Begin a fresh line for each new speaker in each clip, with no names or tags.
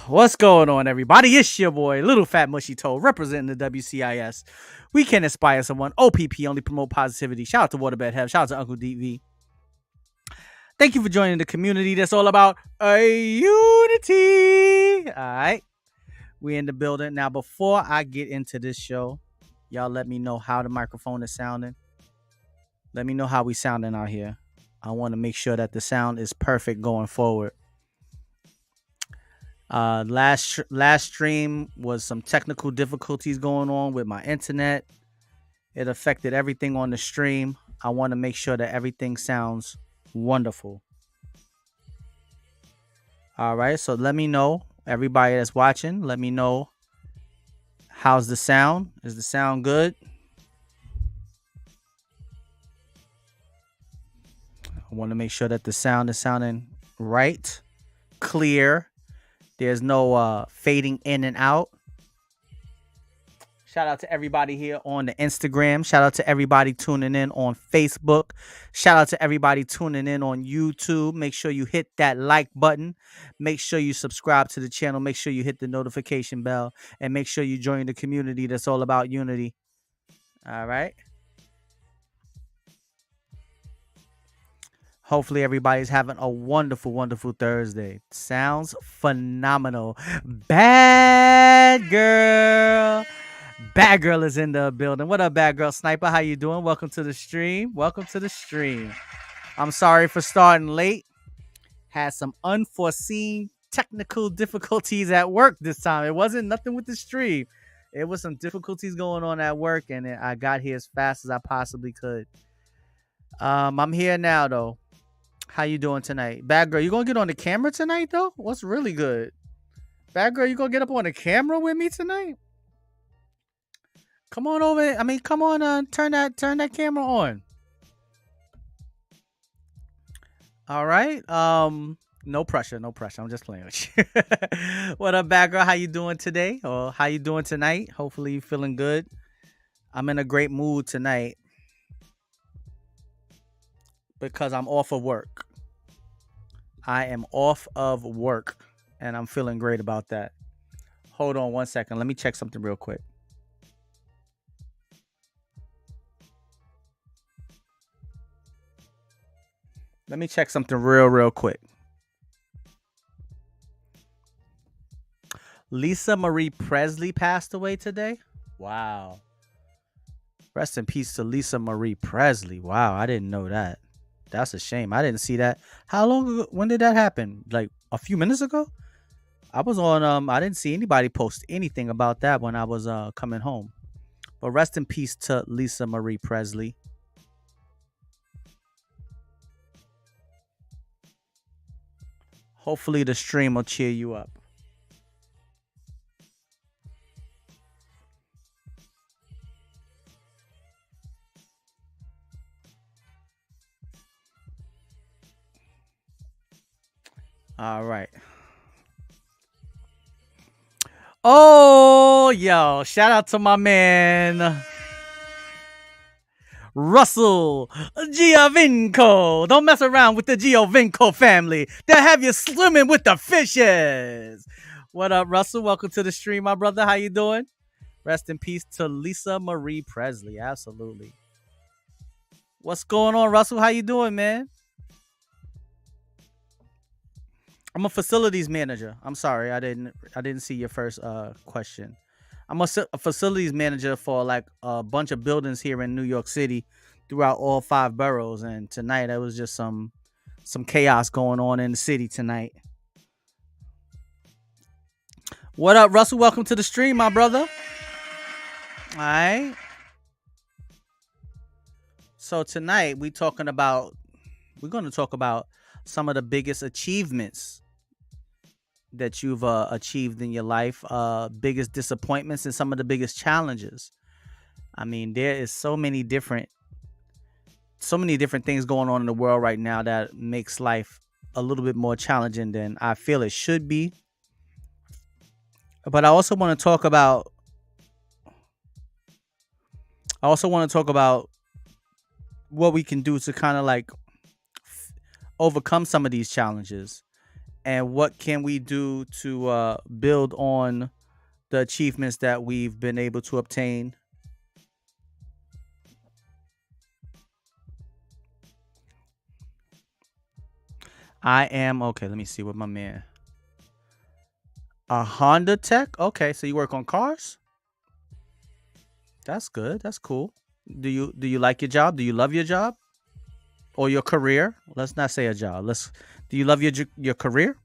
What's going on, everybody? It's your boy, Little Fat Mushy Toe, representing the WCIS. We can inspire someone. OPP, only promote positivity. Shout out to Waterbed Hev. Shout out to Uncle DV. Thank you for joining the community that's all about unity. All right. We in the building. Now, before I get into this show, y'all let me know how the microphone is sounding. Let me know how we sounding out here. I want to make sure that the sound is perfect going forward. Last stream was some technical difficulties going on with my internet. It affected everything on the stream. I want to make sure that everything sounds wonderful. All right, so let me know, everybody that's watching, let me know, how's the sound? Is the sound good? I want to make sure that the sound is sounding right, clear. There's no fading in and out. Shout out to everybody here on the Instagram. Shout out to everybody tuning in on Facebook. Shout out to everybody tuning in on YouTube. Make sure you hit that like button. Make sure you subscribe to the channel. Make sure you hit the notification bell. And make sure you join the community that's all about unity. All right. Hopefully everybody's having a wonderful, wonderful Thursday. Sounds phenomenal. Badgurl. Badgurl is in the building. What up, Badgurl Sniper? How you doing? Welcome to the stream. Welcome to the stream. I'm sorry for starting late. Had some unforeseen technical difficulties at work this time. It wasn't nothing with the stream. It was some difficulties going on at work, and I got here as fast as I possibly could. I'm here now, though. How you doing tonight? Badgurl, you gonna get on the camera tonight, though? What's really good? Badgurl, you gonna get up on the camera with me tonight? Come on over. I mean, come on, turn that camera on. All right. No pressure, no pressure. I'm just playing with you. What up, Badgurl? How you doing today? Or how you doing tonight? Hopefully you feeling good. I'm in a great mood tonight because I'm off of work. I am off of work, and I'm feeling great about that. Hold on one second. Let me check something real quick. Let me check something real quick. Lisa Marie Presley passed away today. Wow. Rest in peace to Lisa Marie Presley. Wow, I didn't know that. That's a shame. I didn't see that. How long ago? When did that happen? Like a few minutes ago? I was on I didn't see anybody post anything about that when I was coming home. But rest in peace to Lisa Marie Presley. Hopefully the stream will cheer you up. All right. Oh, yo, shout out to my man Russell Giovinco. Don't mess around with the Giovinco family. They'll have you swimming with the fishes. What up, Russell? Welcome to the stream, my brother. How you doing? Rest in peace to Lisa Marie Presley. Absolutely. What's going on, Russell? How you doing, man? I'm a facilities manager. I'm sorry, I didn't see your first question. I'm a facilities manager for like a bunch of buildings here in New York City throughout all 5 boroughs. And tonight there was just some chaos going on in the city tonight. What up, Russell? Welcome to the stream, my brother. All right. So tonight we're going to talk about some of the biggest achievements that you've achieved in your life, biggest disappointments, and some of the biggest challenges. I mean, there is so many different things going on in the world right now that makes life a little bit more challenging than I feel it should be. But I also want to talk about what we can do to kind of like overcome some of these challenges and what can we do to build on the achievements that we've been able to obtain. I am okay. Let me see what my man. A Honda tech. Okay, so you work on cars. That's good. That's cool. Do you like your job? Do you love your job or your career? Let's not say a job. Let's. Do you love your career?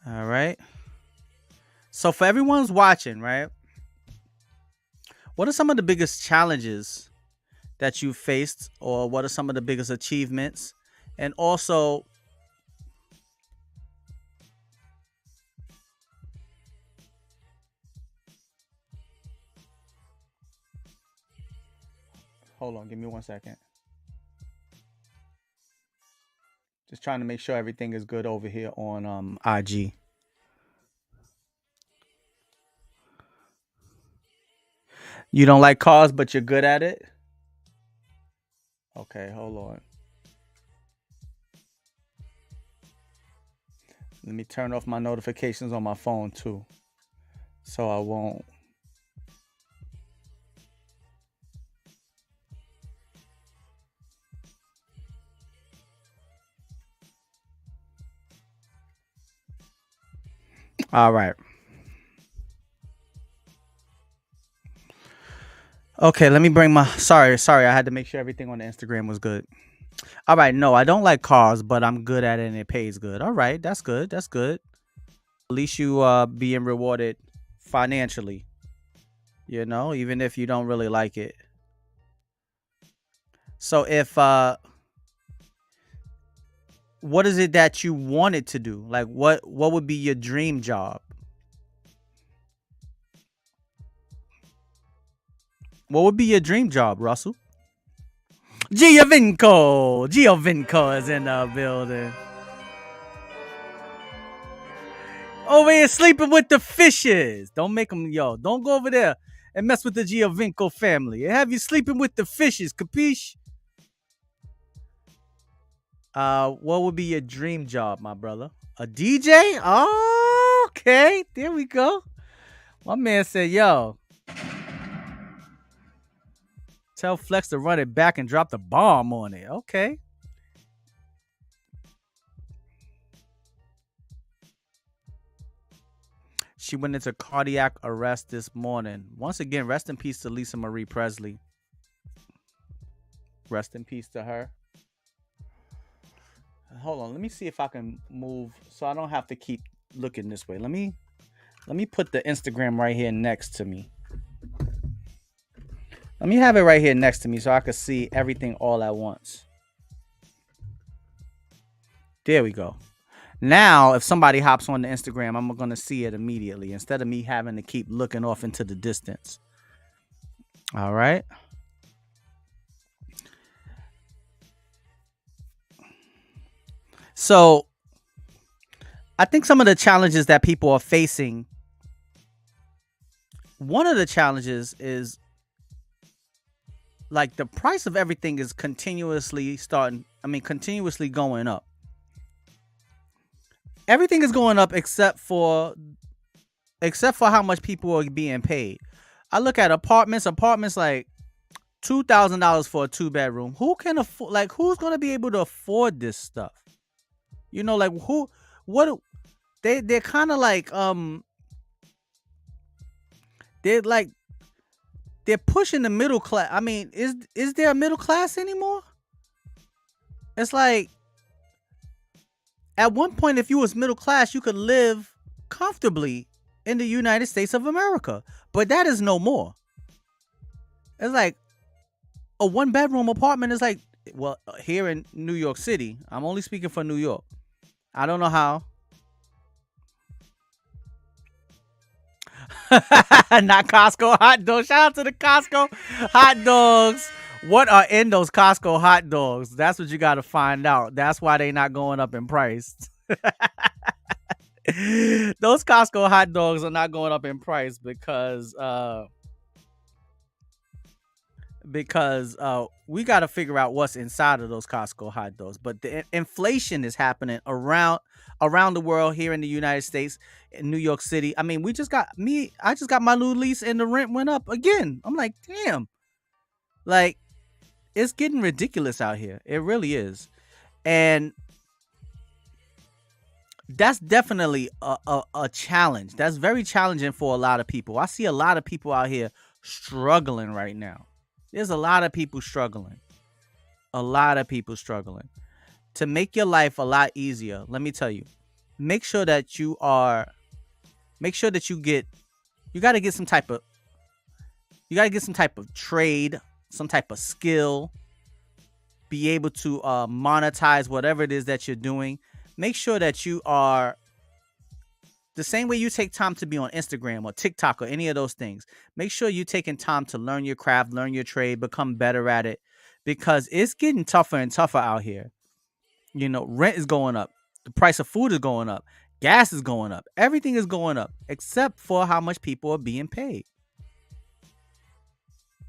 All right. So for everyone's watching, right? What are some of the biggest challenges that you faced, or what are some of the biggest achievements? And also, hold on, give me 1 second. Just trying to make sure everything is good over here on IG. You don't like cars, but you're good at it? Okay, hold on. Let me turn off my notifications on my phone too, so I won't. All right. Okay, let me bring my. Sorry. I had to make sure everything on the Instagram was good. All right. No, I don't like cars, but I'm good at it and it pays good. All right, that's good. That's good. At least you being rewarded financially. Even if you don't really like it. So if what is it that you wanted to do? Like what would be your dream job? What would be your dream job, Russell? Giovinco is in the building. Over here sleeping with the fishes. Don't make them, don't go over there and mess with the Giovinco family. Have you sleeping with the fishes, capiche? What would be your dream job, my brother? A DJ? Oh, okay. There we go. My man said, yo, tell Flex to run it back and drop the bomb on it. Okay. She went into cardiac arrest this morning. Once again, rest in peace to Lisa Marie Presley. Rest in peace to her. Hold on, let me see if I can move so I don't have to keep looking this way. Let me put the Instagram right here next to me. Let me have it right here next to me so I can see everything all at once. There we go. Now, if somebody hops on the Instagram, I'm going to see it immediately instead of me having to keep looking off into the distance. All right. So, I think some of the challenges that people are facing, one of the challenges is like the price of everything is continuously going up. Everything is going up except for how much people are being paid. I look at apartments like $2,000 for a 2-bedroom. Who can afford? Like, who's gonna be able to afford this stuff? Like who? What? They're kind of like they're pushing the middle class. I mean, is there a middle class anymore? It's like at one point, if you was middle class, you could live comfortably in the United States of America. But that is no more. It's like a 1-bedroom apartment is like, well, here in New York City, I'm only speaking for New York. I don't know how. Not Costco hot dogs. Shout out to the Costco hot dogs. What are in those Costco hot dogs? That's what you got to find out. That's why they not going up in price. Those Costco hot dogs are not going up in price because because we got to figure out what's inside of those Costco hot dogs. But the inflation is happening around the world, here in the United States, in New York City. I mean, we just got me. I just got my new lease, and the rent went up again. I'm like, damn, like it's getting ridiculous out here. It really is, and that's definitely a challenge. That's very challenging for a lot of people. I see a lot of people out here struggling right now. There's a lot of people struggling. A lot of people struggling. To make your life a lot easier, let me tell you, make sure that make sure that you got to get some type of, trade, some type of skill, be able to monetize whatever it is that you're doing. Make sure that you are the same way you take time to be on Instagram or TikTok or any of those things. Make sure you're taking time to learn your craft, learn your trade, become better at it, because it's getting tougher and tougher out here. Rent is going up. The price of food is going up. Gas is going up. Everything is going up except for how much people are being paid.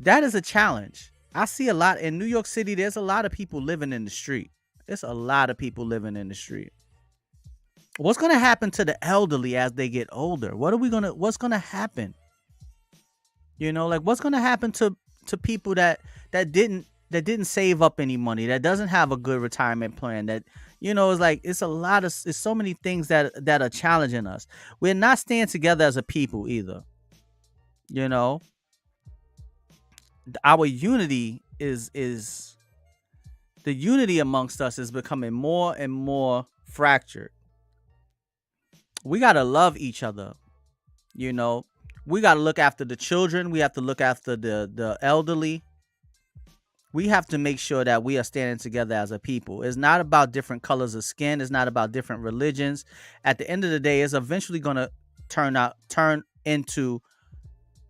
That is a challenge. I see a lot in New York City. There's a lot of people living in the street. There's a lot of people living in the street. What's going to happen to the elderly as they get older? What's going to happen? Like, what's going to happen to people that didn't save up any money, that doesn't have a good retirement plan, that it's like it's so many things that are challenging us. We're not staying together as a people either. you know our unity is the unity amongst us is becoming more and more fractured. We got to love each other. you know we got to look after the children. We have to look after the elderly. We have to make sure that we are standing together as a people. It's not about different colors of skin. It's not about different religions. At the end of the day, it's eventually going to turn into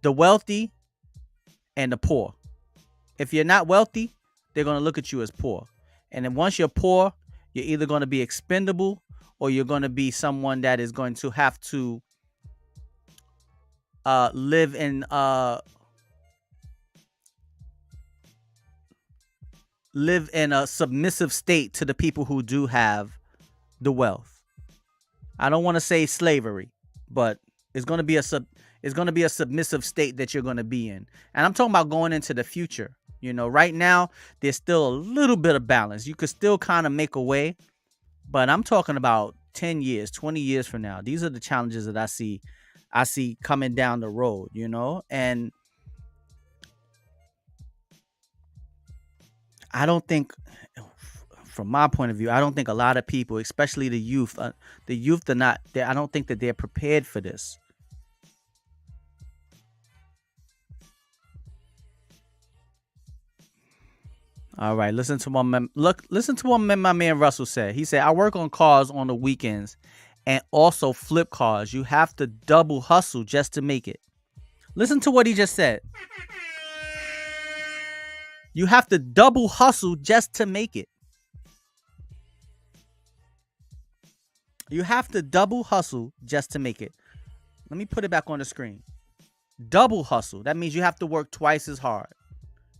the wealthy and the poor. If you're not wealthy, they're going to look at you as poor. And then once you're poor, you're either going to be expendable, or you're going to be someone that is going to have to live in a submissive state to the people who do have the wealth. I don't want to say slavery, but it's going to be a submissive state that you're going to be in. And I'm talking about going into the future. Right now there's still a little bit of balance. You could still kind of make a way, but I'm talking about 10 years, 20 years from now. These are the challenges that I see coming down the road, and I don't think, from my point of view, I don't think a lot of people, especially the youth are not. I don't think that they're prepared for this. All right, listen to what my man Russell said. He said, "I work on cars on the weekends, and also flip cars. You have to double hustle just to make it." Listen to what he just said. You have to double hustle just to make it. You have to double hustle just to make it. Let me put it back on the screen. Double hustle. That means you have to work twice as hard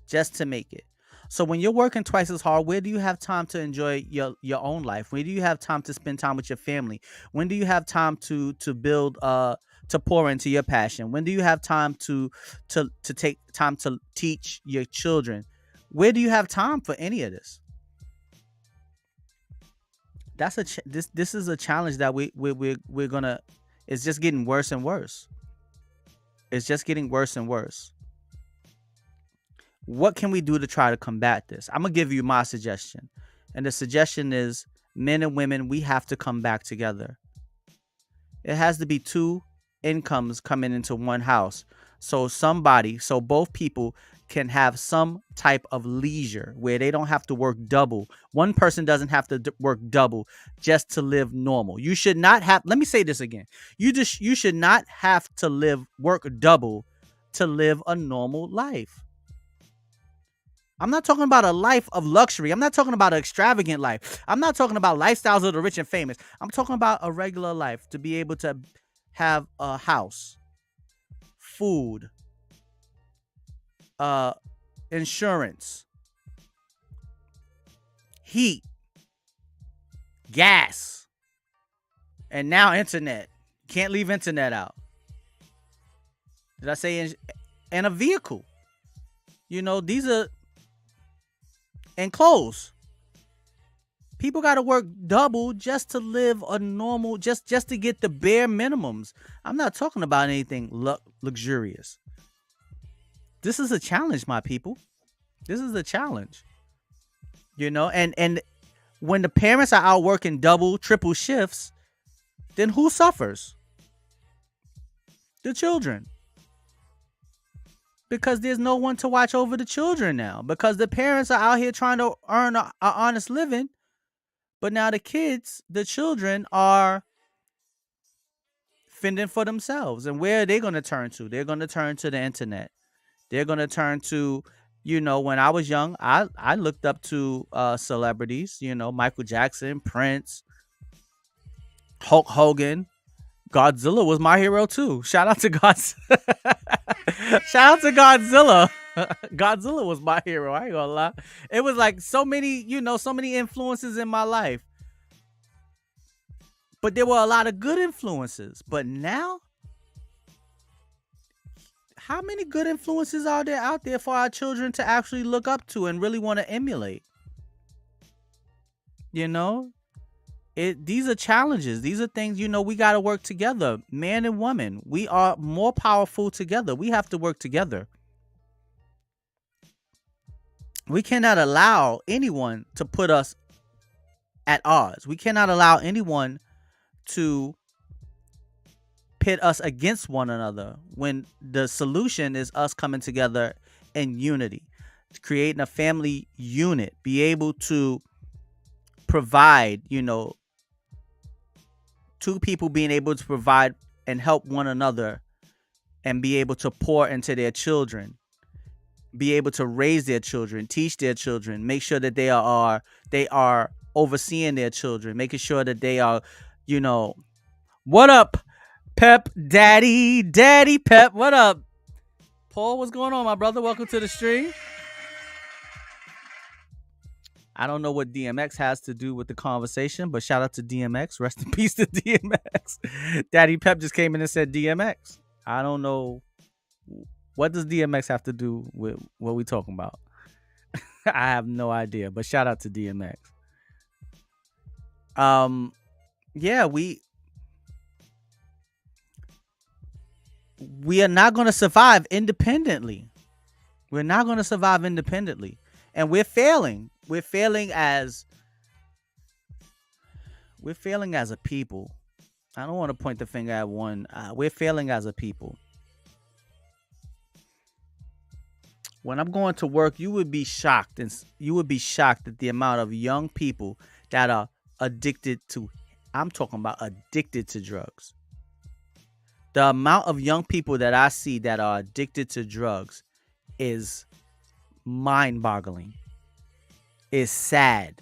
just to make it. So when you're working twice as hard, where do you have time to enjoy your own life? Where do you have time to spend time with your family? When do you have time to build to pour into your passion? When do you have time to take time to teach your children? Where do you have time for any of this? This is a challenge that we're gonna. It's just getting worse and worse. It's just getting worse and worse. What can we do to try to combat this? I'm gonna give you my suggestion, and the suggestion is, men and women, we have to come back together. It has to be two incomes coming into one house, so both people can have some type of leisure where they don't have to work double. One person doesn't have to work double just to live normal. You should not have. Let me say this again. You should not have to work double to live a normal life. I'm not talking about a life of luxury. I'm not talking about an extravagant life. I'm not talking about lifestyles of the rich and famous. I'm talking about a regular life, to be able to have a house, food, uh, insurance, heat, gas, and now internet. Can't leave internet out. Did I say and a vehicle? These are and clothes. People got to work double just to live a normal, just to get the bare minimums. I'm not talking about anything luxurious. This is a challenge, my people. This is a challenge. And when the parents are out working double, triple shifts, then who suffers? The children. Because there's no one to watch over the children now. Because the parents are out here trying to earn an honest living. But now the kids, the children, are fending for themselves. And where are they going to turn to? They're going to turn to the internet. They're going to turn to, when I was young, I looked up to celebrities, Michael Jackson, Prince, Hulk Hogan. Godzilla was my hero too. Shout out to Godzilla. Shout out to Godzilla. Godzilla was my hero. I ain't gonna lie. It was like so many, so many influences in my life. But there were a lot of good influences. But now, how many good influences are there out there for our children to actually look up to and really want to emulate? These are challenges. These are things, we got to work together. Man and woman, we are more powerful together. We have to work together. We cannot allow anyone to put us at odds. We cannot allow anyone to pit us against one another when the solution is us coming together in unity, creating a family unit, be able to provide, two people being able to provide and help one another and be able to pour into their children, be able to raise their children, teach their children, make sure that they are overseeing their children, making sure that they are, what up, Pep, Daddy Pep, what up? Paul, what's going on, my brother? Welcome to the stream. I don't know what DMX has to do with the conversation, but shout out to DMX. Rest in peace to DMX. Daddy Pep just came in and said DMX. I don't know. What does DMX have to do with what we talking about? I have no idea, but shout out to DMX. Yeah, we are not going to survive independently. We're not going to survive independently. And we're failing. We're failing as a people. I don't want to point the finger at one. We're failing as a people. When I'm going to work, you would be shocked, and you would be shocked at the amount of young people that are addicted to. I'm talking about addicted to drugs. The amount of young people that I see that are addicted to drugs is mind-boggling. It's sad.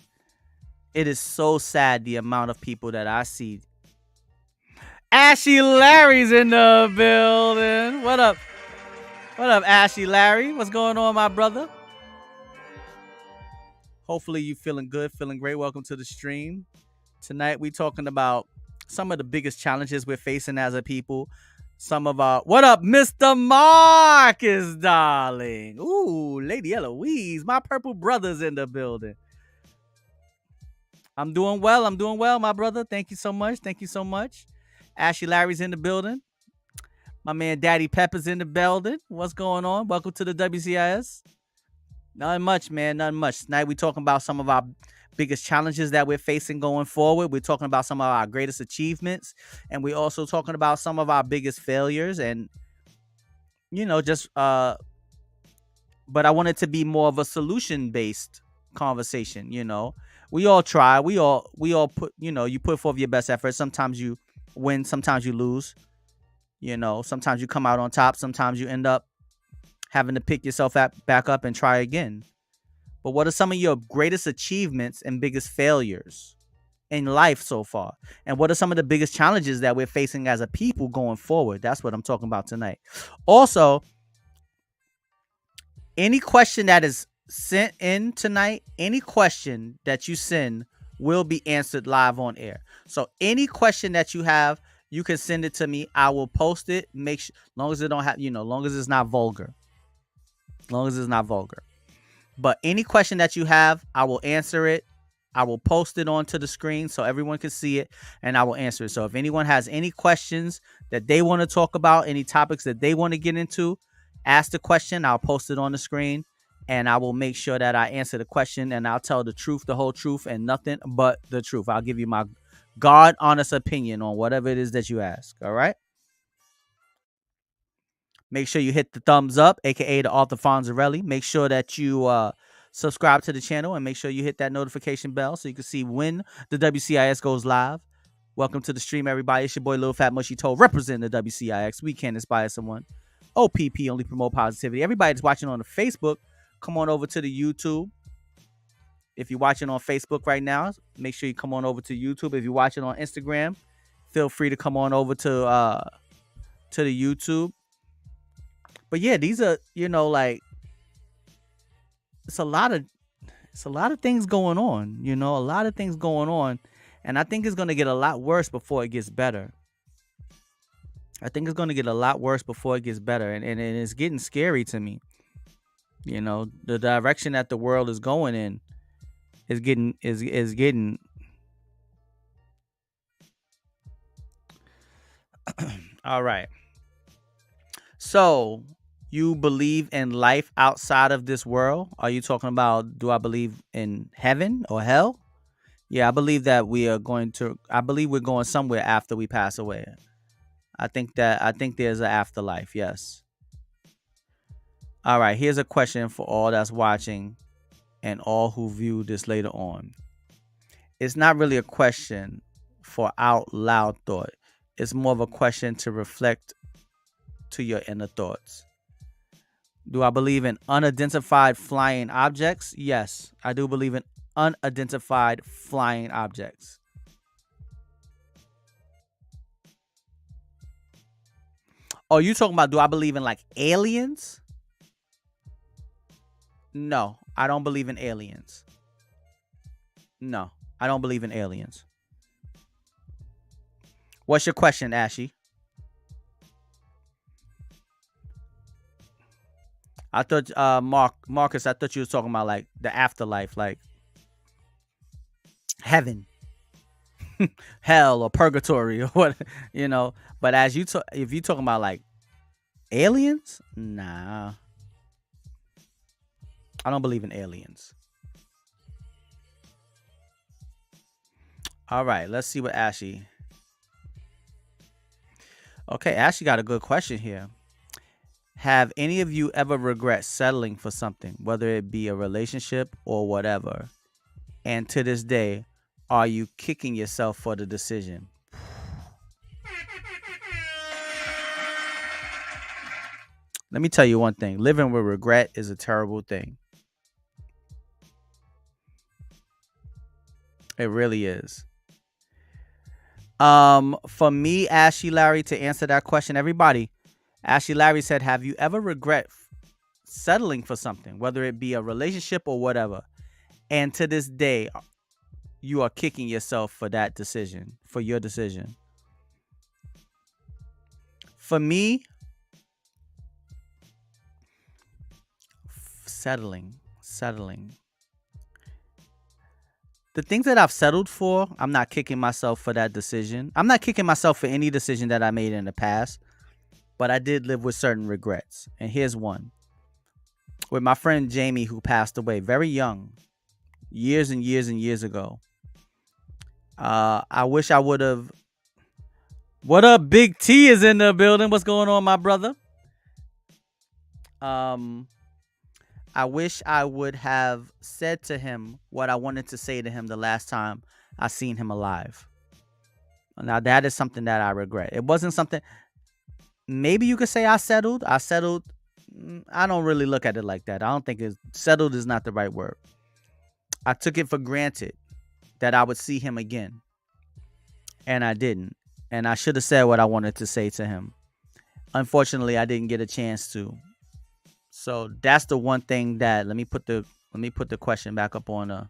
It is so sad, the amount of people that I see. Ashy Larry's in the building. What up? What up, Ashy Larry? What's going on, my brother? Hopefully you feeling good, feeling great. Welcome to the stream. Tonight we talking about some of the biggest challenges we're facing as a people. Some of our... What up, Mr. Marcus, darling? Ooh, Lady Eloise. My purple brother's in the building. I'm doing well, my brother. Thank you so much. Ashley Larry's in the building. My man Daddy Pepper's in the building. What's going on? Welcome to the WCIS. Nothing much, man. Nothing much. Tonight we're talking about some of our biggest challenges that we're facing going forward. We're talking about some of our greatest achievements. And we're also talking about some of our biggest failures. And, but I want it to be more of a solution-based conversation, We all try. We all put, you put forth your best effort. Sometimes you win. Sometimes you lose. Sometimes you come out on top. Sometimes you end up having to pick yourself back up and try again. But what are some of your greatest achievements and biggest failures in life so far? And what are some of the biggest challenges that we're facing as a people going forward? That's what I'm talking about tonight. Also, Any question that is sent in tonight, any question that you send will be answered live on air. So any question that you have, you can send it to me. I will post it. Make sure, long as it don't have, long as it's not vulgar. Long as it's not vulgar. But any question that you have, I will answer it. I will post it onto the screen so everyone can see it, and I will answer it. So if anyone has any questions that they want to talk about, any topics that they want to get into, ask the question. I'll post it on the screen, and I will make sure that I answer the question, and I'll tell the truth, the whole truth, and nothing but the truth. I'll give you my God honest opinion on whatever it is that you ask. All right? Make sure you hit the thumbs up, aka the Arthur Fonzarelli. Make sure that you subscribe to the channel, and make sure you hit that notification bell so you can see when the WCIS goes live. Welcome to the stream, everybody. It's your boy Lil Fat Mushy Toe, representing the WCIX. We can inspire someone. OPP, only promote positivity. Everybody that's watching on the Facebook, come on over to the YouTube. If you're watching on Facebook right now, make sure you come on over to YouTube. If you're watching on Instagram, feel free to come on over to the YouTube. But yeah, these are, like, it's a lot of things going on, a lot of things going on. And I think it's going to get a lot worse before it gets better. And it's getting scary to me. The direction that the world is going in is getting all right. So, you believe in life outside of this world? Are you talking about, do I believe in heaven or hell? Yeah, I believe that we're going somewhere after we pass away. I think there's an afterlife, yes. All right, here's a question for all that's watching and all who view this later on. It's not really a question for out loud thought. It's more of a question to reflect to your inner thoughts. Do I believe in unidentified flying objects? Yes, I do believe in unidentified flying objects. Oh, you talking about, do I believe in like aliens? No, I don't believe in aliens. No, I don't believe in aliens. What's your question, Ashy? I thought, Marcus, I thought you was talking about like the afterlife, like heaven, hell, or purgatory, or what, But if you talking about like aliens, nah, I don't believe in aliens. All right, let's see what Ashy. Okay, Ashley got a good question here. Have any of you ever regret settling for something, whether it be a relationship or whatever? And to this day, are you kicking yourself for the decision? Let me tell you one thing. Living with regret is a terrible thing. It really is. For me, Ashley Larry, to answer that question, everybody, Ashley Larry said, have you ever regret settling for something, whether it be a relationship or whatever? And to this day, you are kicking yourself for that decision, for your decision. For me, settling. The things that I've settled for, I'm not kicking myself for that decision. I'm not kicking myself for any decision that I made in the past. But I did live with certain regrets. And here's one. With my friend Jamie, who passed away very young, years and years and years ago. I wish I would have. What up, Big T is in the building. What's going on, my brother? I wish I would have said to him what I wanted to say to him the last time I seen him alive. Now, that is something that I regret. It wasn't something... Maybe you could say I settled. I don't really look at it like that. I don't think settled is not the right word. I took it for granted that I would see him again. And I didn't. And I should have said what I wanted to say to him. Unfortunately, I didn't get a chance to. So that's the one thing that let me put the question back up on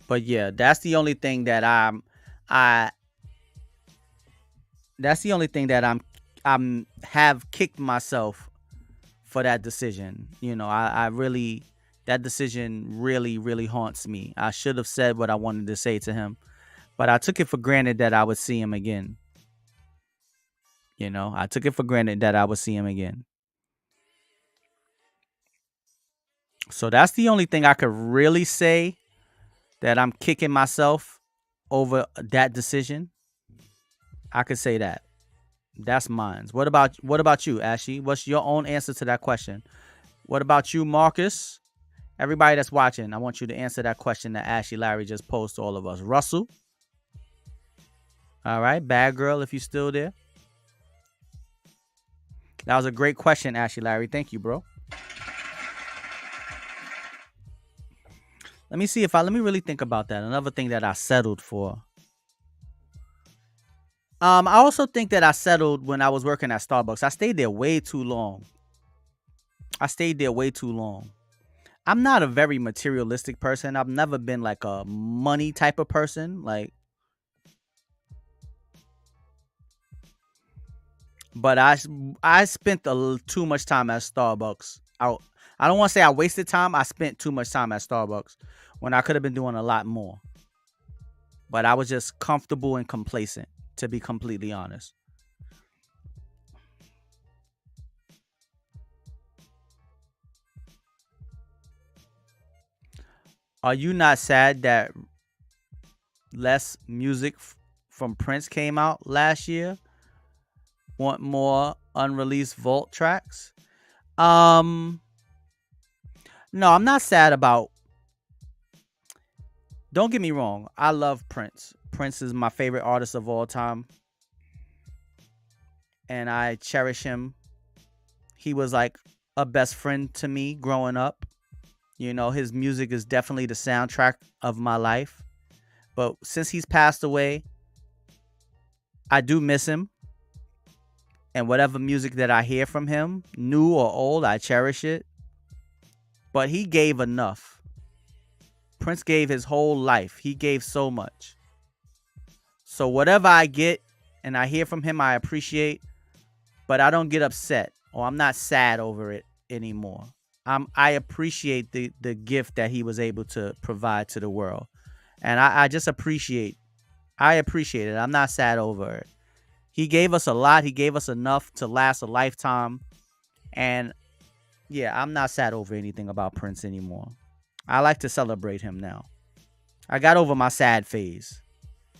but yeah, that's the only thing that I that's the only thing that I'm have kicked myself for that decision. I really that decision really, really haunts me. I should have said what I wanted to say to him, but I took it for granted that I would see him again. I took it for granted that I would see him again. So that's the only thing I could really say that I'm kicking myself over that decision. I could say that. That's mine. What about you, Ashley? What's your own answer to that question? What about you, Marcus? Everybody that's watching, I want you to answer that question that Ashley Larry just posed to all of us. Russell. All right, Badgurl, if you're still there. That was a great question, Ashley Larry. Thank you, bro. Let me really think about that. Another thing that I settled for. I also think that I settled when I was working at Starbucks. I stayed there way too long. I'm not a very materialistic person. I've never been like a money type of person. But I spent too much time at Starbucks. I don't want to say I wasted time. I spent too much time at Starbucks when I could have been doing a lot more. But I was just comfortable and complacent, to be completely honest. Are you not sad that less music from Prince came out last year? Want more unreleased Vault tracks? Um, no, I'm not sad about. Don't get me wrong. I love Prince. Prince is my favorite artist of all time, and I cherish him. He was like a best friend to me growing up. His music is definitely the soundtrack of my life. But since he's passed away, I do miss him. And whatever music that I hear from him, new or old, I cherish it. But he gave enough. Prince gave his whole life. He gave so much. So whatever I get and I hear from him, I appreciate. But I don't get upset or I'm not sad over it anymore. I appreciate the gift that he was able to provide to the world. And I just appreciate it. I'm not sad over it. He gave us a lot. He gave us enough to last a lifetime. And yeah, I'm not sad over anything about Prince anymore. I like to celebrate him now. I got over my sad phase.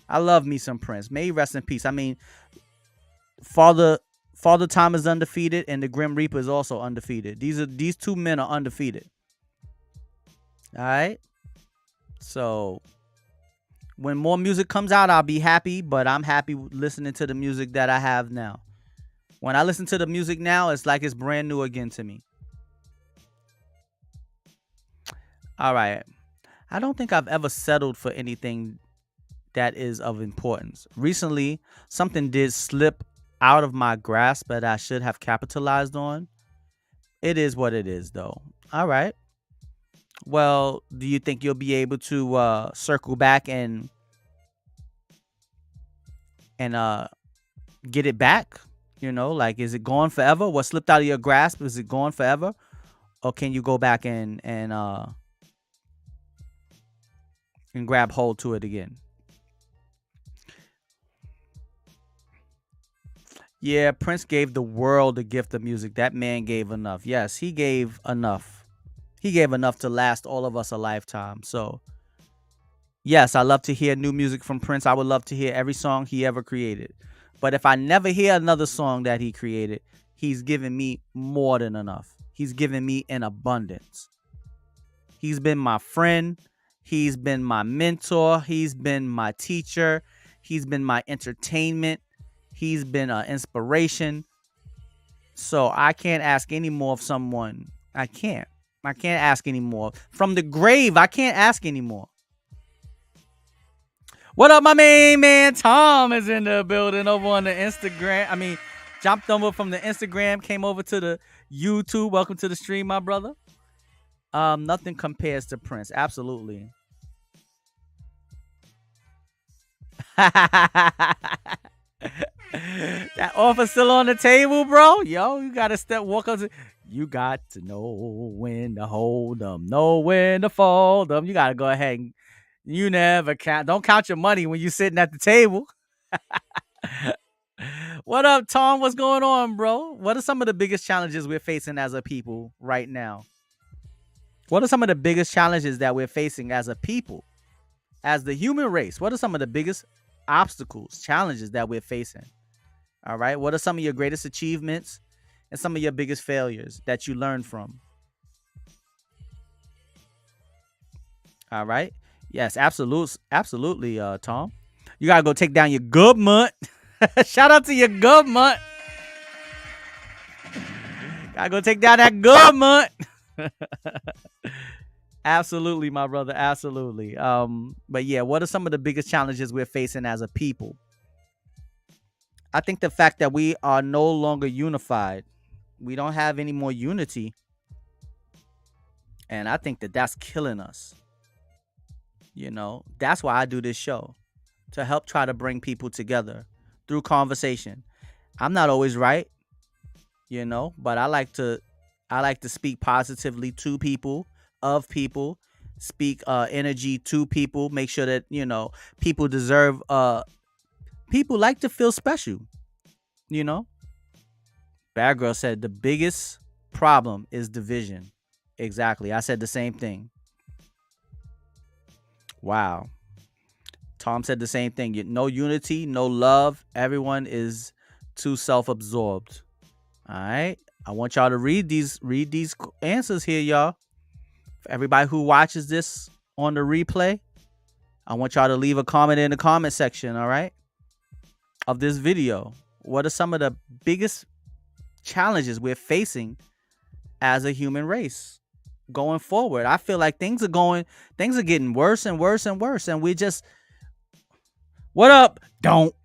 I love me some Prince. May he rest in peace. I mean, Father Time is undefeated, and the Grim Reaper is also undefeated. These two men are undefeated. All right. So when more music comes out, I'll be happy. But I'm happy listening to the music that I have now. When I listen to the music now, it's like it's brand new again to me. All right. I don't think I've ever settled for anything that is of importance. Recently, something did slip out of my grasp that I should have capitalized on. It is what it is, though. All right. Well, do you think you'll be able to circle back and get it back? Like, is it gone forever? What slipped out of your grasp, is it gone forever, or can you go back and grab hold to it again? Yeah, Prince gave the world the gift of music. That man gave enough. Yes, he gave enough. He gave enough to last all of us a lifetime. So, yes, I love to hear new music from Prince. I would love to hear every song he ever created. But if I never hear another song that he created, he's given me more than enough. He's given me in abundance. He's been my friend. He's been my mentor. He's been my teacher. He's been my entertainment. He's been an inspiration. So I can't ask any more of someone. I can't ask any more. From the grave, I can't ask anymore. What up, my main man? Tom is in the building over on the Instagram. Jumped over from the Instagram, came over to the YouTube. Welcome to the stream, my brother. Nothing compares to Prince. Absolutely. That offer still on the table, bro. Yo, you gotta walk up to. You got to know when to hold them, know when to fold them. You gotta go ahead and you never count. Don't count your money when you're sitting at the table. What up, Tom? What's going on, bro? What are some of the biggest challenges we're facing as a people right now? What are some of the biggest challenges that we're facing as a people, as the human race? What are some of the biggest obstacles, challenges that we're facing? All right. What are some of your greatest achievements and some of your biggest failures that you learned from? All right. Yes, absolutely, Tom. You gotta go take down your government. Shout out to your government. Gotta go take down that government. Absolutely, my brother. Absolutely. But yeah, what are some of the biggest challenges we're facing as a people? I think the fact that we are no longer unified, we don't have any more unity, and I think that that's killing us. You know, that's why I do this show, to help try to bring people together through conversation. I'm not always right, you know, but I like to speak positively to people, of people, speak energy to people, make sure that, you know, people deserve people like to feel special, you know. Badgurl said the biggest problem is division. Exactly. I said the same thing. Wow. Tom said the same thing. No unity, no love. Everyone is too self-absorbed. All right. I want y'all to read these answers here, y'all. For everybody who watches this on the replay, I want y'all to leave a comment in the comment section, all right, of this video. What are some of the biggest challenges we're facing as a human race going forward? I feel like things are getting worse and worse and worse, and we just, what up? Don't.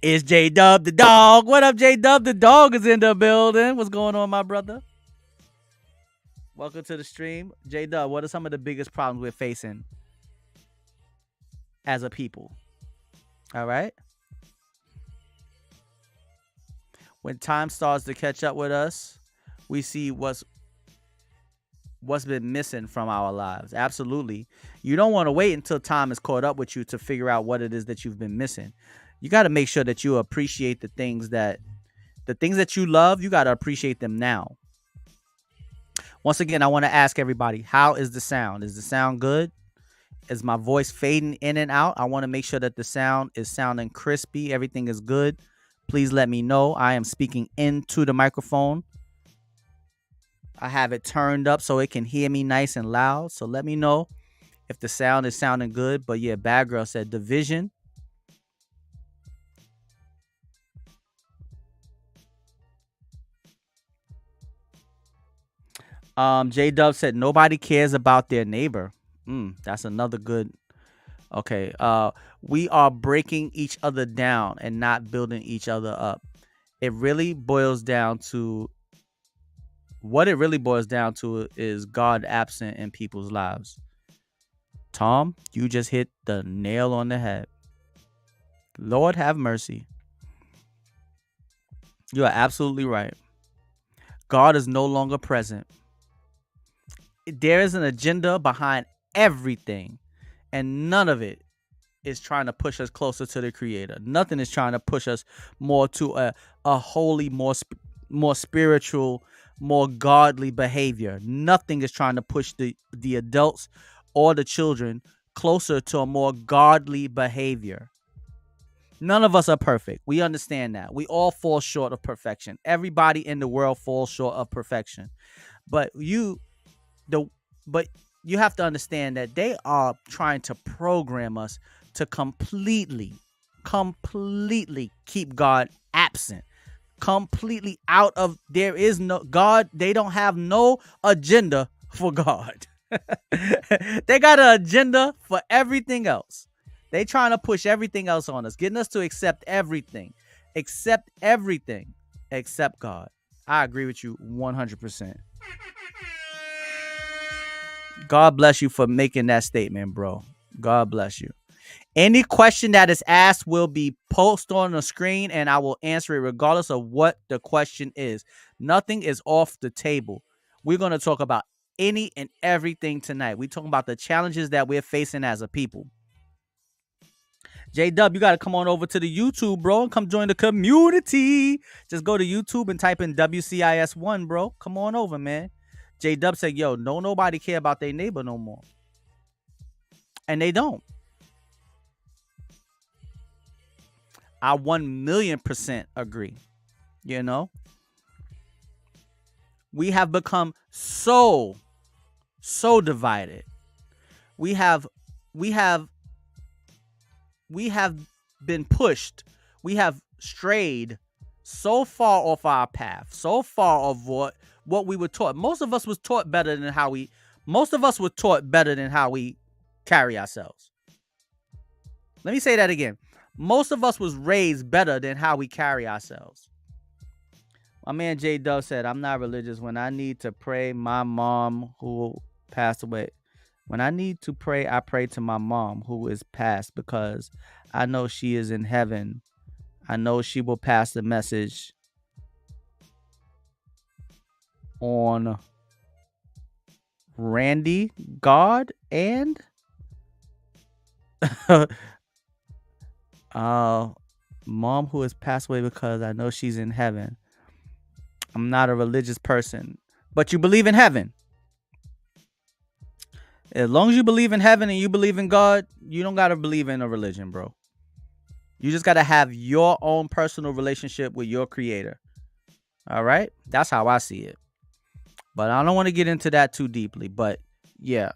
It's J Dub the dog. What up, J Dub the dog is in the building. What's going on, my brother? Welcome to the stream. J Dub, what are some of the biggest problems we're facing as a people? All right. When time starts to catch up with us, we see what's been missing from our lives. Absolutely. You don't want to wait until time is caught up with you to figure out what it is that you've been missing. You got to make sure that you appreciate the things that you love. You got to appreciate them now. Once again, I want to ask everybody, how is the sound? Is the sound good? Is my voice fading in and out? I want to make sure that the sound is sounding crispy. Everything is good. Please let me know. I am speaking into the microphone. I have it turned up so it can hear me nice and loud. So let me know if the sound is sounding good. But yeah, Badgurl said division. J Dub said nobody cares about their neighbor. That's another good. Okay. We are breaking each other down and not building each other up. It really boils down to is God absent in people's lives. Tom, you just hit the nail on the head. Lord have mercy. You are absolutely right. God is no longer present. There is an agenda behind everything, and none of it is trying to push us closer to the Creator. Nothing is trying to push us more to a holy, more spiritual, more godly behavior. Nothing is trying to push the adults or the children closer to a more godly behavior. None of us are perfect. We understand that. We all fall short of perfection. Everybody in the world falls short of perfection. But you have to understand that they are trying to program us to completely keep God absent. Completely out of, there is no God. They don't have no agenda for God. They got an agenda for everything else. They trying to push everything else on us, getting us to accept everything except God. I agree with you 100%. God bless you for making that statement, bro. God bless you. Any question that is asked will be posted on the screen, and I will answer it regardless of what the question is. Nothing is off the table. We're going to talk about any and everything tonight. We're talking about the challenges that we're facing as a people. J-Dub, you got to come on over to the YouTube, bro, and come join the community. Just go to YouTube and type in WCIS1, bro. Come on over, man. J-Dub said, yo, nobody care about their neighbor no more. And they don't. I 1,000,000% agree. You know, we have become so divided. We have been pushed. We have strayed so far off our path, so far of what we were taught. Most of us were taught better than how we carry ourselves. Let me say that again. Most of us was raised better than how we carry ourselves. My man J Dove said, I'm not religious. When I need to pray, my mom who passed away. When I need to pray, I pray to my mom who is passed because I know she is in heaven. I know she will pass the message on Randy, God, and mom who has passed away because I know she's in heaven. I'm not a religious person, but you believe in heaven. As long as you believe in heaven and you believe in God, you don't got to believe in a religion, bro. You just got to have your own personal relationship with your creator. All right? That's how I see it. But I don't want to get into that too deeply. But yeah,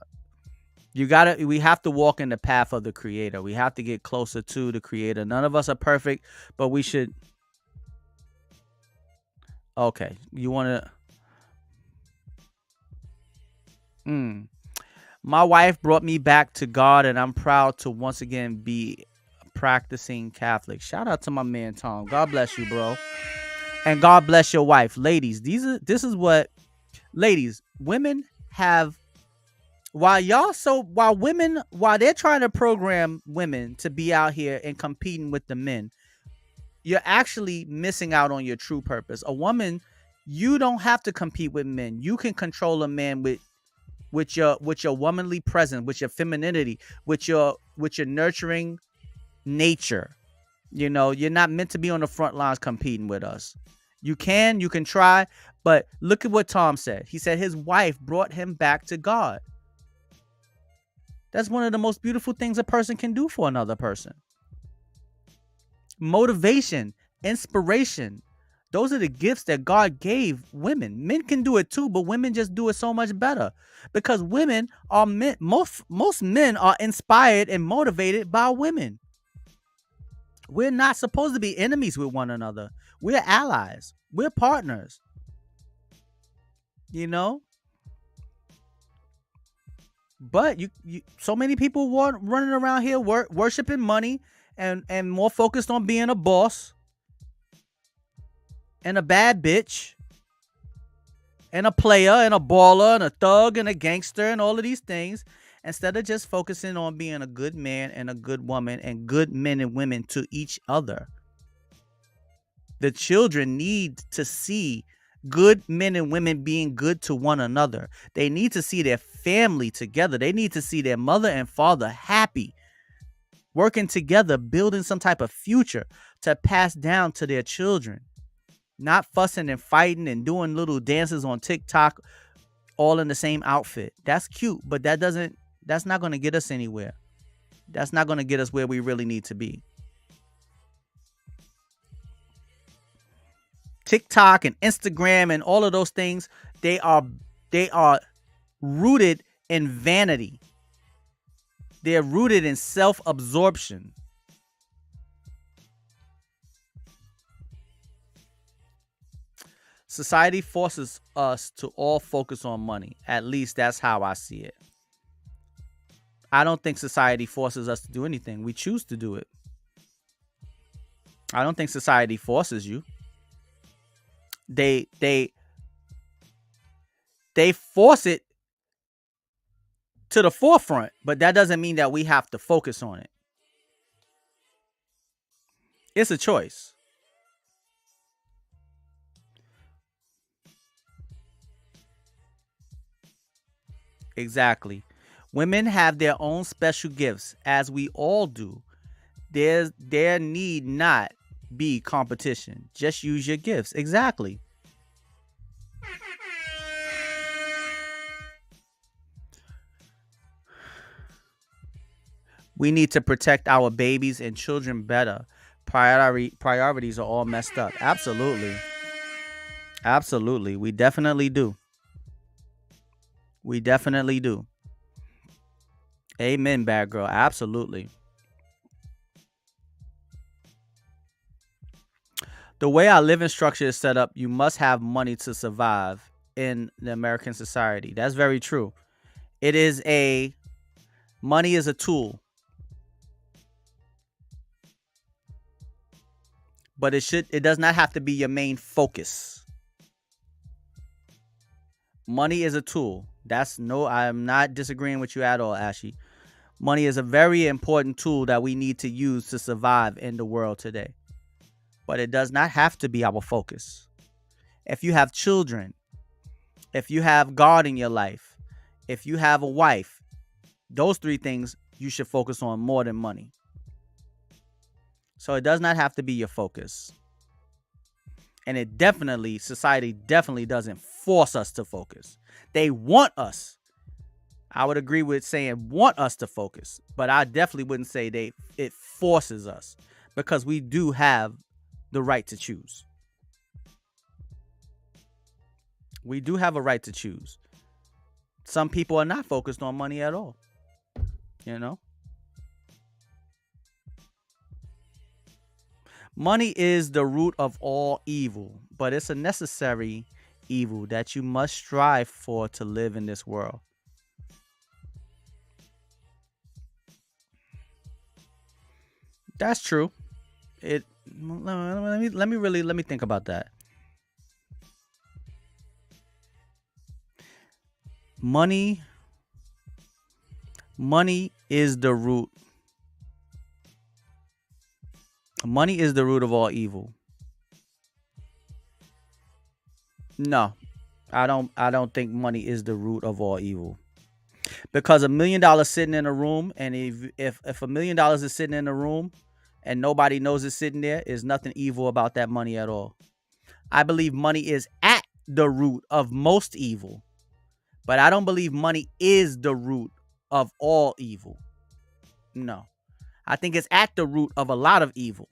we have to walk in the path of the creator. We have to get closer to the creator. None of us are perfect, but we should. Okay. You want to. My wife brought me back to God, and I'm proud to once again be a practicing Catholic. Shout out to my man Tom. God bless you, bro. And God bless your wife. Ladies, ladies, women have, while they're trying to program women to be out here and competing with the men, you're actually missing out on your true purpose. A woman, you don't have to compete with men. You can control a man with your womanly presence, with your femininity, with your nurturing nature. You know, you're not meant to be on the front lines competing with us. You can try, but look at what Tom said. He said his wife brought him back to God. That's one of the most beautiful things a person can do for another person. Motivation, inspiration. Those are the gifts that God gave women. Men can do it too, but women just do it so much better because women are men. Most men are inspired and motivated by women. We're not supposed to be enemies with one another. We're allies. We're partners. You know? But you so many people running around here worshiping money and more focused on being a boss and a bad bitch and a player and a baller and a thug and a gangster and all of these things, instead of just focusing on being a good man and a good woman and good men and women to each other. The children need to see good men and women being good to one another. They need to see their family together. They need to see their mother and father happy, working together, building some type of future to pass down to their children. Not fussing and fighting and doing little dances on TikTok all in the same outfit. That's cute, but that's not going to get us anywhere. That's not going to get us where we really need to be. TikTok and Instagram and all of those things, they are rooted in vanity. They're rooted in self-absorption. Society forces us to all focus on money. At least that's how I see it. I don't think society forces us to do anything. We choose to do it. I don't think society forces you. They force it to the forefront, but that doesn't mean that we have to focus on it. It's a choice. Exactly. Women have their own special gifts, as we all do. There need not be competition. Just use your gifts. Exactly. We need to protect our babies and children better. Priorities are all messed up. Absolutely. Absolutely. We definitely do. We definitely do. Amen, Badgurl. Absolutely. The way our living structure is set up, you must have money to survive in the American society. That's very true. Money is a tool, but it does not have to be your main focus. Money is a tool. I'm not disagreeing with you at all, Ashy. Money is a very important tool that we need to use to survive in the world today. But it does not have to be our focus. If you have children, if you have God in your life, if you have a wife, those three things you should focus on more than money. So it does not have to be your focus. And society definitely doesn't force us to focus. They want us. I would agree with saying want us to focus, but I definitely wouldn't say it forces us, because we do have the right to choose. We do have a right to choose. Some people are not focused on money at all. You know? Money is the root of all evil, but it's a necessary evil that you must strive for to live in this world. That's true. Let me think about that. Money is the root. Money is the root of all evil. No, I don't think money is the root of all evil. Because $1 million sitting in a room, and if $1 million is sitting in a room and nobody knows it's sitting there, is nothing evil about that money at all. I believe money is at the root of most evil, but I don't believe money is the root of all evil. No, I think it's at the root of a lot of evil,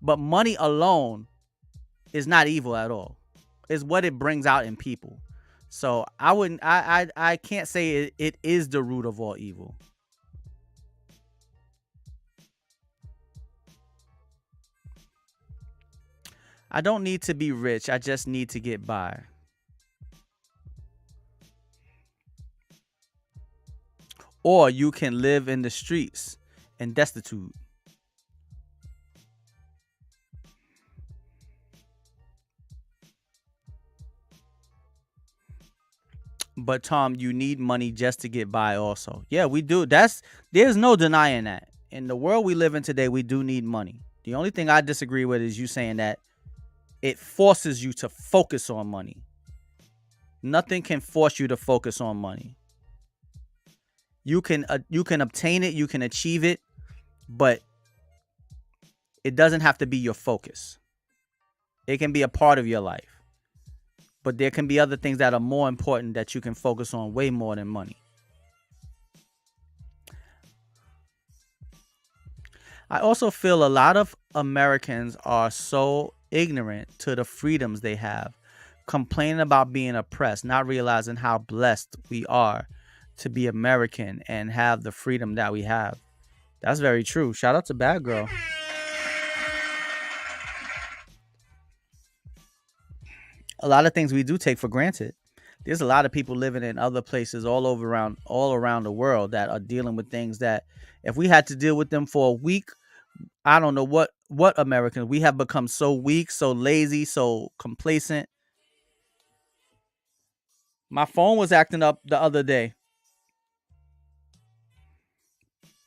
but money alone is not evil at all. It's what it brings out in people. So I can't say it is the root of all evil. I don't need to be rich. I just need to get by. Or you can live in the streets and destitute. But Tom, you need money just to get by also. Yeah, we do. There's no denying that. In the world we live in today, we do need money. The only thing I disagree with is you saying that it forces you to focus on money. Nothing can force you to focus on money. You can obtain it, you can achieve it, but it doesn't have to be your focus. It can be a part of your life. But there can be other things that are more important that you can focus on way more than money. I also feel a lot of Americans are so ignorant to the freedoms they have, complaining about being oppressed, not realizing how blessed we are to be American and have the freedom that we have. That's very true. Shout out to Badgurl. A lot of things we do take for granted, There's a lot of people living in other places all around the world that are dealing with things that if we had to deal with them for a week, I don't know what Americans we have become so weak, so lazy, so complacent. My phone was acting up the other day.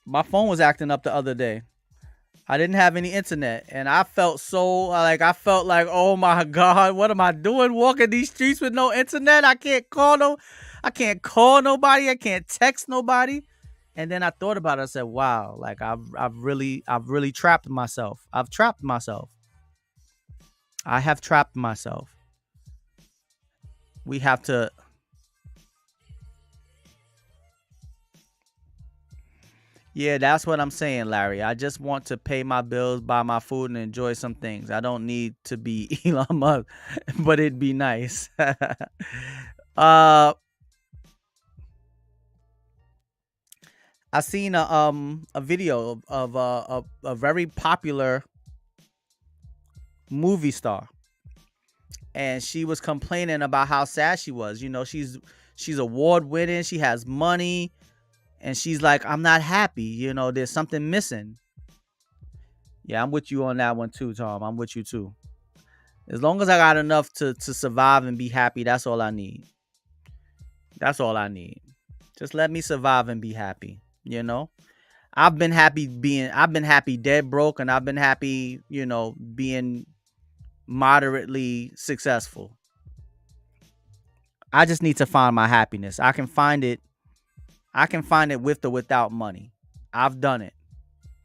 My phone was acting up the other day. I didn't have any internet, and I felt so I felt like, oh my god, what am I doing walking these streets with no internet? I can't call nobody, I can't text nobody. And then I thought about it. I said, wow, like I've really trapped myself. I've trapped myself. I have trapped myself. We have to. Yeah, that's what I'm saying, Larry. I just want to pay my bills, buy my food, and enjoy some things. I don't need to be Elon Musk, but it'd be nice. uh, I seen a video of a very popular movie star, and she was complaining about how sad she was. You know, she's award winning, she has money, and she's like, I'm not happy. You know, there's something missing. Yeah, I'm with you on that one too, Tom. I'm with you too. As long as I got enough to survive and be happy, that's all I need. That's all I need. Just let me survive and be happy. You know, I've been happy dead broke, and I've been happy, being moderately successful. I just need to find my happiness. I can find it. I can find it with or without money. I've done it.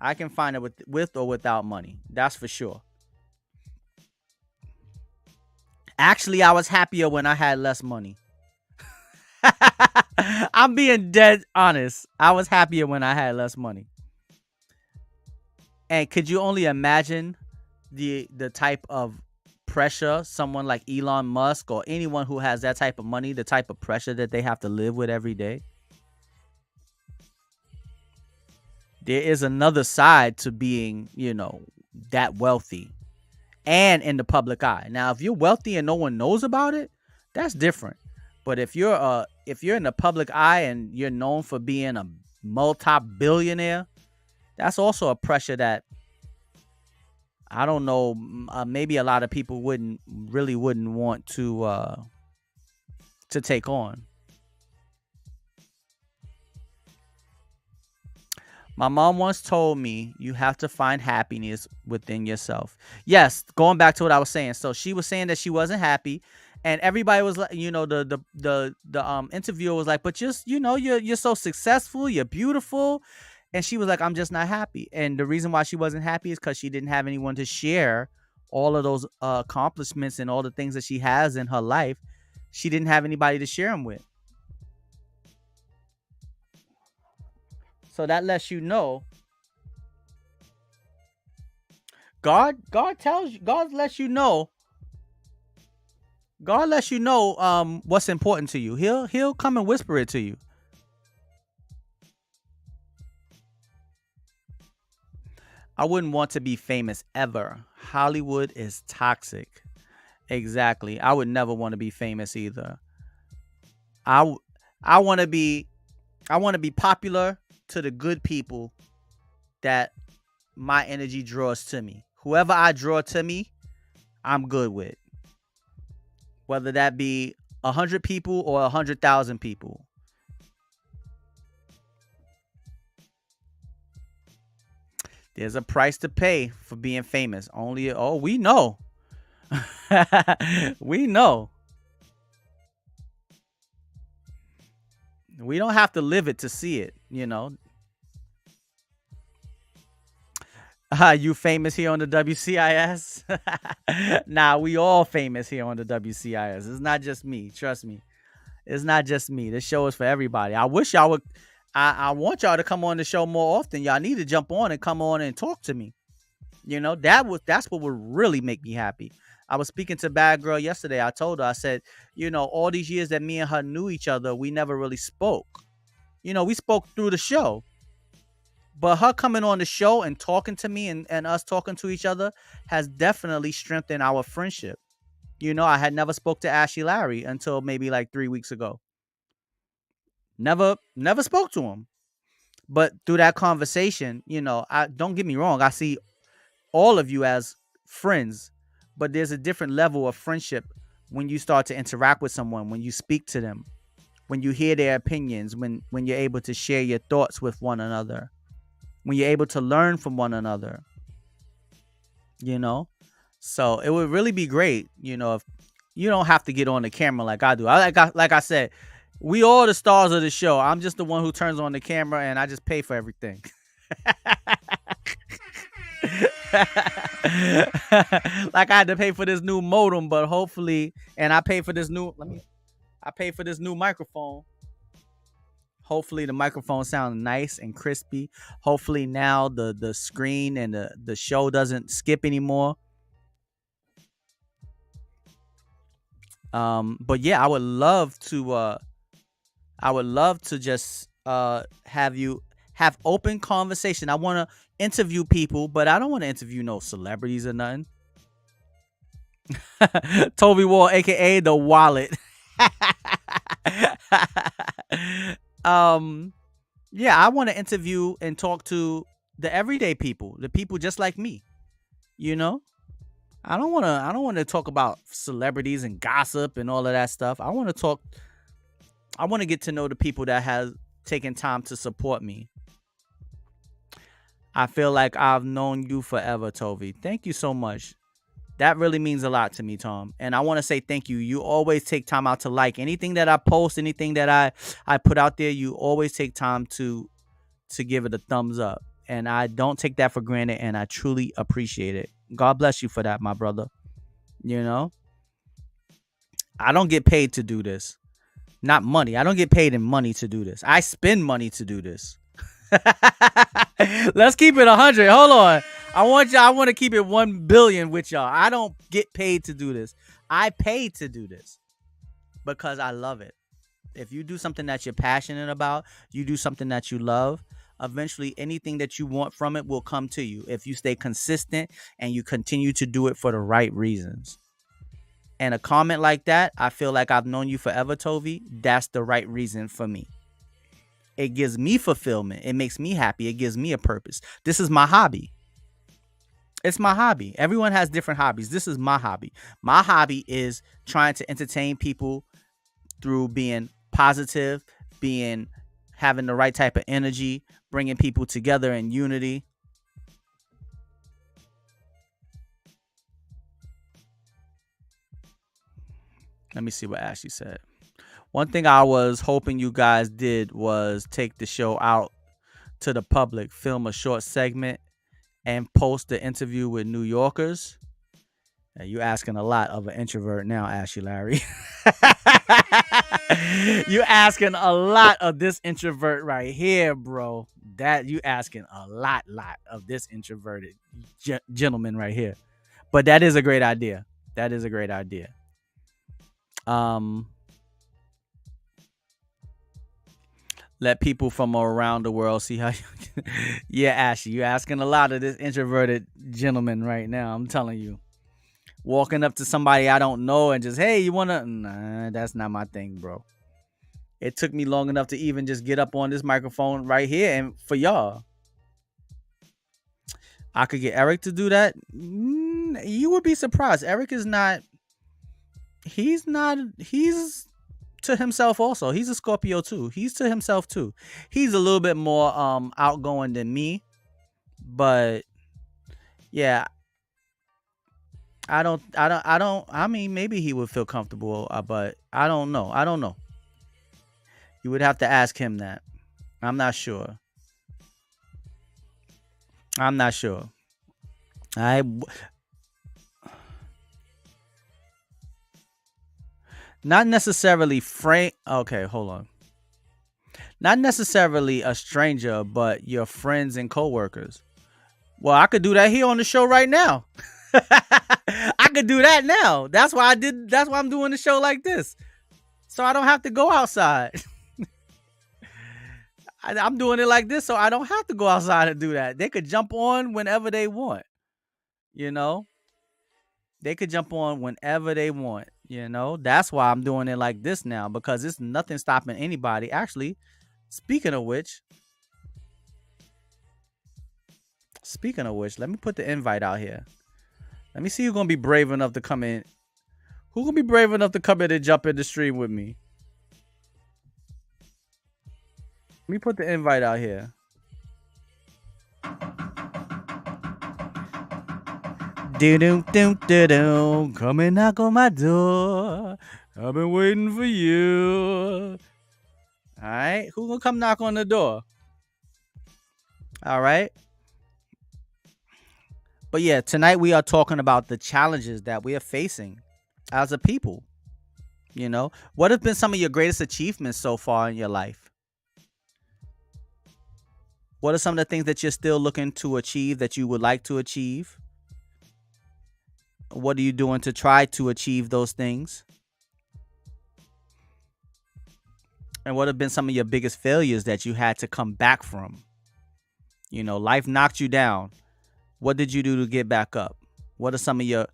I can find it with or without money. That's for sure. Actually, I was happier when I had less money. I'm being dead honest. I was happier when I had less money. And could you only imagine the type of pressure someone like Elon Musk or anyone who has that type of money, the type of pressure that they have to live with every day? There is another side to being, that wealthy and in the public eye. Now, if you're wealthy and no one knows about it, that's different. But if you're in the public eye and you're known for being a multi-billionaire, that's also a pressure that I don't know. Maybe a lot of people wouldn't want to take on. My mom once told me you have to find happiness within yourself. Yes, going back to what I was saying. So she was saying that she wasn't happy, and everybody was like, the interviewer was like, but just you're so successful, you're beautiful, and she was like, I'm just not happy. And the reason why she wasn't happy is because she didn't have anyone to share all of those accomplishments and all the things that she has in her life. She didn't have anybody to share them with. So that lets you know God tells you, God lets you know what's important to you. He'll come and whisper it to you. I wouldn't want to be famous ever. Hollywood is toxic. Exactly. I would never want to be famous either. I w- I want to be popular to the good people that my energy draws to me. Whoever I draw to me, I'm good with. Whether that be 100 people or 100,000 people. There's a price to pay for being famous. We know. We know. We don't have to live it to see it. You famous here on the WCIS? Nah, we all famous here on the WCIS. It's not just me. Trust me. It's not just me. This show is for everybody. I wish y'all would. I want y'all to come on the show more often. Y'all need to jump on and come on and talk to me. That's what would really make me happy. I was speaking to Badgurl yesterday. I told her, I said, all these years that me and her knew each other, we never really spoke. We spoke through the show. But her coming on the show and talking to me and us talking to each other has definitely strengthened our friendship. I had never spoke to Ashley Larry until maybe like 3 weeks ago. Never spoke to him. But through that conversation, I don't get me wrong, I see all of you as friends, but there's a different level of friendship when you start to interact with someone, when you speak to them, when you hear their opinions, when you're able to share your thoughts with one another, when you're able to learn from one another, you know? So it would really be great, if you don't have to get on the camera like I do. Like I said, we all the stars of the show. I'm just the one who turns on the camera and I just pay for everything. Like I had to pay for this new modem, but hopefully, and I pay for this new microphone. Hopefully the microphone sounds nice and crispy. Hopefully now the screen and the show doesn't skip anymore. But yeah, I would love to just have open conversation. I want to interview people, but I don't want to interview no celebrities or nothing. Toby Wall, aka the Wallet. Yeah, I want to interview and talk to the everyday people, the people just like me. I don't want to talk about celebrities and gossip and all of that stuff. I want to get to know the people that have taken time to support me. I feel like I've known you forever, Toby. Thank you so much. That really means a lot to me, Tom. And I want to say thank you. You always take time out to like anything that I post, anything that I put out there. You always take time to give it a thumbs up. And I don't take that for granted, and I truly appreciate it. God bless you for that, my brother. I don't get paid to do this. Not money. I don't get paid in money to do this. I spend money to do this. Let's keep it 100. Hold on. I want to keep it 1 billion with y'all. I don't get paid to do this. I pay to do this because I love it. If you do something that you're passionate about, you do something that you love, eventually anything that you want from it will come to you if you stay consistent and you continue to do it for the right reasons. And a comment like that, I feel like I've known you forever, Toby. That's the right reason for me. It gives me fulfillment. It makes me happy. It gives me a purpose. This is my hobby. It's my hobby. Everyone has different hobbies. This is my hobby. My hobby is trying to entertain people through being positive, having the right type of energy, bringing people together in unity. Let me see what Ashley said. One thing I was hoping you guys did was take the show out to the public, film a short segment, and post the interview with New Yorkers. You asking a lot of an introvert now, Ashley Larry. You asking a lot of this introvert right here, bro. That you asking a lot of this introverted gentleman right here. But that is a great idea. That is a great idea. Let people from around the world see how you yeah, Ashley, you're asking a lot of this introverted gentleman right now. I'm telling you. Walking up to somebody I don't know and just, hey, you wanna? Nah, that's not my thing, bro. It took me long enough to even just get up on this microphone right here and for y'all. I could get Eric to do that. You would be surprised. Eric is not. He's to himself also. He's a Scorpio too. He's to himself too. He's a little bit more outgoing than me. But yeah, I mean, maybe he would feel comfortable, but I don't know. You would have to ask him that. I'm not sure. Not necessarily okay, hold on. Not necessarily a stranger, but your friends and coworkers. Well, I could do that here on the show right now. I could do that now. That's why I'm doing the show like this. So I don't have to go outside. I'm doing it like this so I don't have to go outside and do that. They could jump on whenever they want. They could jump on whenever they want. That's why I'm doing it like this now, because it's nothing stopping anybody. Actually, speaking of which, let me put the invite out here. Let me see who's gonna be brave enough to come in. Who gonna be brave enough to come in and jump in the stream with me? Let me put the invite out here. Do come and knock on my door. I've been waiting for you. All right, who gonna come knock on the door? All right. But yeah, tonight we are talking about the challenges that we are facing as a people. What have been some of your greatest achievements so far in your life? What are some of the things that you're still looking to achieve that you would like to achieve? What are you doing to try to achieve those things? And what have been some of your biggest failures that you had to come back from? Life knocked you down. What did you do to get back up? What are some of your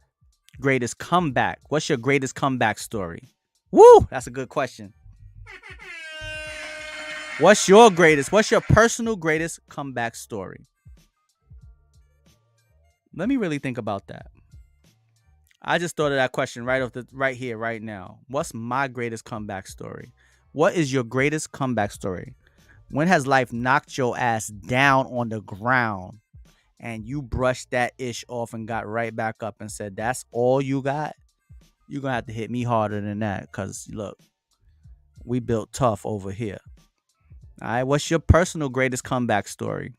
greatest comeback? What's your greatest comeback story? Woo! That's a good question. What's your personal greatest comeback story? Let me really think about that. I just thought of that question right here, right now. What's my greatest comeback story? What is your greatest comeback story? When has life knocked your ass down on the ground and you brushed that ish off and got right back up and said, that's all you got? You're going to have to hit me harder than that, because, look, we built tough over here. All right, what's your personal greatest comeback story?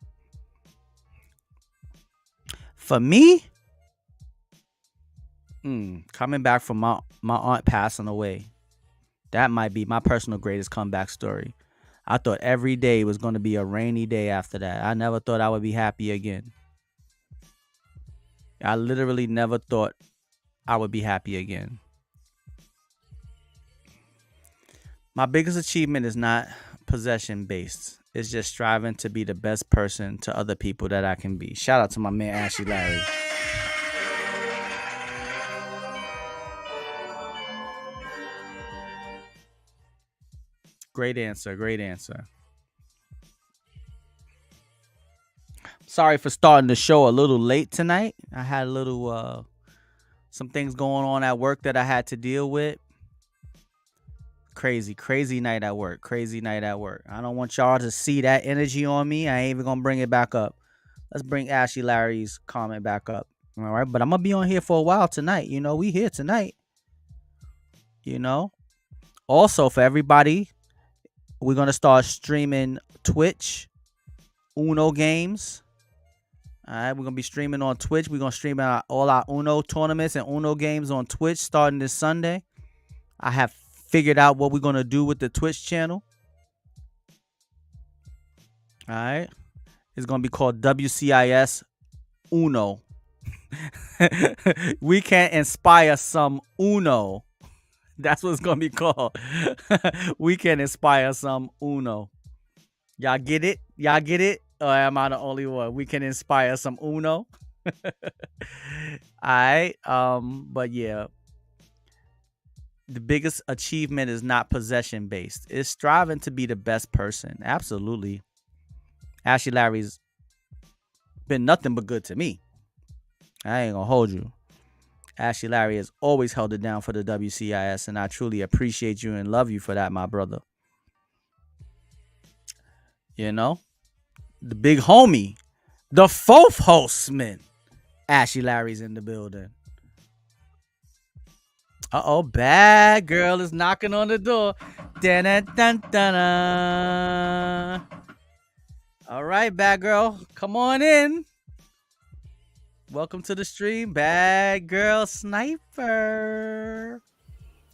For me, coming back from my aunt passing away. That might be my personal greatest comeback story. I thought every day was going to be a rainy day after that. I never thought I would be happy again. I literally never thought I would be happy again. My biggest achievement is not possession based. It's just striving to be the best person to other people that I can be. Shout out to my man Ashley Larry. Great answer. Sorry for starting the show a little late tonight. I had a little some things going on at work that I had to deal with. Crazy night at work. I don't want y'all to see that energy on me. I ain't even gonna bring it back up. Let's bring Ashley Larry's comment back up. All right, but I'm gonna be on here for a while tonight. We here tonight. Also, for everybody, we're gonna start streaming Twitch Uno games. All right, we're gonna be streaming on Twitch. We're gonna stream all our Uno tournaments and Uno games on Twitch starting this Sunday. I have figured out what we're gonna do with the Twitch channel. All right, it's gonna be called WCIS Uno. We can inspire some Uno. That's what it's gonna be called. We can inspire some Uno. Y'all get it? Or am I the only one? We can inspire some Uno. Alright. But yeah. The biggest achievement is not possession based. It's striving to be the best person. Absolutely. Ashley Larry's been nothing but good to me. I ain't gonna hold you. Ashley Larry has always held it down for the WCIS, and I truly appreciate you and love you for that, my brother. The big homie, the fourth hostman, Ashley Larry's in the building. Badgurl is knocking on the door. Dun-dun-dun-dun-dun. All right, Badgurl, come on in. Welcome to the stream, Badgurl Sniper.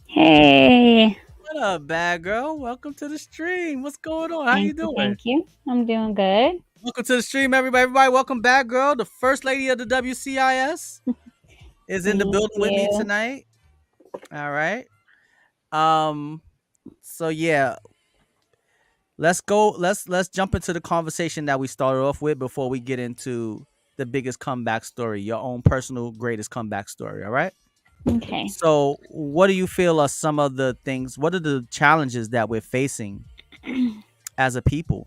Hey.
What up, Badgurl? Welcome to the stream. What's going on? How you doing?
Thank you. I'm doing good.
Welcome to the stream, everybody. Welcome, Badgurl, the first lady of the WCIS, is in the building with me tonight. All right. So yeah, let's go. Let's jump into the conversation that we started off with before we get into the biggest comeback story, your own personal greatest comeback story. All right.
Okay.
So, what do you feel are some of the things? What are the challenges that we're facing as a people?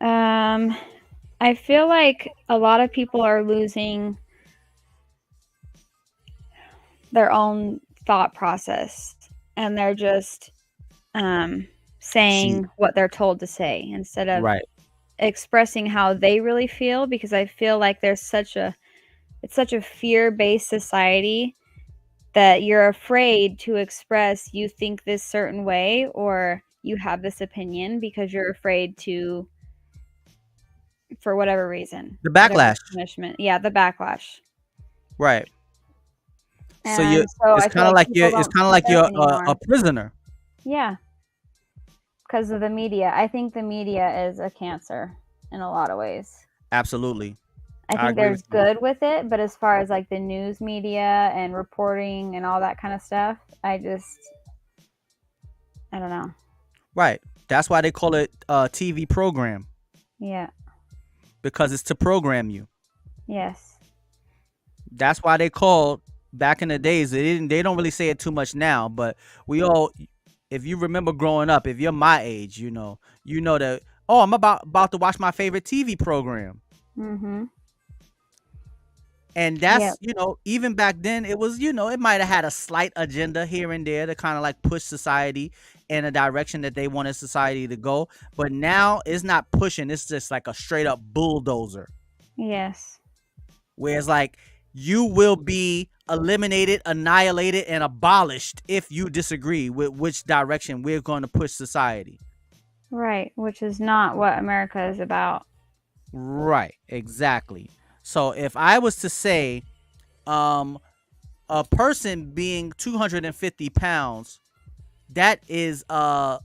I feel like a lot of people are losing their own thought process, and they're just
See,
saying what they're told to say instead of
right.
expressing how they really feel, because I feel like it's such a fear-based society that you're afraid to express you think this certain way or you have this opinion because you're afraid to, for whatever reason,
The
whatever
backlash.
punishment. Yeah, the backlash.
Right. So you
And so
it's
I feel
kind of
like
like
people don't
like
speak up
you're a
anymore.
prisoner.
Yeah, because of the media. I think the media is a cancer in a lot of ways.
Absolutely.
I
I
think
agree with
there's
you.
good with it, but as far as like the news media and reporting and all that kind of stuff, I don't know.
Right. That's why they call it a TV program,
Yeah.
because it's to program you.
Yes.
That's why they called back in the days. They don't really say it too much now, but we all, if you remember growing up, if you're my age, you know that, oh, I'm about to watch my favorite TV program.
Mhm.
And
Yep.
that's, even back then, it was, it might have had a slight agenda here and there to kind of like push society in a direction that they wanted society to go. But now it's not pushing, it's just like a straight up bulldozer.
Yes.
Whereas, like, you will be eliminated, annihilated, and abolished if you disagree with which direction we're going to push society.
Right, which is not what America is about.
Right, exactly. So if I was to say, um, a person being 250 pounds, that is a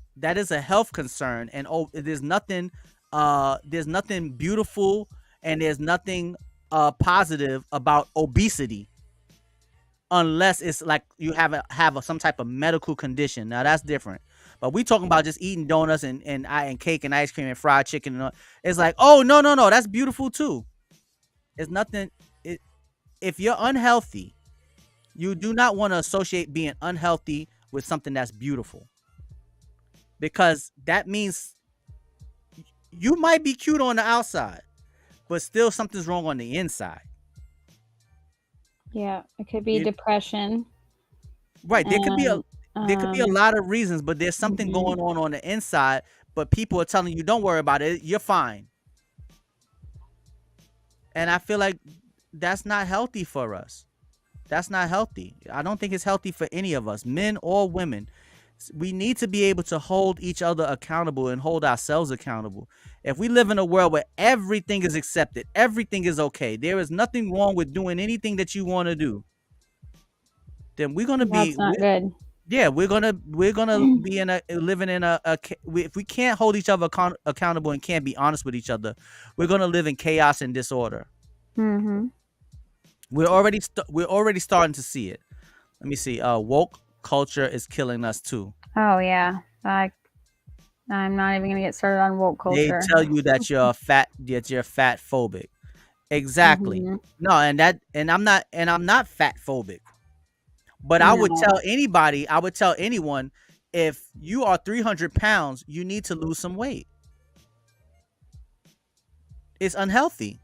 health concern, and there's nothing beautiful, and there's nothing positive about obesity, unless it's like you some type of medical condition. Now that's different. But we talking about just eating donuts and cake and ice cream and fried chicken and all. It's like, oh, no, that's beautiful too. It's nothing. it, if you're unhealthy, you do not want to associate being unhealthy with something that's beautiful, because that means you might be cute on the outside, but still something's wrong on the inside.
Yeah, it could be
You,
depression
right?
and
There could be a lot of reasons, but there's something
mhm.
going on the inside. But people are telling you, don't worry about it. You're fine. And I feel like that's not healthy for us. That's not healthy. I don't think it's healthy for any of us, men or women. We need to be able to hold each other accountable and hold ourselves accountable. If we live in a world where everything is accepted, everything is okay, there is nothing wrong with doing anything that you want to do, then we're gonna be,
That's not good.
yeah, we're gonna be in a living in if we can't hold each other accountable and can't be honest with each other, we're gonna live in chaos and disorder.
Mhm.
We're already starting to see it. Let me see. Woke culture is killing us too.
Oh yeah. I'm not even gonna get started on woke
They
culture.
tell you that you're fat phobic. Exactly.
Mhm.
No, and I'm not fat phobic. But
No.
I would tell anyone, if you are 300 pounds, you need to lose some weight. It's unhealthy.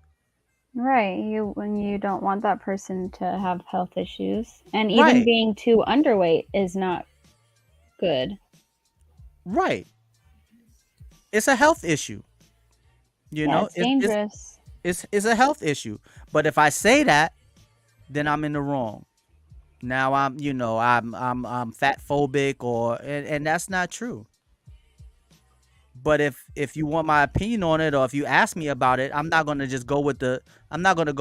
Right. When you don't want that person to have health issues. And even
Right.
being too underweight is not good.
Right. It's a health issue. You
Yeah,
know,
it's dangerous.
it's a health issue. But if I say that, then I'm in the wrong. Now I'm fat phobic, and that's not true. But if you want my opinion on it, or if you ask me about it, I'm not gonna go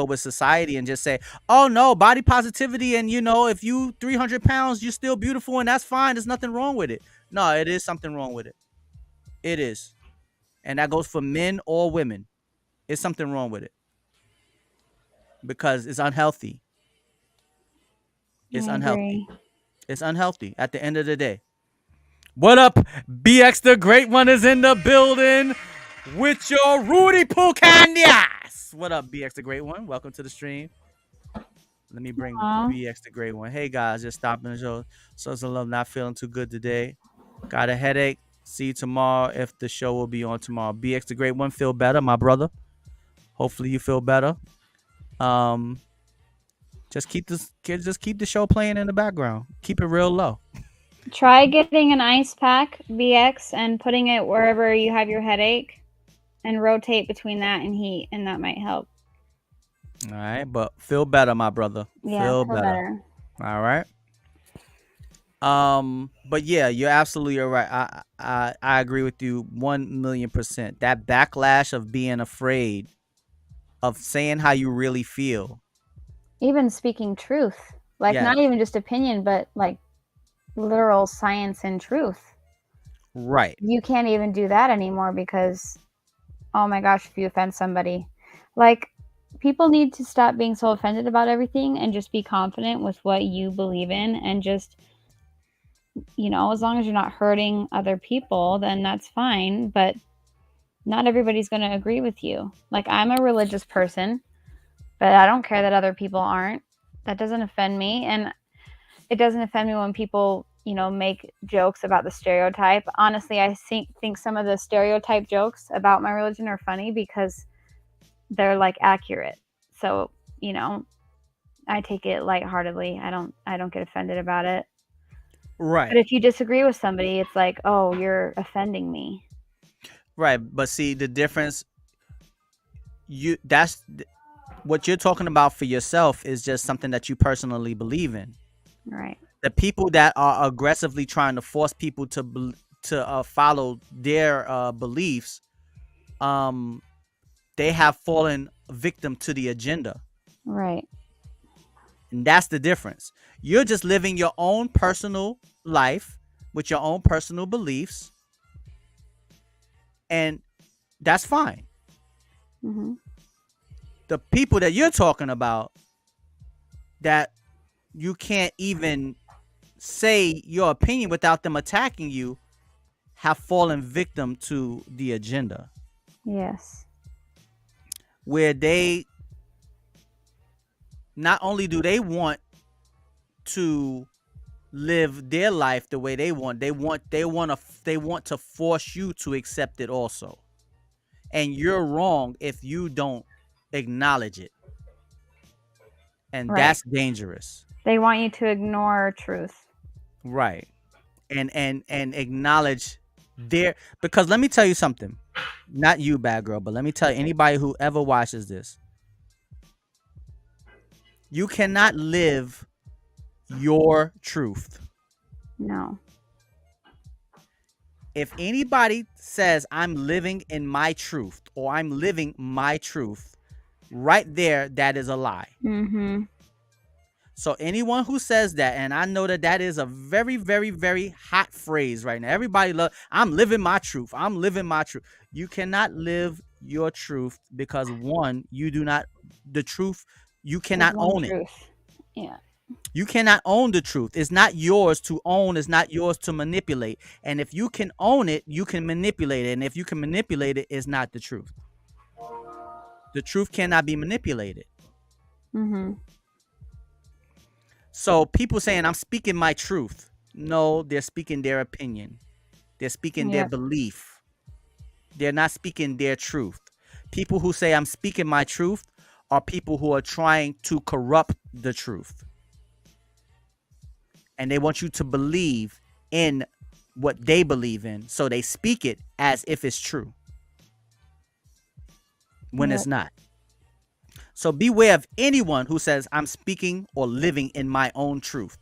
with society and just say, oh no, body positivity, and if you 300 pounds, you're still beautiful, and that's fine. There's nothing wrong with it. No, it is something wrong with it. It is, and that goes for men or women. It's something wrong with it, because it's unhealthy. It's
I
unhealthy.
agree.
It's unhealthy at the end of the day. What up? BX the Great One is in the building. with your Rudy Pucanias. What up, BX the Great One? Welcome to the stream. Let me bring
Aw.
BX the Great One. Hey guys, just stopping the show. So some love, not feeling too good today. Got a headache. See you tomorrow if the show will be on tomorrow. BX the Great One, feel better, my brother. Hopefully you feel better. Um, just keep the show playing in the background. Keep it real low.
Try getting an ice pack, BX, and putting it wherever you have your headache, and rotate between that and heat, and that might help.
All right, but feel better, my brother.
Yeah,
Feel
feel
better.
better.
All right. But yeah, you're absolutely right. I agree with you 1,000,000%. That backlash of being afraid of saying how you really feel.
Even speaking truth, like
Yes.
not even just opinion, but like literal science and truth.
Right.
You can't even do that anymore because, oh my gosh, if you offend somebody, like people need to stop being so offended about everything and just be confident with what you believe in, and just, you know, as long as you're not hurting other people, then that's fine. But not everybody's going to agree with you. Like, I'm a religious person, but I don't care that other people aren't. That doesn't offend me. And it doesn't offend me when people, you know, make jokes about the stereotype. Honestly, I think some of the stereotype jokes about my religion are funny because they're like accurate. So, you know, I take it lightheartedly. I don't get offended about it.
Right.
But if you disagree with somebody, it's like, oh, you're offending me.
Right. But see the difference. What you're talking about for yourself is just something that you personally believe in.
Right.
The people that are aggressively trying to force people to follow their beliefs, they have fallen victim to the agenda.
Right.
And that's the difference. You're just living your own personal life with your own personal beliefs, and that's fine.
Mm-hmm.
The people that you're talking about, that you can't even say your opinion without them attacking you, have fallen victim to the agenda.
Yes.
Where they not only do they want to live their life the way they want to force you to accept it also. And you're wrong if you don't acknowledge it. And
Right.
that's dangerous.
They want you to ignore truth.
Right. And acknowledge their, because let me tell you something. Not you, Badgurl, but let me tell you, anybody who ever watches this, you cannot live your truth.
No.
If anybody says I'm living in my truth or I'm living my truth, right there, that is a lie.
Mm-hmm.
So anyone who says that, and I know that that is a very, very, very hot phrase right now. Everybody I'm living my truth. I'm living my truth. You cannot live your truth because one, you do not, the truth, you cannot own it.
Yeah.
You cannot own the truth. It's not yours to own. It's not yours to manipulate. And if you can own it, you can manipulate it. And if you can manipulate it, it's not the truth. The truth cannot be manipulated.
Mm-hmm.
So people saying I'm speaking my truth. No, they're speaking their opinion. They're speaking their belief. They're not speaking their truth. People who say I'm speaking my truth are people who are trying to corrupt the truth. And they want you to believe in what they believe in. So they speak it as if it's true when it's not. So beware of anyone who says I'm speaking or living in my own truth,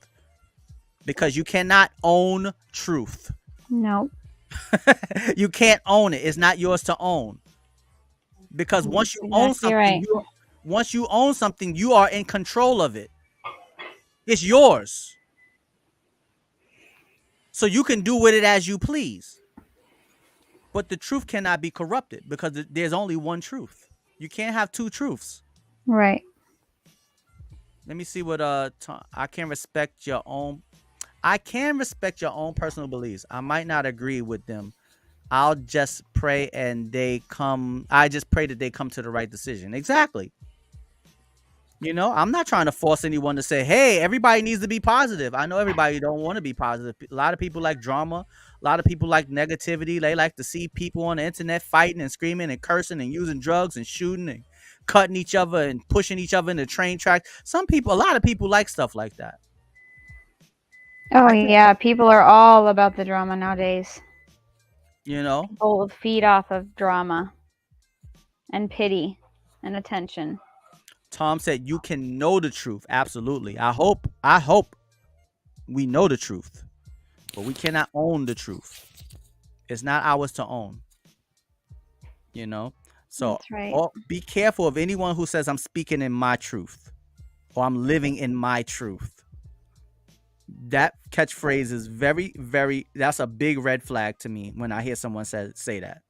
because you cannot own truth.
No.
You can't own it. It's not yours to own. Because once you own something, once you own something, you are in control of it. It's yours. So you can do with it as you please. But the truth cannot be corrupted because there's only one truth. You can't have two truths.
Right.
Let me see what I can respect your own. I can respect your own personal beliefs. I might not agree with them. I'll just pray and they come. I just pray that they come to the right decision. Exactly. I'm not trying to force anyone to say, hey, everybody needs to be positive. I know everybody don't want to be positive. A lot of people like drama. A lot of people like negativity. They like to see people on the internet fighting and screaming and cursing and using drugs and shooting and cutting each other and pushing each other in the train track. A lot of people like stuff like that.
Oh, yeah. People are all about the drama nowadays. People feed off of drama and pity and attention.
Tom said you can know the truth. Absolutely. I hope we know the truth, but we cannot own the truth. It's not ours to own. So
That's right.
be careful of anyone who says I'm speaking in my truth or I'm living in my truth. That catchphrase is very, very, that's a big red flag to me when I hear someone say that.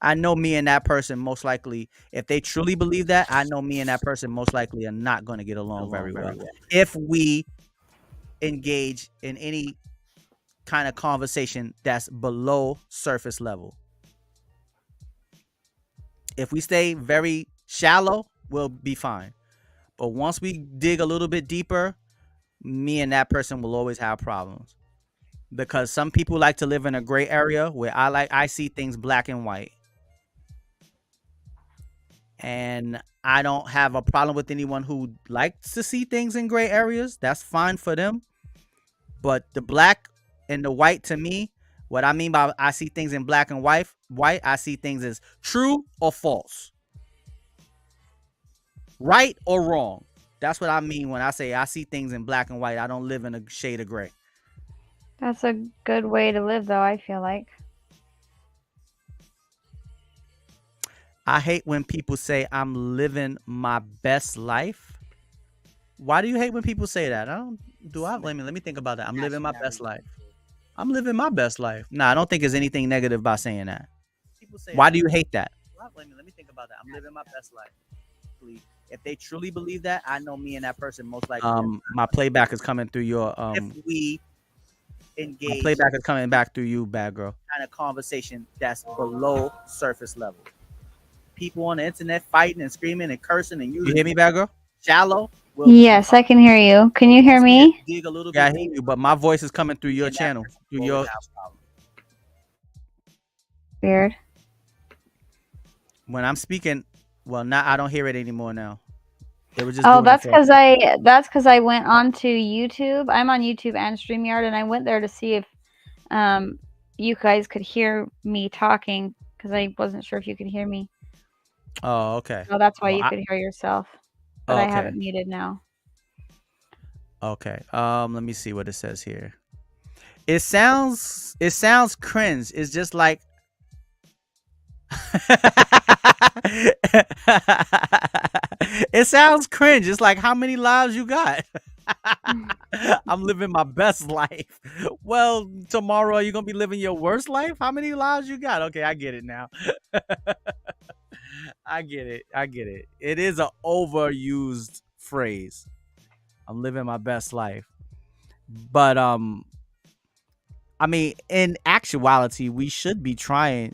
I know me and that person most likely, if they truly believe that, I know me and that person most likely are not going to get along very well. If we engage in any kind of conversation that's below surface level. If we stay very shallow, we'll be fine. But once we dig a little bit deeper, me and that person will always have problems. Because some people like to live in a gray area where I see things black and white. And I don't have a problem with anyone who likes to see things in gray areas. That's fine for them. But the black and the white, to me, what I mean by I see things in black and white, I see things as true or false. Right or wrong. That's what I mean when I say I see things in black and white. I don't live in a shade of gray.
That's a good way to live, though, I feel like.
I hate when people say I'm living my best life. Why do you hate when people say that? Let me think about that. I'm living my best life. I'm living my best life. Nah, I don't think there's anything negative by saying that. Why do you hate that? Let me think about that. I'm living my best life. If they truly believe that, I know me and that person most likely. My playback is coming through your If we engage, my playback is coming back through you, Badgurl. Kind of conversation that's below surface level. People on the internet fighting and screaming and cursing and using. You hear me, Badgurl? Shallow.
Yes, I can hear you. Can you hear me?
Dig a little bit. I hear you, but my voice is coming through your channel. Through your.
Weird.
When I'm speaking, well, now I don't hear it anymore now. It was just.
Oh, that's because I went onto YouTube. I'm on YouTube and StreamYard, and I went there to see if you guys could hear me talking because I wasn't sure if you could hear me.
Oh, okay.
So that's why you could hear yourself. But I have it muted now.
Okay. Let me see what it says here. It sounds cringe. It's just like it sounds cringe. It's like, how many lives you got? I'm living my best life. Well, tomorrow you're gonna be living your worst life? How many lives you got? Okay, I get it now. I get it. It is an overused phrase. I'm living my best life. But I mean, in actuality, we should try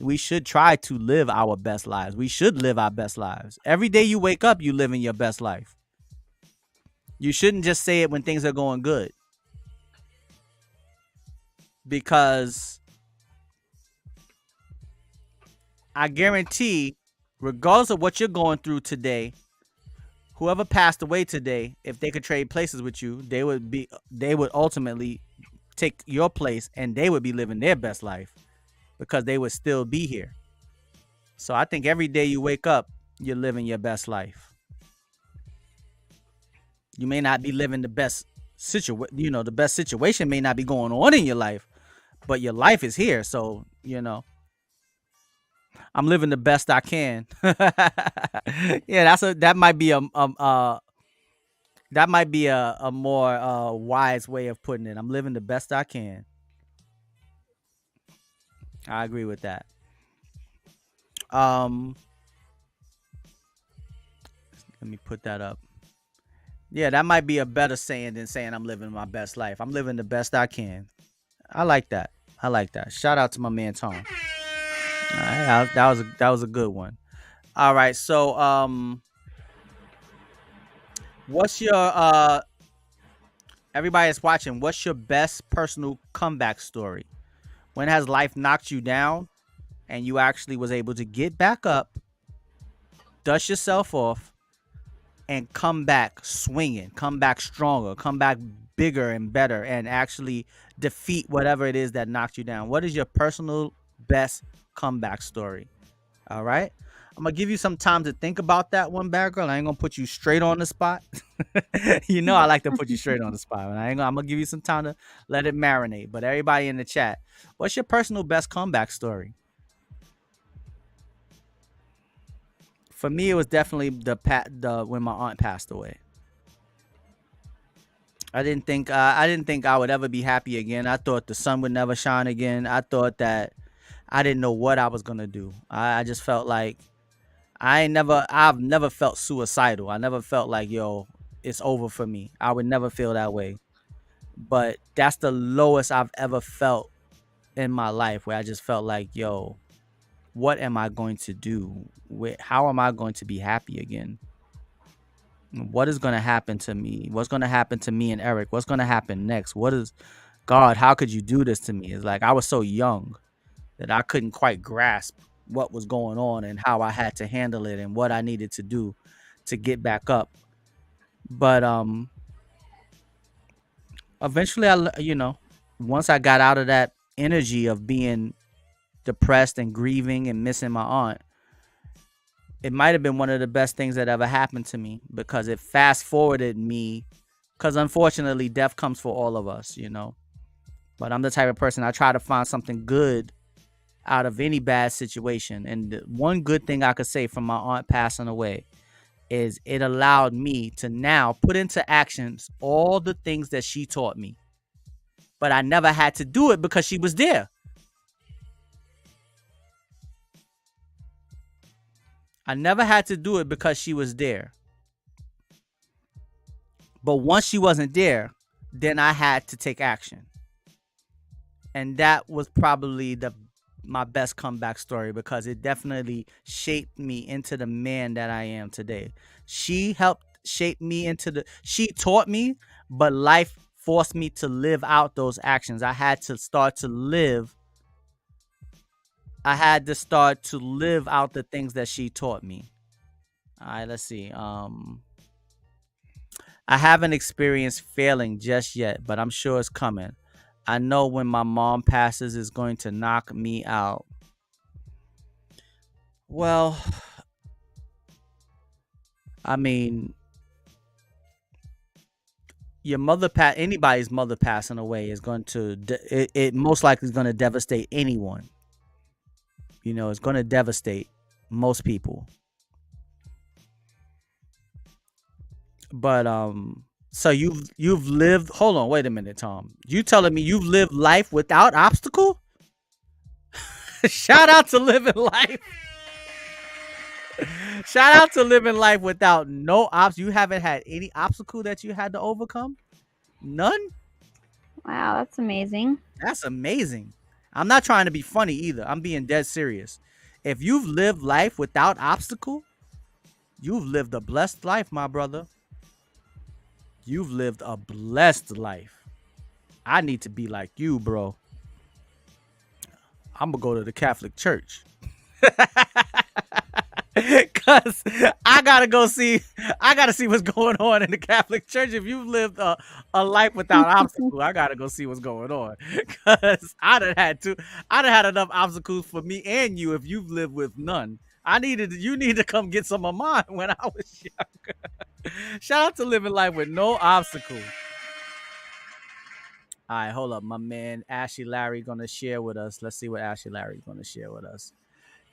to live our best lives. We should live our best lives. Every day you wake up, you living your best life. You shouldn't just say it when things are going good. Because I guarantee, regardless of what you're going through today, whoever passed away today, if they could trade places with you, they would ultimately take your place and they would be living their best life because they would still be here. So I think every day you wake up, you're living your best life. You may not be living the best situation, the best situation may not be going on in your life, but your life is here. So, I'm living the best I can. Yeah, that might be a more wise way of putting it. I'm living the best I can. I agree with that. Let me put that up. Yeah, that might be a better saying than saying I'm living my best life. I'm living the best I can. I like that. Shout out to my man Tom. That was a good one. All right, so what's your everybody that's watching? What's your best personal comeback story? When has life knocked you down and you actually was able to get back up, dust yourself off, and come back swinging, come back stronger, come back bigger and better, and actually defeat whatever it is that knocked you down? What is your personal best comeback story? All right. I'm gonna give you some time to think about that one, Badgurl. I ain't gonna put you straight on the spot. You know I like to put you straight on the spot. I'm gonna give you some time to let it marinate. But everybody in the chat, what's your personal best comeback story? For me, it was definitely the when my aunt passed away. I didn't think I would ever be happy again. I thought the sun would never shine again. I thought that I didn't know what I was gonna do. I just felt like I've never felt suicidal. I never felt like, yo, it's over for me. I would never feel that way. But that's the lowest I've ever felt in my life, where I just felt like, yo, what am I going to do? How am I going to be happy again? What is going to happen to me? What's going to happen to me and Eric? What's going to happen next? What is God? How could you do this to me? It's like I was so young that I couldn't quite grasp what was going on and how I had to handle it and what I needed to do to get back up. But eventually once I got out of that energy of being depressed and grieving and missing my aunt, it might have been one of the best things that ever happened to me, because it fast forwarded me, because unfortunately death comes for all of us. But I'm the type of person, I try to find something good out of any bad situation. And the one good thing I could say from my aunt passing away is it allowed me to now put into actions all the things that she taught me. But I never had to do it because she was there. I never had to do it because she was there. But once she wasn't there, then I had to take action. And that was probably my best comeback story, because it definitely shaped me into the man that I am today. She helped shape me she taught me, but life forced me to live out those actions. I had to start to live out the things that she taught me. All right, let's see. I haven't experienced failing just yet, but I'm sure it's coming. I know when my mom passes, it's going to knock me out. Well, I mean, anybody's mother passing away is going to, it most likely is going to devastate anyone. It's going to devastate most people. But so you've lived. Hold on, wait a minute, Tom. You telling me you've lived life without obstacle? Shout out to living life. Shout out to living life without no obstacle. You haven't had any obstacle that you had to overcome? None?
Wow, that's amazing.
That's amazing. I'm not trying to be funny either. I'm being dead serious. If you've lived life without obstacle, you've lived a blessed life, my brother. You've lived a blessed life. I need to be like you, bro. I'm gonna go to the Catholic Church. Cause I gotta see what's going on in the Catholic Church. If you've lived a life without obstacle, I gotta go see what's going on. Cause I done had enough obstacles for me and you if you've lived with none. You need to come get some of mine when I was younger. Shout out to living life with no obstacle. All right, hold up. My man Ashley Larry gonna share with us. Let's see what Ashley Larry's gonna share with us.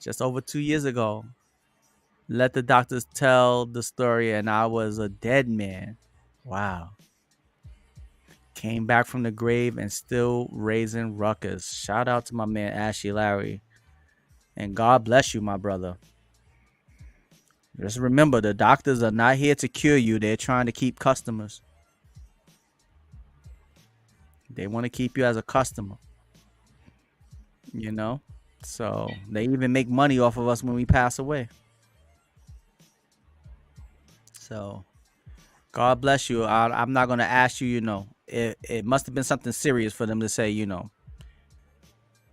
Just over 2 years ago, let the doctors tell the story, and I was a dead man. Wow. Came back from the grave and still raising ruckus. Shout out to my man Ashley Larry. And God bless you, my brother. Just remember, the doctors are not here to cure you. They're trying to keep customers. They want to keep you as a customer. So they even make money off of us when we pass away. So God bless you. I'm not gonna ask you. It must have been something serious for them to say.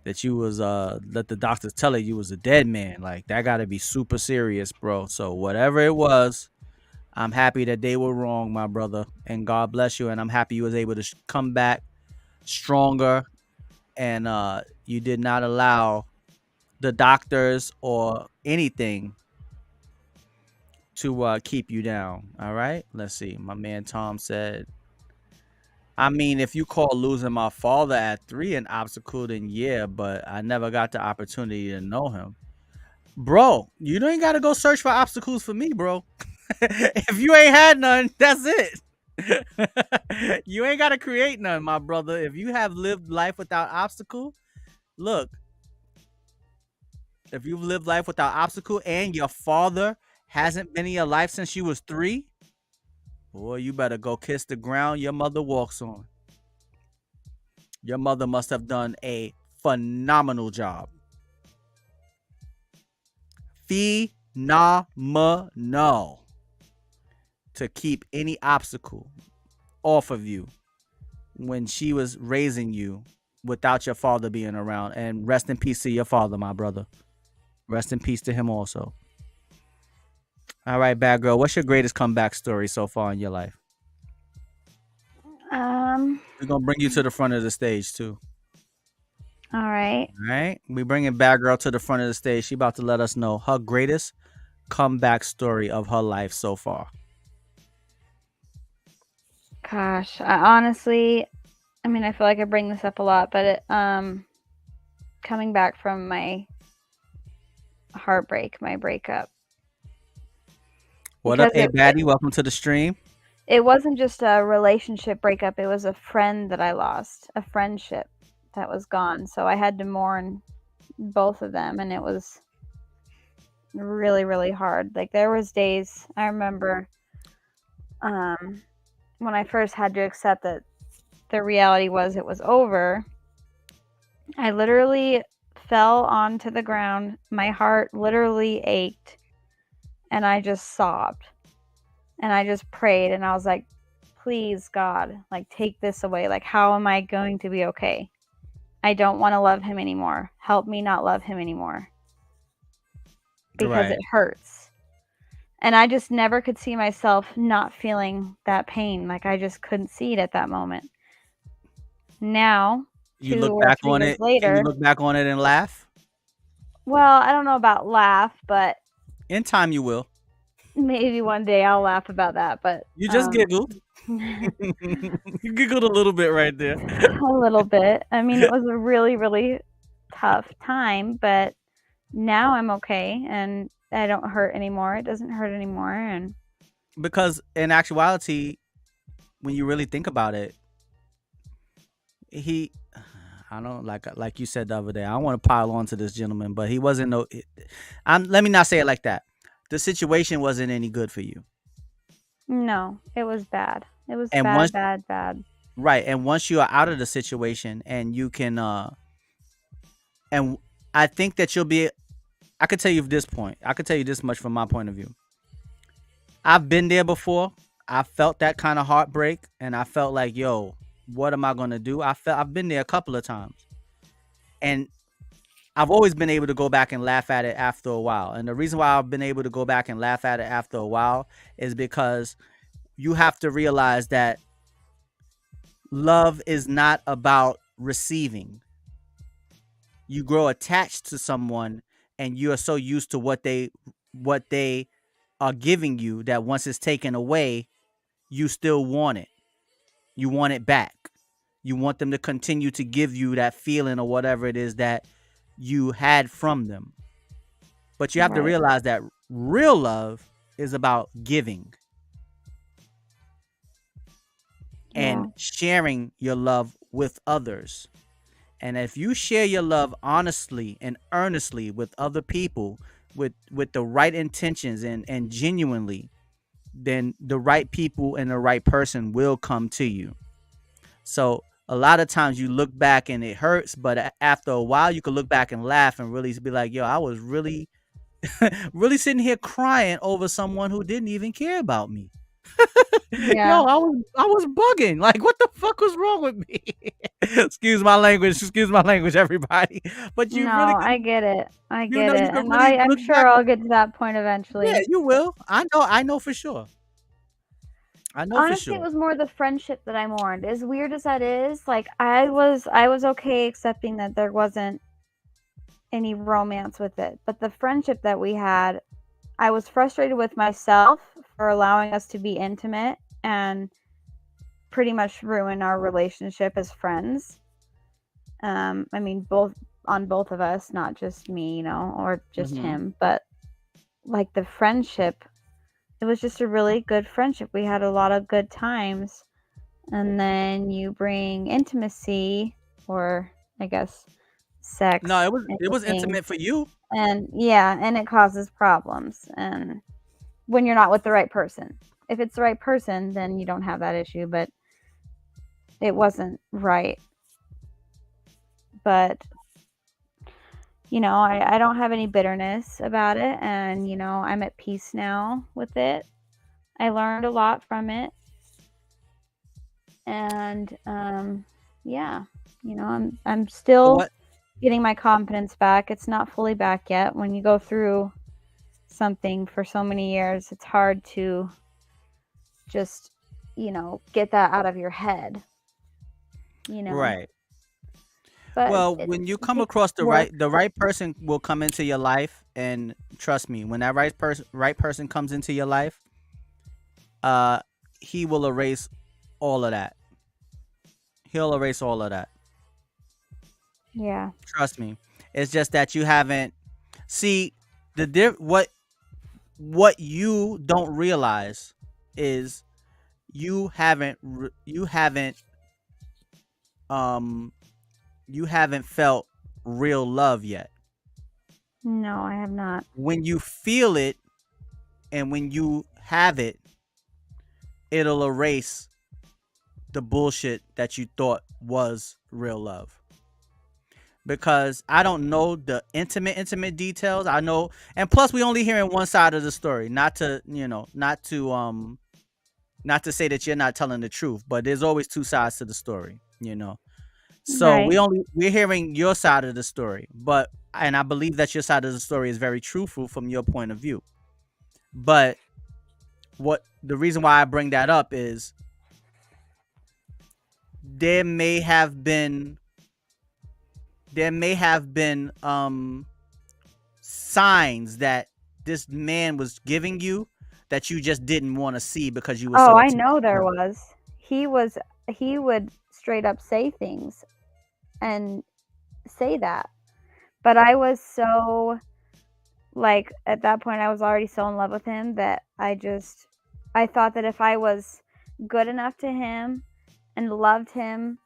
That you was let the doctors tell you was a dead man. Like that got to be super serious, bro. So whatever it was, I'm happy that they were wrong, my brother, and God bless you. And I'm happy you was able to come back stronger, and you did not allow the doctors or anything to keep you down. All right. Let's see. My man Tom said, I mean, if you call losing my father at 3 an obstacle, then yeah, but I never got the opportunity to know him. Bro, you ain't got to go search for obstacles for me, bro. If you ain't had none, that's it. You ain't got to create none, my brother. If you have lived life without obstacle, look, if you've lived life without obstacle and your father hasn't been in your life since you was 3, boy, you better go kiss the ground your mother walks on. Your mother must have done a phenomenal job. Phenomenal to keep any obstacle off of you when she was raising you without your father being around. And rest in peace to your father, my brother. Rest in peace to him also. All right, Badgurl, what's your greatest comeback story so far in your life? We're gonna bring you to the front of the stage too.
All right.
All right, we bringing Badgurl to the front of the stage. She about to let us know her greatest comeback story of her life so far.
Gosh, I mean, I feel like I bring this up a lot, but coming back from my heartbreak, my breakup.
What up, A-Baddie? Welcome to the stream.
It wasn't just a relationship breakup. It was a friend that I lost, a friendship that was gone. So I had to mourn both of them, and it was really, really hard. Like there was days I remember when I first had to accept that the reality was it was over. I literally fell onto the ground. My heart literally ached, and I just sobbed. And I just prayed, and I was like, please, God, like, take this away. Like, how am I going to be okay? I don't want to love him anymore. Help me not love him anymore. Because it hurts. And I just never could see myself not feeling that pain. Like, I just couldn't see it at that moment. Now,
you look back on it later. Can you look back on it and laugh?
Well, I don't know about laugh, but
in time you will.
Maybe one day I'll laugh about that, but
you just giggled. You giggled a little bit right there.
A little bit. I mean, it was a really, really tough time, but now I'm okay and I don't hurt anymore. It doesn't hurt anymore, and
because in actuality, when you really think about it, I don't like you said the other day. I don't want to pile on to this gentleman, but he wasn't let me not say it like that. The situation wasn't any good for you.
No, it was bad. It was bad.
Right, and once you are out of the situation and you can and I think that I could tell you this point. I could tell you this much from my point of view. I've been there before. I felt that kind of heartbreak, and I felt like, yo, what am I going to do? I've been there a couple of times. And I've always been able to go back and laugh at it after a while. And the reason why I've been able to go back and laugh at it after a while is because you have to realize that love is not about receiving. You grow attached to someone and you are so used to what they are giving you that once it's taken away, you still want it. You want it back. You want them to continue to give you that feeling or whatever it is that you had from them. But you have to realize that real love is about giving and sharing your love with others. And if you share your love honestly and earnestly with other people with the right intentions and genuinely, then the right people and the right person will come to you. So a lot of times you look back and it hurts, but after a while you can look back and laugh and really be like, yo, I was really really sitting here crying over someone who didn't even care about me. Yo,
Yeah.
I was bugging. Like, what the fuck was wrong with me? Excuse my language. Excuse my language, everybody. But you
No,
really
I
could,
get it. I
you
get
know,
it.
you could
And
really
I'm
look
sure
back.
I'll get to that point
Yeah,
eventually.
you will. I know for sure. I know for
Honestly, it
sure.
was more the friendship that I mourned. As weird as that is, like I was okay accepting that there wasn't any romance with it. But the friendship that we had, I was frustrated with myself for allowing us to be intimate and pretty much ruin our relationship as friends. I mean, both of us, not just me, or just
Hmm.
him, but like the friendship, it was just a really good friendship. We had a lot of good times. And then you bring intimacy, or I guess
No,
sex
it
into
was
things.
intimate for you.
And yeah, and it causes problems. And when you're not with the right person, if it's the right person, then you don't have that issue. But it wasn't right. But I don't have any bitterness about it, and I'm at peace now with it. I learned a lot from it, and yeah, I'm
But
still
what?
getting my confidence back. It's not fully back yet. When you go through something for so many years, it's hard to just, get that out of your head, you know.
Right.
But
Well,
it,
when you
it
come
takes
across
work.
the right person will come into your life, and trust me, when that right person comes into your life, uh, he will erase all of that. He'll erase all of that.
Yeah.
Trust me. It's just that you haven't see what you don't realize is you haven't um you haven't felt real love yet.
No, I have not.
When you feel it and when you have it, it'll erase the bullshit that you thought was real love. Because I don't know the intimate details. I know, and plus we only hearing one side of the story. Not to say that you're not telling the truth, but there's always two sides to the story. So
Right.
we're hearing your side of the story, but and I believe that your side of the story is very truthful from your point of view. But what the reason why I bring that up is there may have been there may have been signs that this man was giving you that you just didn't want to see because you were
Oh,
so
I
attached
know
to
there
him.
was. He would straight up say things and say that. But I was so, like, at that point I was already so in love with him that I thought that if I was good enough to him and loved him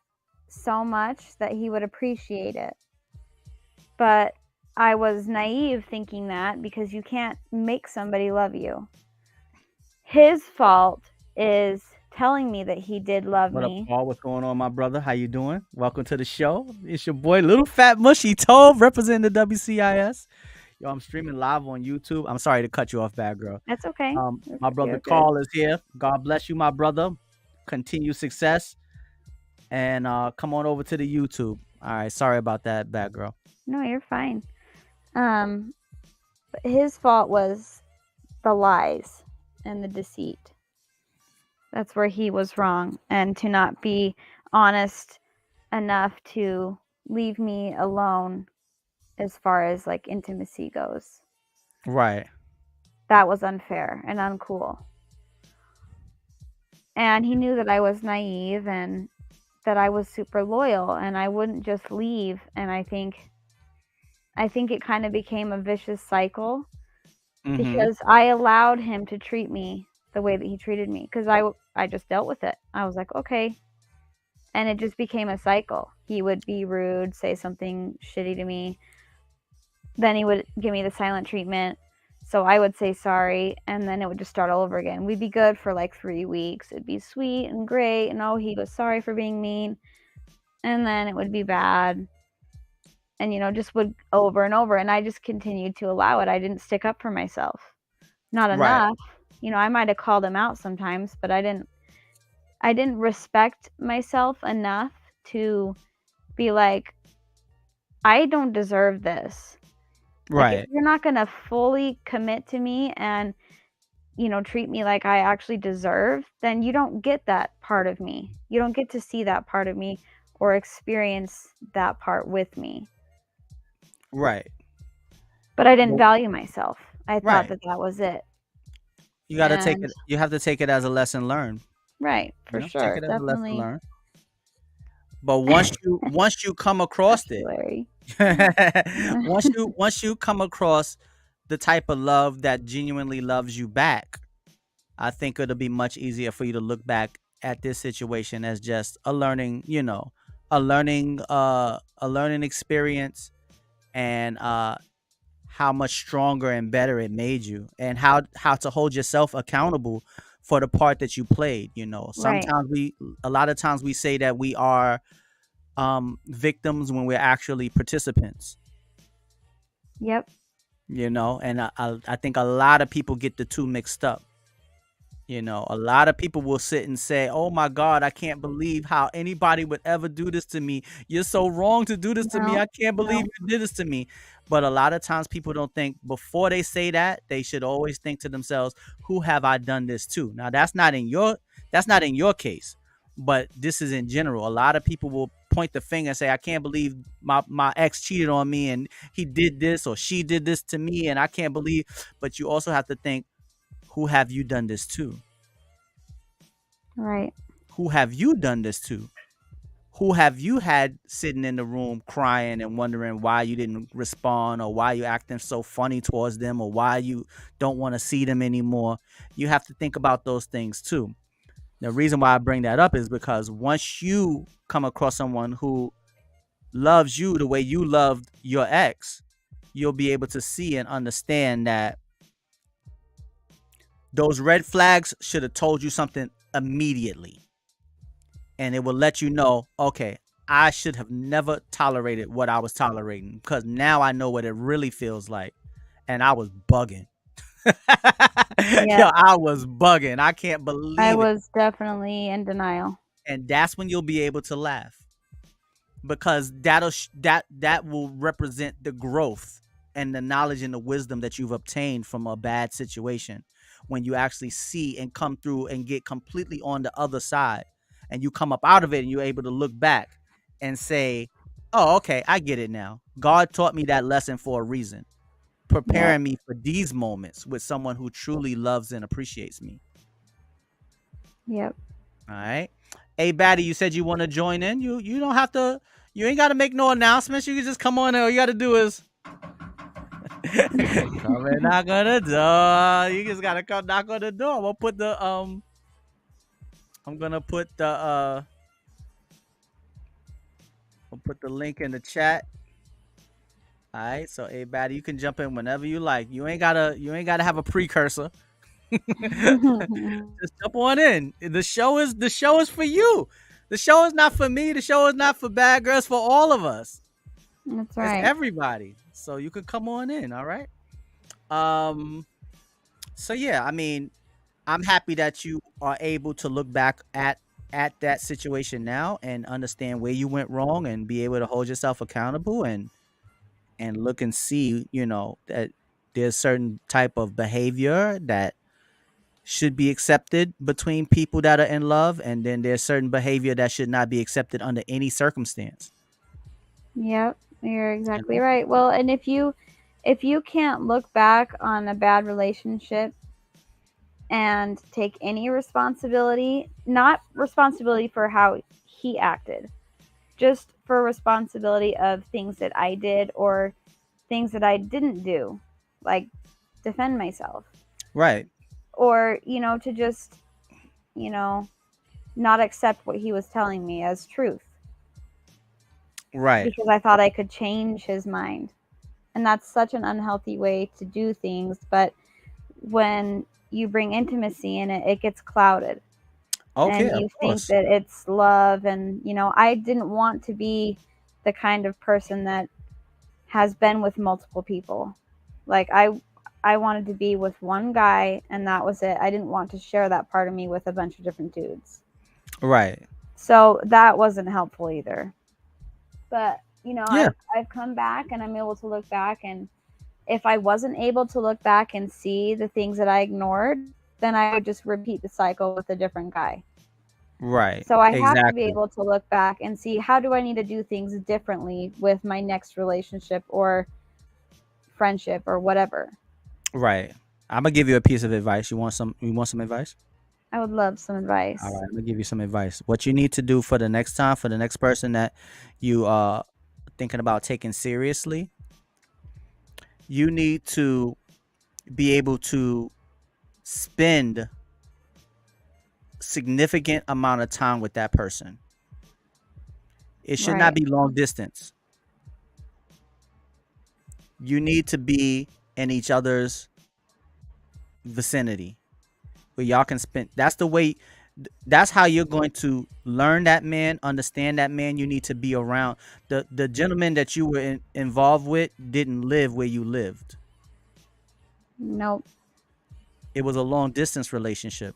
so much that he would appreciate it. But I was naive thinking that, because you can't make somebody love you. His fault is telling me that he did love
What up,
me.
Paul? What's going on, my brother? How you doing? Welcome to the show. It's your boy, Little Fat Mushy Toe, representing the WCIS. Yo, I'm streaming live on YouTube. I'm sorry to cut you off, bad girl.
That's okay.
My brother
You're good.
Carl is here. God bless you, my brother. Continue success, and come on over to the YouTube. All right, sorry about that, bad girl.
No, you're fine. Um, but his fault was the lies and the deceit. That's where he was wrong, and to not be honest enough to leave me alone as far as like intimacy goes.
Right.
That was unfair and uncool. And he knew that I was naive and that I was super loyal and I wouldn't just leave. And I think it kind of became a vicious cycle
Mm-hmm.
because I allowed him to treat me the way that he treated me, because I just dealt with it. I was like, okay. And it just became a cycle. He would be rude, say something shitty to me. Then he would give me the silent treatment. So I would say sorry, and then it would just start all over again. We'd be good for like 3 weeks. It'd be sweet and great, and oh, he was sorry for being mean. and then it would be bad, and just would over and over, and I just continued to allow it. I didn't stick up for myself, not
Right.
enough. I might have called him out sometimes, but I didn't respect myself enough to be like, I don't deserve this. Like, if
Right.
you're not gonna fully commit to me and treat me like I actually deserve, then you don't get that part of me. You don't get to see that part of me or experience that part with me.
Right.
But I didn't
Well,
value myself. I thought
right.
that that was it.
You got to take
And
it. You have to take it as a lesson learned.
right,
You
for
know, take
sure.
it as a lesson
Definitely
learned. But once you come across
got you,
it,
Larry.
once you come across the type of love that genuinely loves you back, I think it'll be much easier for you to look back at this situation as just a learning, a learning experience, and how much stronger and better it made you, and how to hold yourself accountable for the part that you played.
Right.
A lot of times we say that we are victims when we're actually participants.
Yep.
And I think a lot of people get the two mixed up. A lot of people will sit and say, "Oh my God, I can't believe how anybody would ever do this to me. You're so wrong to do this to me.
No.
I can't believe
No.
you did this to me." But a lot of times people don't think before they say that, they should always think to themselves, "Who have I done this to?" Now, that's not in your case, but this is in general. A lot of people will point the finger and say, "I can't believe my ex cheated on me and he did this or she did this to me and I can't believe." But you also have to think, who have you done this to?
Right.
Who have you done this to? Who have you had sitting in the room crying and wondering why you didn't respond, or why you acting so funny towards them, or why you don't want to see them anymore? You have to think about those things too. The reason why I bring that up is because once you come across someone who loves you the way you loved your ex, you'll be able to see and understand that those red flags should have told you something immediately. And it will let you know, okay, I should have never tolerated what I was tolerating, because now I know what it really feels like. And I was bugging. Yo,
Yep.
I was bugging. I can't
I
believe it.
was definitely in denial.
And that's when you'll be able to laugh, because that will represent the growth and the knowledge and the wisdom that you've obtained from a bad situation. When you actually see and come through and get completely on the other side, and you come up out of it, and you're able to look back and say, "Oh, okay, I get it now. God taught me that lesson for a reason,
Yep.
preparing me for these moments with someone who truly loves and appreciates me."
Yep.
All right. A-Baddie, you said you want to join in. You don't have to. You ain't got to make no announcements. You can just come on in. All you got to do is come and knock on the door. You just gotta come knock on the door. I'm gonna put I'll put the link in the chat. All right. So A-Baddie, you can jump in whenever you like. You ain't gotta have a precursor. Just jump on in. The show is for you. The show is not for me. The show is not for bad girls. For all of us.
That's
It's
right.
everybody. So you can come on in. All right. Um. So yeah, I mean, I'm happy that you are able to look back at that situation now and understand where you went wrong and be able to hold yourself accountable, and look and see, that there's certain type of behavior that should be accepted between people that are in love, and then there's certain behavior that should not be accepted under any circumstance.
Yep. You're
You
exactly
know?
right. Well, and if you can't look back on a bad relationship and take any responsibility, not responsibility for how he acted, just for responsibility of things that I did or things that I didn't do, like defend myself,
Right,
or to just you know not accept what he was telling me as truth
right.
because I thought I could change his mind. And that's such an unhealthy way to do things, but when you bring intimacy in it, it gets clouded.
Okay,
and
of
you think
course.
that it's love. And I didn't want to be the kind of person that has been with multiple people. Like I wanted to be with one guy and that was it. I didn't want to share that part of me with a bunch of different dudes.
Right.
So that wasn't helpful either. But
Yeah.
I've come back and I'm able to look back, and if I wasn't able to look back and see the things that I ignored, then I would just repeat the cycle with a different guy.
Right.
So I have to be
Exactly.
able to look back and see, how do I need to do things differently with my next relationship or friendship or whatever.
Right. I'm gonna give you a piece of advice. You want some advice?
I would love some
All
advice.
right, I'm gonna give you some advice. What you need to do for the next time, for the next person that you thinking about taking seriously, you need to be able to spend significant amount of time with that person. It should not
Right.
be long distance. You need to be in each other's vicinity where y'all can spend. That's the way. That's how you're going to learn that man, understand that man. You need to be around the gentleman that you were involved with. Didn't live where you lived.
Nope.
It was a long distance relationship.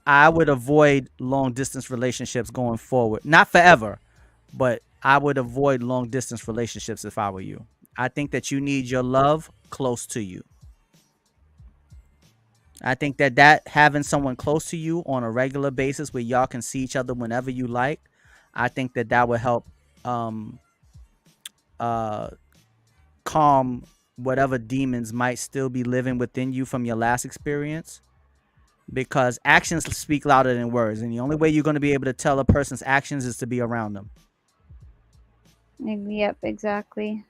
I would avoid long distance relationships going forward. Not forever, but I would avoid long distance relationships if I were you. I think that you need your love close to you. I think that having someone close to you on a regular basis where y'all can see each other whenever you like, I think that would help um uh calm whatever demons might still be living within you from your last experience, because actions speak louder than words, and the only way you're going to be able to tell a person's actions is to be around them.
Yep, exactly.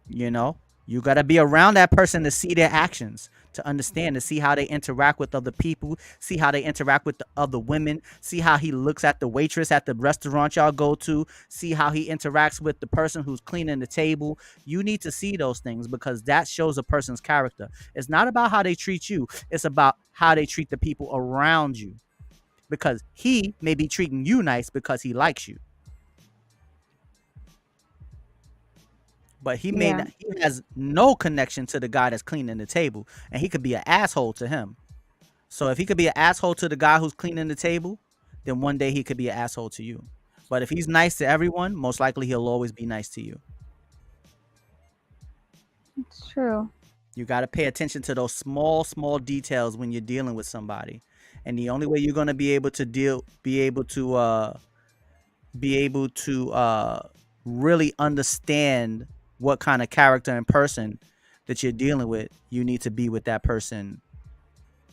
You know, you got to be around that person to see their actions, to understand, to see how they interact with other people, see how they interact with the other women, see how he looks at the waitress at the restaurant y'all go to, see how he interacts with the person who's cleaning the table. You need to see those things because that shows a person's character. It's not about how they treat you, it's about how they treat the people around you, because he may be treating you nice because he likes you, but he may
Yeah.
not, he has no connection to the guy that's cleaning the table, and he could be an asshole to him. So if he could be an asshole to the guy who's cleaning the table, then one day he could be an asshole to you. But if he's nice to everyone, most likely he'll always be nice to you.
It's true.
You got to pay attention to those small details when you're dealing with somebody. And the only way you're going to be able to really understand what kind of character and person that you're dealing with, you need to be with that person,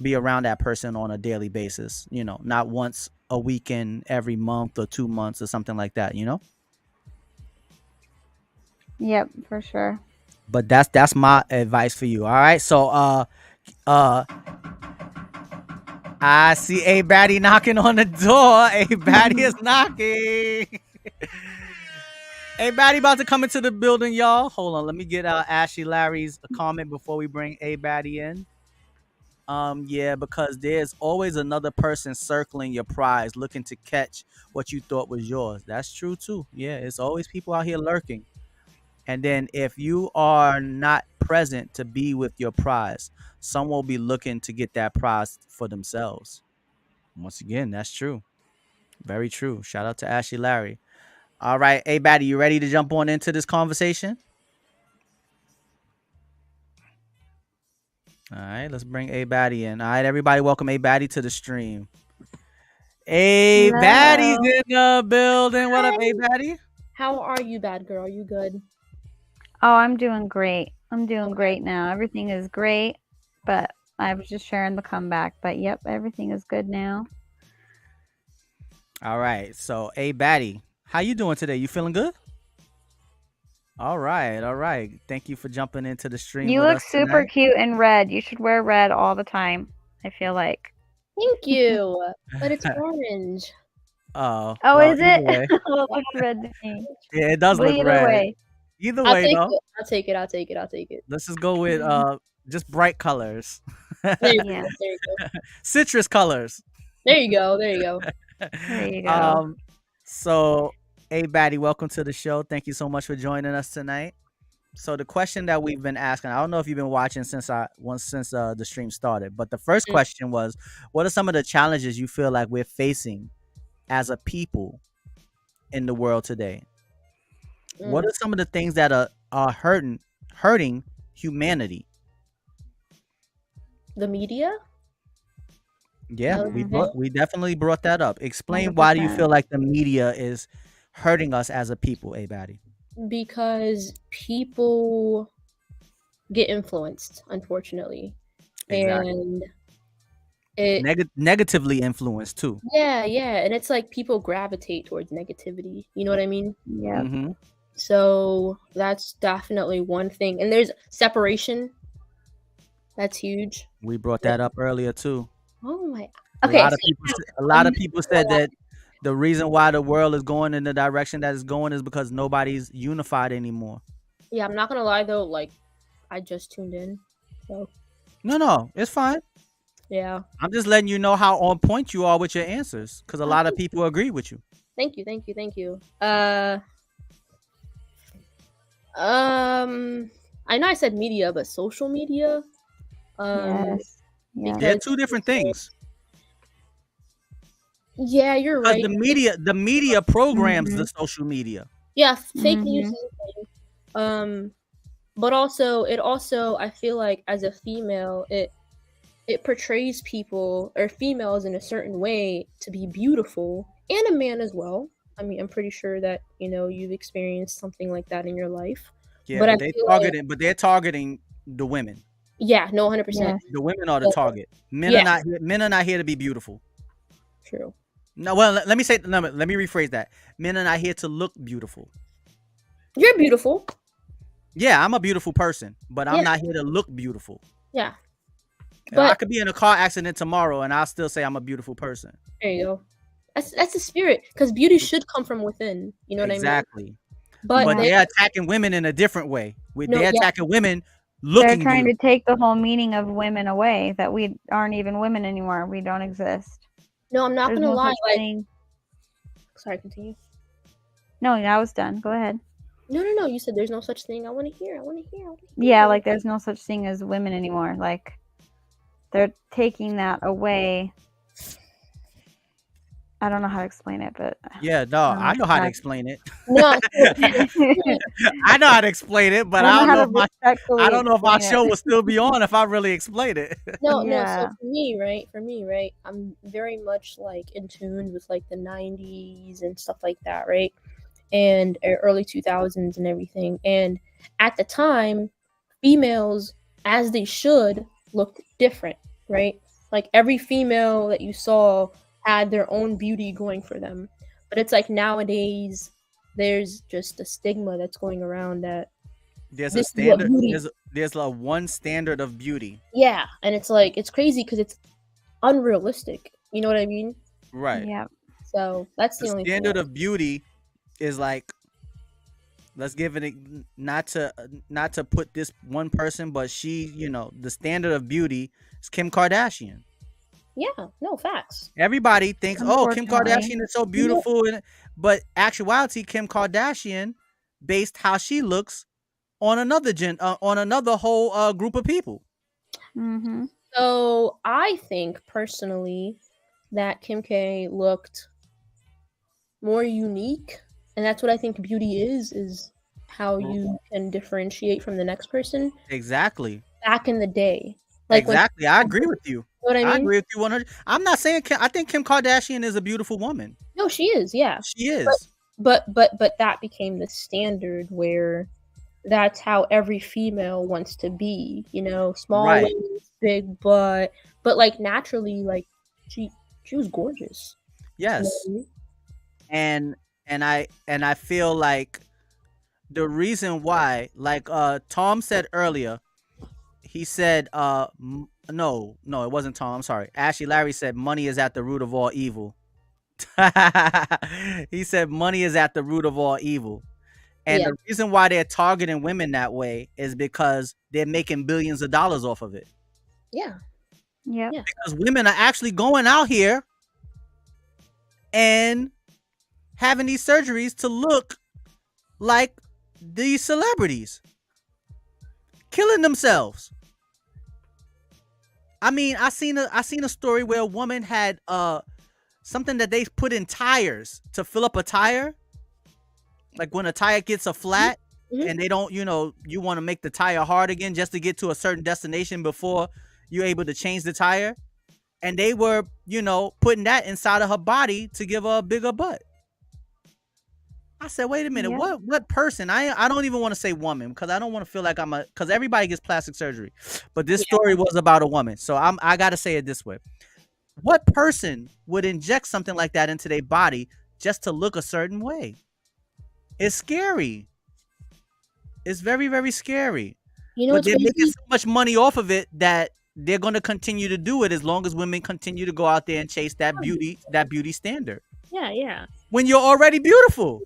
be around that person on a daily basis, not once a weekend every month or 2 months or something like that,
Yep, for sure.
but that's my advice for you. All right, so uh I see A-Baddie knocking on the door. A-Baddie is knocking. A-Baddie about to come into the building, y'all. Hold on, let me get Ashley Larry's comment before we bring A-Baddie in. Yeah, because there's always another person circling your prize, looking to catch what you thought was yours. That's true too. Yeah, it's always people out here lurking. And then if you are not present to be with your prize, someone will be looking to get that prize for themselves. Once again, that's true. Very true. Shout out to Ashley Larry. All right, hey Batty, you ready to jump on into this conversation? All right, let's bring A-Baddie in. All right, everybody, welcome A-Baddie to the stream. A-Baddie's
Hello.
in the building. What up,
Hi.
A-Baddie?
How are you, Badgurl? Are you good?
Oh, I'm doing great. I'm doing
Okay.
great now. Everything is great, but I was just sharing the comeback. But yep, everything is good now.
All right, so A-Baddie, how you doing today? You feeling good? All right, all right. Thank you for jumping into the stream
You
with
look
us
super
tonight.
cute in red. You should wear red all the time, I feel like.
Thank you. But it's orange.
Oh,
Oh,
well,
is
either
it?
way.
It looks red to me.
Yeah, it does
But
look
either
red.
way.
Either
I'll
way,
take
though,
it. I'll take it. I'll take it. I'll take it.
let's just go with just bright colors.
There you
Yeah.
go. There you go.
Citrus colors.
There you go. There you go.
There you go.
So A-Baddie, welcome to the show. Thank you so much for joining us tonight. So the question that we've been asking, I don't know if you've been watching since the stream started, but the first
Mm.
question was, what are some of the challenges you feel like we're facing as a people in the world today? What are some of the things that are hurting humanity?
The media?
Yeah,
Mhm.
we definitely brought that up. Explain why do you
100%.
feel like the media is hurting us as a people, A-Baddie?
Because people get influenced, unfortunately.
Exactly.
And it
Negatively influenced too.
yeah, and it's like people gravitate towards negativity. You know what I mean?
Yep.
Mm-hmm.
So that's definitely one thing. And there's separation. That's huge.
We brought that up earlier too.
Oh my.
A
Okay.
lot of people said that the reason why the world is going in the direction that it's going is because nobody's unified anymore.
Yeah, I'm not gonna lie though. Like, I just tuned in, so
No, it's fine.
yeah.
I'm just letting you know how on point you are with your answers, because a lot of people agree with you.
Thank you. I know I said media, but social media.
Yes. Yeah.
They're two different things.
Yeah, you're
Because
right.
the media programs
Mhm.
the social media.
Yeah, fake news
Mhm.
is a thing. But also, I feel like as a female, it portrays people or females in a certain way to be beautiful, and a man as well. I mean, I'm pretty sure that you've experienced something like that in your life.
Yeah,
But I
but
feel like
they're targeting the women.
yeah, no, 100%.
Yes.
The women are the
So,
target. Men
yeah,
are not here to be beautiful.
true.
No, well, let me rephrase that. Men are not here to look beautiful.
You're beautiful.
Yeah, I'm a beautiful person, but I'm
Yeah.
not here to look beautiful.
Yeah.
I
But
could be in a car accident tomorrow and I'll still say I'm a beautiful person.
there you go. That's the spirit, because beauty should come from within. You know what I mean?
Exactly.
But
But
Yeah.
they're attacking women in a different way. They're
yeah,
attacking women
They're
looking
trying
beautiful.
to take the whole meaning of women away, that we aren't even women anymore. We don't exist.
no, I'm not
There's
gonna
no
lie.
such
Like,
thing.
sorry, continue.
No, I was done. Go ahead.
No. You said there's no such thing. I want to hear.
Yeah, like there's no such thing as women anymore. Like they're taking that away. I don't know how to explain it, but
Yeah, no, I know how to explain it.
No,
I know how to explain it, but
I
I
don't know how
don't
to
know
respectfully
I don't know if my
explain
show
it.
will still be on if I really explain it.
no.
Yeah.
So for me, right, I'm very much like in tune with like the '90s and stuff like that, right, and early 2000s and everything. And at the time, females, as they should, looked different, right? Like every female that you saw had their own beauty going for them. But it's like nowadays, there's just a stigma that's going around that
There's a
this is what
standard.
beauty.
There's a one standard of beauty.
Yeah, and it's like it's crazy because it's unrealistic. You know what I mean?
Right.
Yeah.
So that's the
The
only
standard
thing.
of beauty is like, let's give it not to put this one person, but she, the standard of beauty is Kim Kardashian.
Yeah, no facts.
Everybody thinks, oh, Kim
Unfortunately.
Kardashian is so beautiful, but actuality, Kim Kardashian based how she looks on another whole group of people.
Mm-hmm.
So I think personally that Kim K looked more unique, and that's what I think beauty is how you can differentiate from the next person.
Exactly.
Back in the day, like
exactly. I agree with you.
What I mean?
I agree with you 100. I'm not saying I think Kim Kardashian is a beautiful woman.
No, she is. Yeah,
she is.
But that became the standard where that's how every female wants to be. Small waist, big butt, but like naturally, like she was gorgeous.
Yes. And I feel like the reason why, like Tom said earlier, he said no, it wasn't Tom. I'm sorry. Ashley Larry said money is at the root of all evil. He said money is at the root of all evil. And the reason why they're targeting women that way is because they're making billions of dollars off of it.
Yeah.
Yeah.
Because women are actually going out here and having these surgeries to look like these celebrities, killing themselves. I mean, I seen a story where a woman had something that they put in tires to fill up a tire. Like when a tire gets a flat and they don't, you want to make the tire hard again just to get to a certain destination before you're able to change the tire. And they were, putting that inside of her body to give her a bigger butt. I said, wait a minute, what person? I don't even want to say woman because I don't want to feel like because everybody gets plastic surgery. But this story was about a woman. So I got to say it this way. What person would inject something like that into their body just to look a certain way? It's scary. It's very, very scary. But they're making so much money off of it that they're going to continue to do it as long as women continue to go out there and chase that beauty standard.
Yeah.
When you're already beautiful.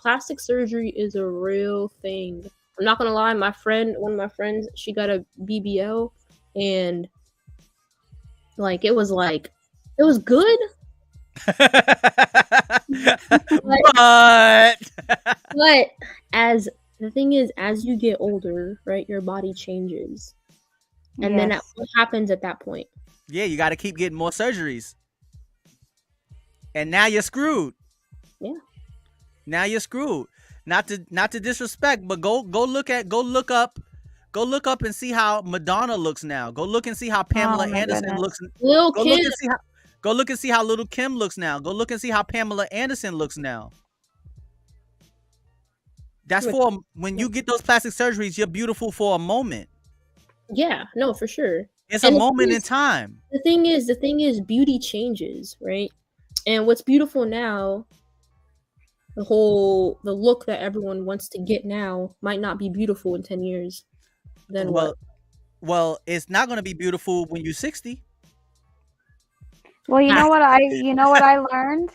Plastic surgery is a real thing. I'm not gonna lie, one of my friends, she got a BBL, and it was good. But as the thing is, as you get older, right, your body changes, and then what happens at that point?
Yeah, you got to keep getting more surgeries, and now you're screwed.
Yeah.
Now you're screwed. Not to disrespect, but go look up and see how Madonna looks now. Go look and see how Pamela Anderson looks. Go look and see how Little Kim looks now. Go look and see how Pamela Anderson looks now. That's for when you get those plastic surgeries, you're beautiful for a moment.
Yeah, no, for sure.
It's a moment in time.
The thing is, beauty changes, right? And what's beautiful now, the look that everyone wants to get now might not be beautiful in 10 years. Then what?
Well, it's not going to be beautiful when you're 60.
Well, you know what I learned?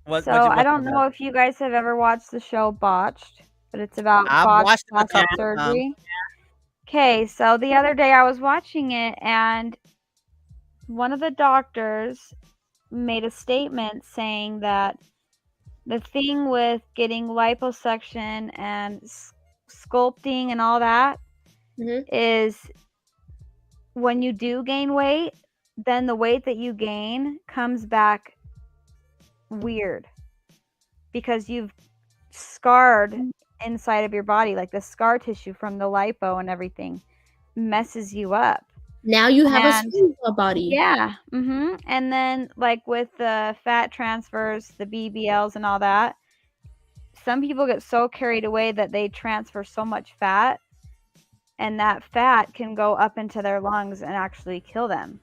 I don't know if you guys have ever watched the show Botched, but it's about botched plastic surgery. Okay, so the other day I was watching it, and one of the doctors made a statement saying that the thing with getting liposuction and sculpting and all that is when you do gain weight, then the weight that you gain comes back weird because you've scarred inside of your body, like the scar tissue from the lipo and everything messes you up.
Now you have a body.
Yeah. And then with the fat transfers, the BBLs and all that, some people get so carried away that they transfer so much fat, and that fat can go up into their lungs and actually kill them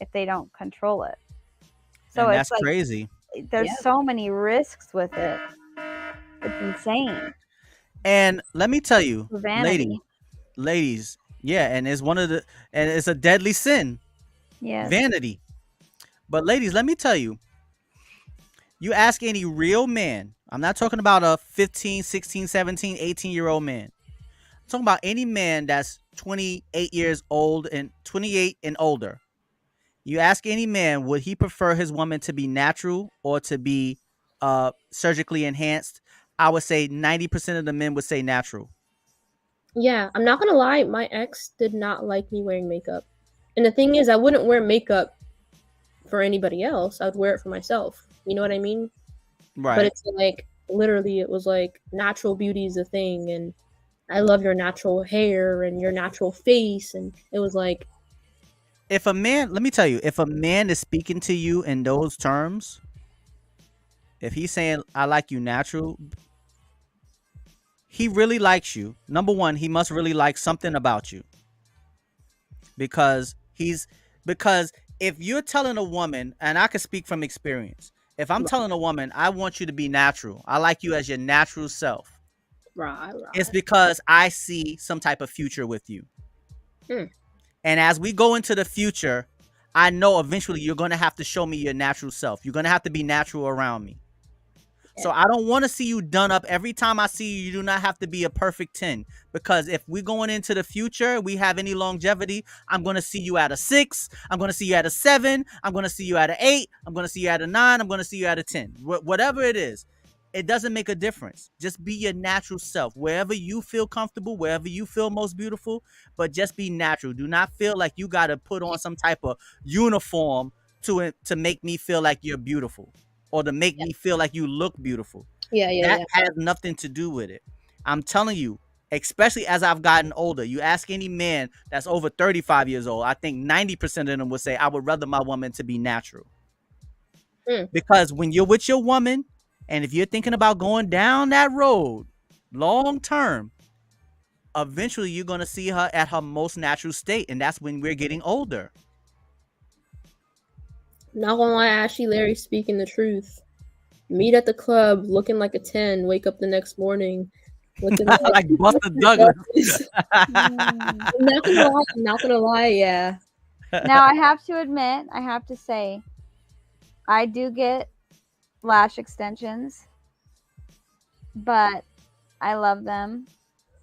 if they don't control it. So
and that's crazy.
There's so many risks with it. It's insane.
And let me tell you, ladies, yeah, and it's a deadly sin.
Yes.
Vanity. But ladies, let me tell you, you ask any real man, I'm not talking about a 15, 16, 17, 18-year-old man. I'm talking about any man that's 28 years old and 28 and older. You ask any man, would he prefer his woman to be natural or to be surgically enhanced? I would say 90% of the men would say natural.
Yeah, I'm not going to lie. My ex did not like me wearing makeup. And the thing is, I wouldn't wear makeup for anybody else. I would wear it for myself. You know what I mean?
Right.
But it's literally, it was natural beauty is a thing. And I love your natural hair and your natural face. And it was
if a man, let me tell you, if a man is speaking to you in those terms, if he's saying, I like you natural, he really likes you. Number one, he must really like something about you. Because if you're telling a woman, and I can speak from experience, if I'm telling a woman, I want you to be natural, I like you as your natural self,
right.
It's because I see some type of future with you. And as we go into the future, I know eventually you're going to have to show me your natural self. You're going to have to be natural around me. So I don't want to see you done up. Every time I see you, you do not have to be a perfect 10. Because if we're going into the future, we have any longevity, I'm going to see you at a 6. I'm going to see you at a 7. I'm going to see you at an 8. I'm going to see you at a 9. I'm going to see you at a 10. Whatever it is, it doesn't make a difference. Just be your natural self. Wherever you feel comfortable, wherever you feel most beautiful, but just be natural. Do not feel like you got to put on some type of uniform to make me feel like you're beautiful, or to make me feel like you look beautiful. That has nothing to do with it. I'm telling you, especially as I've gotten older, you ask any man that's over 35 years old, I think 90% of them would say, I would rather my woman to be natural. Because when you're with your woman, and if you're thinking about going down that road long term, eventually you're going to see her at her most natural state. And that's when we're getting older.
Not gonna lie, Ashley, Larry speaking the truth. Meet at the club looking like a 10, wake up the next morning looking
like Buster Douglas.
Not gonna lie, yeah.
Now I have to admit, I have to say, I do get lash extensions, but I love them,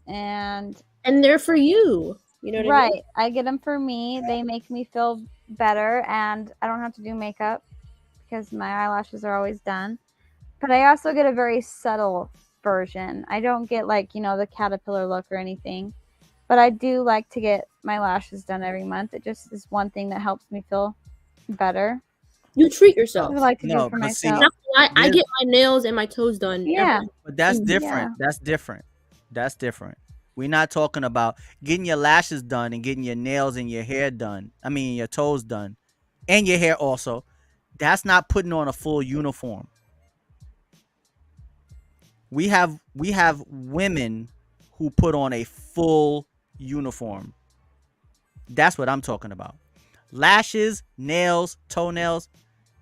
and
they're for you. You know what I mean?
I get them for me. They make me feel better, and I don't have to do makeup because my eyelashes are always done. But I also get a very subtle version. I don't get like, you know, the caterpillar look or anything, but I do like to get my lashes done every month. It just is one thing that helps me feel better.
You treat yourself.
I like to do for myself.
I get my nails and my toes done.
Yeah,
but that's different. Yeah. That's different. We're not talking about getting your lashes done and getting your nails and your hair done. I mean, your toes done, and your hair also. That's not putting on a full uniform. We have women who put on a full uniform. That's what I'm talking about. Lashes, nails, toenails,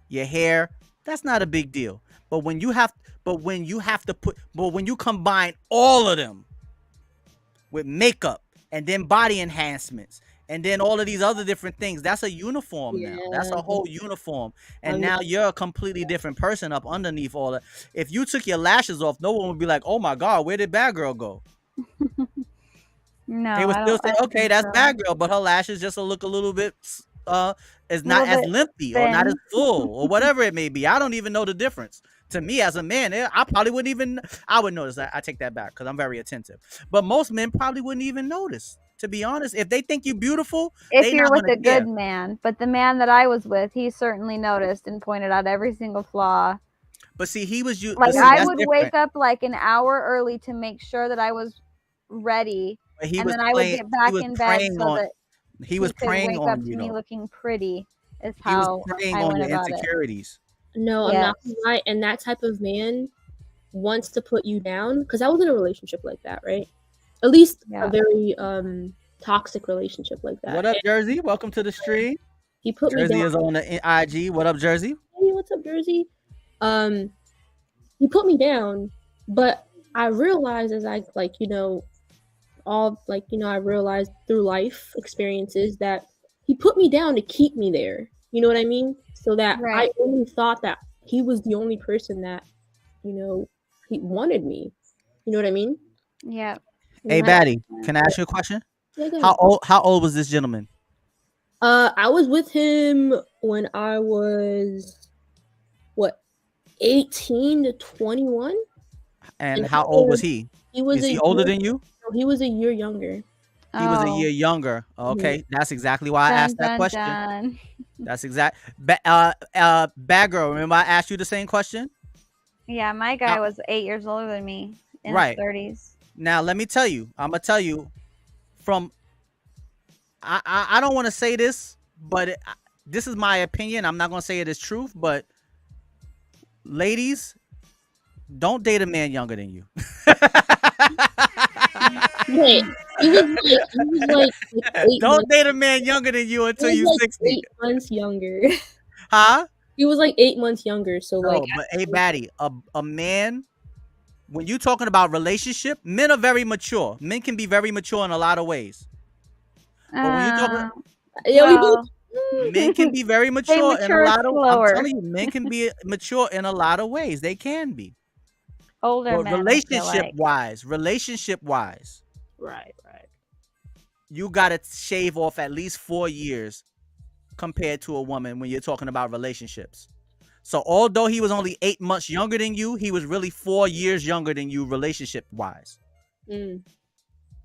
your hair, that's not a big deal. But when you combine all of them with makeup and then body enhancements and then all of these other different things, that's a uniform now. That's a whole uniform. And now you're a completely different person up underneath all that. If you took your lashes off, no one would be like, oh my God, where did Badgurl go?
No,
they would still say, okay, that's Badgurl, but her lashes just look a little bit is not as limpy or not as full or whatever it may be. I don't even know the difference. To me, as a man, I probably wouldn't even. I would notice. I take that back because I'm very attentive. But most men probably wouldn't even notice. To be honest, if they think you're beautiful,
if you're with a good man. But the man that I was with, he certainly noticed and pointed out every single flaw.
But see, he was you.
Like I would wake up like an hour early to make sure that I was ready, and then I would get back in bed so that
he was preying on
up to me looking pretty. Is how
he was preying on your insecurities.
No, I'm not gonna lie. And that type of man wants to put you down, because I was in a relationship like that, right? At least a very toxic relationship like that.
What up, Jersey? Welcome to the stream.
He put
Jersey
me down.
is on the IG. What up, Jersey?
Hey, what's up, Jersey? He put me down, but I realized as I I realized through life experiences that he put me down to keep me there. You know what I mean? So that I only thought that he was the only person that, he wanted me. You know what I mean?
Yeah.
A-Baddie, can I ask you a question?
Yeah,
how old was this gentleman?
I was with him when I was 18 to 21.
And how old was he? Is he older than you?
No, he was a year younger.
He was a year younger. Okay, that's exactly why I asked that question. That's exact. Badgurl, remember I asked you the same question?
Yeah, my guy was 8 years older than me in his 30s.
Now, let me tell you. I'm going to tell you from... I don't want to say this, but this is my opinion. I'm not going to say it is truth, but ladies, don't date a man younger than you.
Wait, he was like
don't date a man younger than you until you're 60.
8 months younger.
Huh?
He was like 8 months younger. So
but A-Baddie, a man, when you're talking about relationship, men are very mature. Men can be very mature in a lot of ways. But when you're talking, men can be very mature in a lot of ways. I'm telling you, men can be mature in a lot of ways. They can be.
Older
But
men, I feel like.
relationship wise,
Right, right.
you gotta shave off at least 4 years compared to a woman when you're talking about relationships. So although he was only 8 months younger than you, he was really 4 years younger than you relationship wise.
Mm.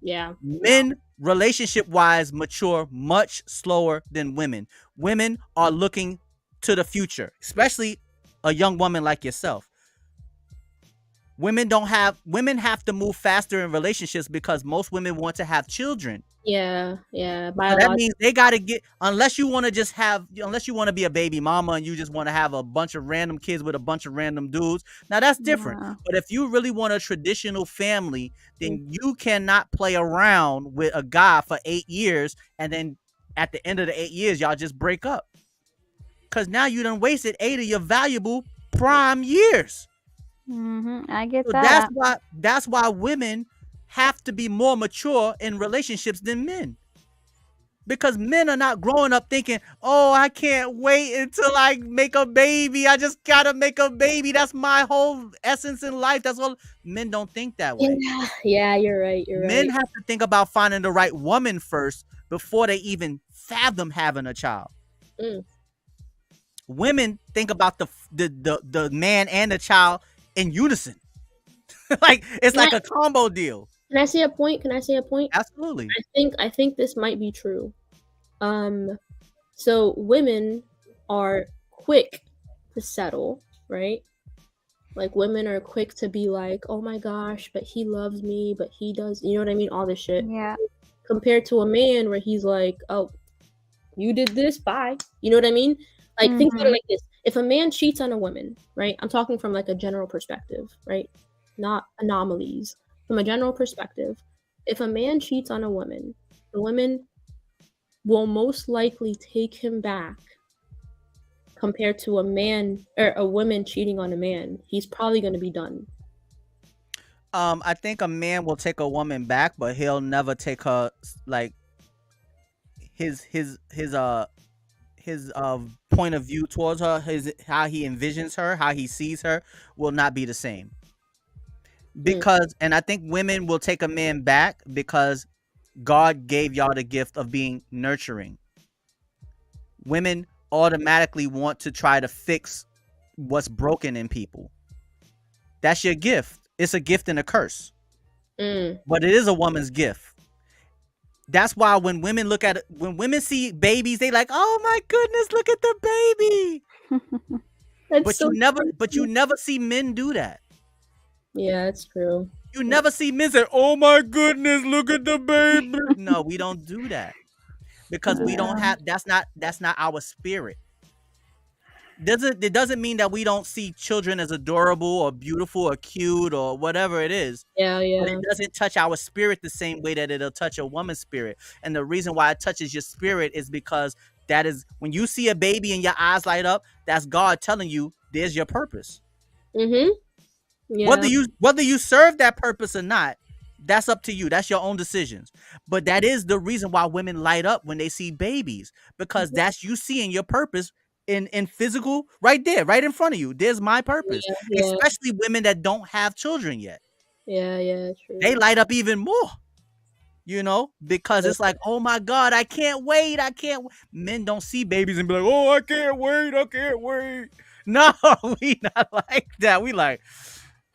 Yeah.
Men relationship wise mature much slower than women. Women are looking to the future, especially a young woman like yourself. Women have to move faster in relationships because most women want to have children.
Yeah, yeah.
So that
Biological.
means they got to get, unless you want to be a baby mama and you just want to have a bunch of random kids with a bunch of random dudes. Now that's different.
Yeah.
But if you really want a traditional family, then you cannot play around with a guy for 8 years and then at the end of the 8 years, y'all just break up. Because now you done wasted 8 of your valuable prime years.
I get
So
that.
that's why women have to be more mature in relationships than men. Because men are not growing up thinking, oh, I can't wait until I make a baby. I just gotta make a baby. That's my whole essence in life. That's all. Men don't think that way.
Yeah, yeah, you're right. You're
Men
right.
have to think about finding the right woman first before they even fathom having a child.
Mm.
Women think about the man and the child in unison. Like it's like a combo deal.
Can I say a point? Can I say a point?
Absolutely.
I think this might be true. So women are quick to settle, right? Like women are quick to be like, oh my gosh, but he loves me, but he does, you know what I mean? All this shit.
Yeah.
Compared to a man where he's like, oh, you did this, bye. You know what I mean? Like think about it like this. If a man cheats on a woman, right? I'm talking from like a general perspective, right? Not anomalies. From a general perspective, if a man cheats on a woman, the woman will most likely take him back compared to a man or a woman cheating on a man. He's probably going to be done.
I think a man will take a woman back, but he'll never take her, like his point of view towards her, how he envisions her, how he sees her will not be the same. Because and I think women will take a man back because God gave y'all the gift of being nurturing. Women automatically want to try to fix what's broken in people. That's your gift. It's a gift and a curse. But it is a woman's gift. That's why when women see babies, they like, oh my goodness, look at the baby. But you never see men do that.
Yeah, it's true.
You never see men say, oh my goodness, look at the baby. No, we don't do that. Because we don't have, that's not our spirit. It doesn't mean that we don't see children as adorable or beautiful or cute or whatever it is.
Yeah.
But it doesn't touch our spirit the same way that it'll touch a woman's spirit. And the reason why it touches your spirit is because that is when you see a baby and your eyes light up, that's God telling you there's your purpose. Yeah. Whether you serve that purpose or not, that's up to you. That's your own decisions. But that is the reason why women light up when they see babies, because that's you seeing your purpose in physical right there, right in front of you. There's my purpose. Yeah. Especially women that don't have children yet.
Yeah, true.
They light up even more. You know, because it's like, oh my God, I can't wait. Men don't see babies and be like, oh, I can't wait. No, we not like that. We like,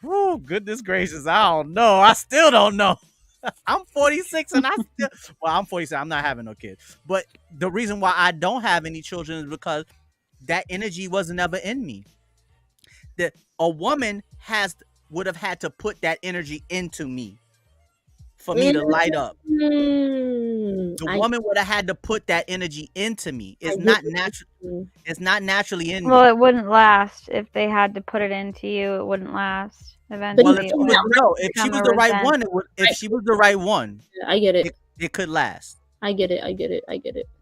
oh, goodness gracious, I don't know. I still don't know. I'm 46 and I'm 46. I'm not having no kids. But the reason why I don't have any children is because that energy wasn't ever in me. That a woman would have had to put that energy into me for me to light up. The woman would have had to put that energy into me. It's not natural. It's not naturally in me.
Well, it wouldn't last if they had to put it into you. It wouldn't last. Eventually,
if she was the right one, if she was the right one,
I get it.
It could last.
I get it.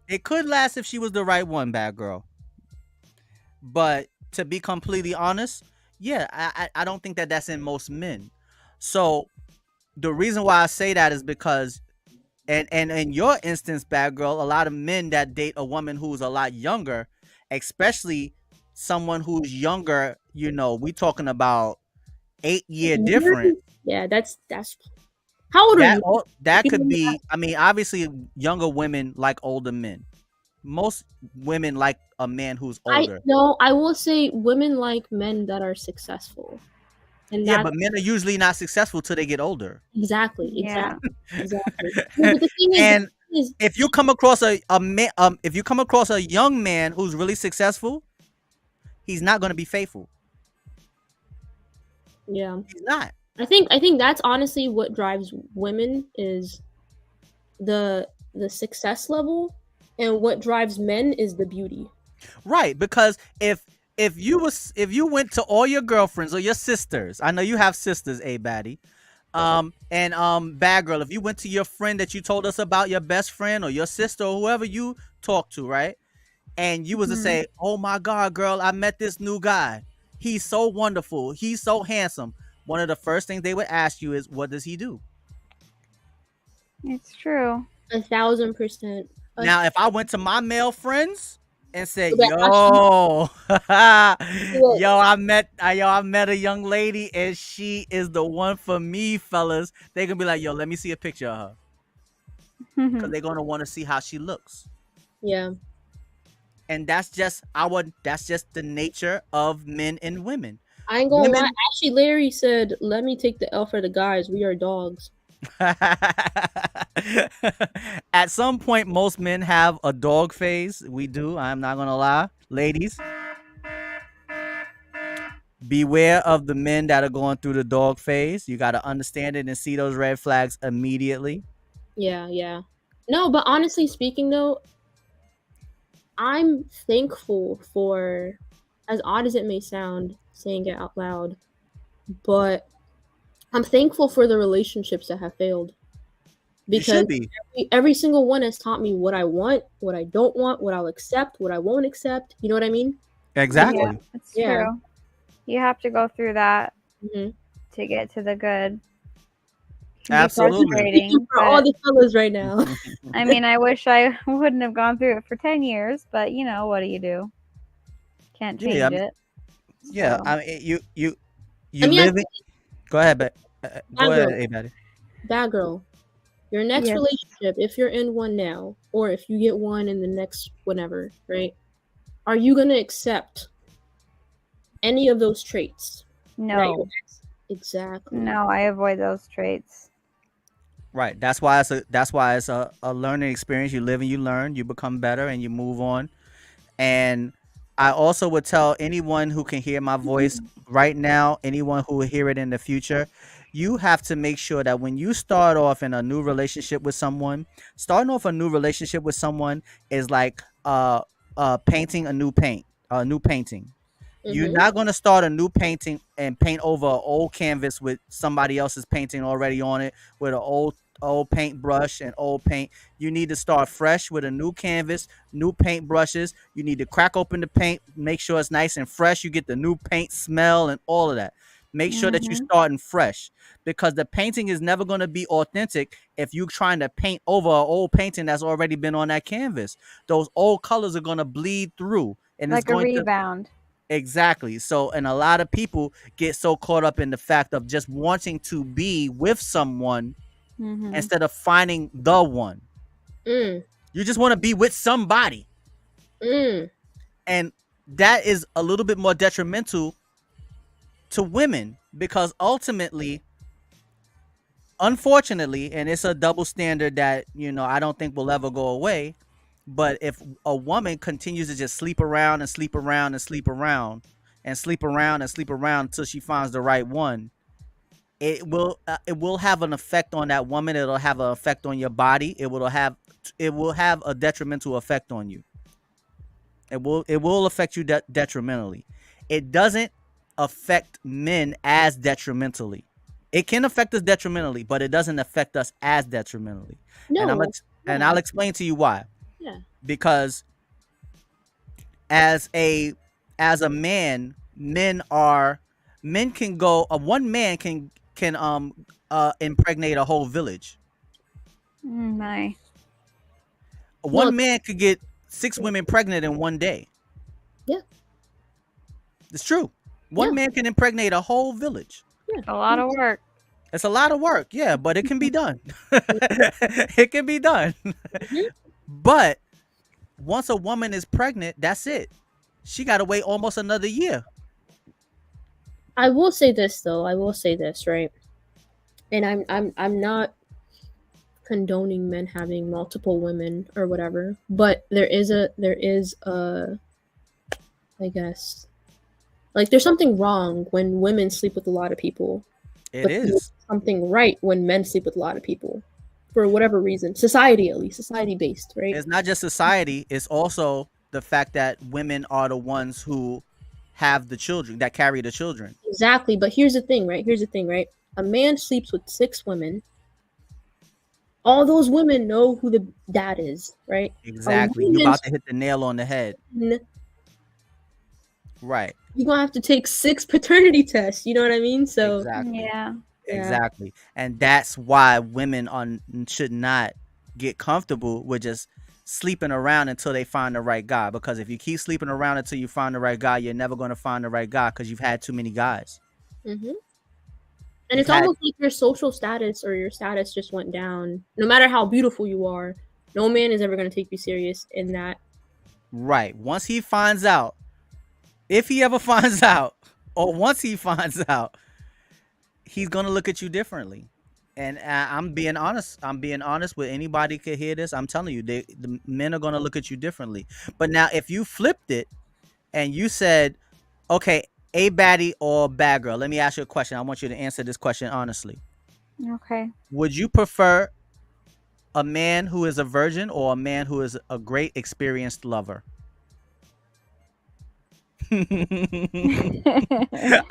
It could last if she was the right one, bad girl. But to be completely honest, yeah, I don't think that's in most men. So the reason why I say that is because, and in your instance, bad girl, a lot of men that date a woman who's a lot younger, especially someone who's younger, you know, we talking about 8-year difference.
Yeah, that's how old are you?
That
If you
could
don't mind
be. I mean, obviously, younger women like older men. Most women like a man who's
I
older.
no, I will say women like men that are successful, and
Yeah,
that
but men are usually not successful till they get older.
exactly,
Yeah.
exactly. No, but the thing is,
And if you come across a man, if you come across a young man who's really successful, he's not going to be faithful.
yeah,
He's not.
I think that's honestly what drives women is the success level, and what drives men is the beauty.
Right, because if you went to all your girlfriends or your sisters, I know you have sisters, A-Baddie. And Badgurl, if you went to your friend that you told us about, your best friend or your sister or whoever you talk to, right? And you was to
Mhm.
say, "Oh my God, girl, I met this new guy. He's so wonderful. He's so handsome." One of the first things they would ask you is, "What does he do?"
It's true.
1,000%.
Now, if I went to my male friends and said,
But actually,
"Yo,
look,
I met a young lady and she is the one for me, fellas," they gonna be like, "Yo, let me see a picture of her," because they're gonna want to see how she looks.
yeah,
And that's just the nature of men and women.
I ain't gonna lie.
Women
Actually, Larry said, "Let me take the L for the guys. We are dogs."
at some point most men have a dog phase. We do. I'm not gonna lie. Ladies, beware of the men that are going through the dog phase. You got to understand it and see those red flags immediately.
Yeah, yeah. No, but honestly speaking, though, I'm thankful for, as odd as it may sound, saying it out loud, but I'm thankful for the relationships that have failed,
You
because
should be.
every single one has taught me what I want, what I don't want, what I'll accept, what I won't accept. You know what I mean? So,
Yeah,
Exactly.
it's
yeah.
true. You have to go through that
Mhm.
to get to the good. It can be
Absolutely.
Speaking
frustrating,
for all
but
the fellas right now.
I mean, I wish I wouldn't have gone through it for 10 years, but what do you do? Can't
Yeah,
change it.
yeah.
So,
I mean, you
Let me ask
live it. Go ahead, but go
bad
ahead,
girl,
everybody.
bad girl. Your next
yes.
relationship, if you're in one now, or if you get one in the next whenever, right? Are you gonna accept any of those traits that your
No.
ex? Exactly.
No, I avoid those traits.
Right. That's why it's a learning experience. You live and you learn. You become better and you move on. And I also would tell anyone who can hear my voice right now, anyone who will hear it in the future, you have to make sure that when you start off in a new relationship with someone, starting off a new relationship with someone is like painting a new painting. You're
Mm-hmm.
not going to start a new painting and paint over an old canvas with somebody else's painting already on it with an old paintbrush and old paint. You need to start fresh with a new canvas, new paint brushes. You need to crack open the paint, make sure it's nice and fresh. You get the new paint smell and all of that. Make sure that you're
Mhm.
starting fresh, because the painting is never going to be authentic if you're trying to paint over an old painting that's already been on that canvas. Those old colors are going to bleed through and it's
Like a
going to
rebound.
exactly. So, and a lot of people get so caught up in the fact of just wanting to be with someone
Mhm.
instead of finding the one.
Mm.
You just want to be with somebody.
Mm.
And that is a little bit more detrimental to women because ultimately, unfortunately, and it's a double standard that, I don't think will ever go away. But if a woman continues to just sleep around and sleep around and sleep around and sleep around and sleep around until she finds the right one, it will have an effect on that woman. It'll have an effect on your body. It will have a detrimental effect on you. It will affect you detrimentally. It doesn't affect men as detrimentally. It can affect us detrimentally, but it doesn't affect us as detrimentally. And
No.
and
Yeah.
I'll explain to you why.
Yeah.
Because as a man, men can go. One man can impregnate a whole village.
My.
No.
One man could get 6 women pregnant in one day.
Yeah.
It's true.
Yeah.
One man can impregnate a whole village.
A lot of work.
It's a lot of work, yeah, but it can be done. It can be done.
Mhm.
But once a woman is pregnant, that's it. She got to wait almost another year.
I will say this though. I will say this, right? And I'm not condoning men having multiple women or whatever, but there is a I guess like there's something wrong when women sleep with a lot of people,
It
but there's
is.
something right when men sleep with a lot of people for whatever reason. Society, at least, society based, right?
It's not just society, it's also the fact that women are the ones who have the children, that carry the children.
Exactly. But here's the thing, right? Here's the thing, right? A man sleeps with 6 women. All those women know who the dad is, right?
Exactly. You're about to hit the nail on the head. Right.
You're gonna have to take 6 paternity tests. You know what I mean? So
Exactly.
Yeah.
Exactly. And that's why women should not get comfortable with just sleeping around until they find the right guy. Because if you keep sleeping around until you find the right guy, you're never going to find the right guy because you've had too many guys.
And it's almost like your social status or your status just went down. No matter how beautiful you are, no man is ever going to take you serious in that.
Right. Once he finds out, if he ever finds out, or once he finds out, he's going to look at you differently. And I'm being honest. I'm being honest with anybody could hear this. I'm telling you, the men are going to look at you differently. But now, if you flipped it and you said, okay, A-Baddie or Badgurl, let me ask you a question. I want you to answer this question honestly.
Okay.
Would you prefer a man who is a virgin or a man who is a great experienced lover?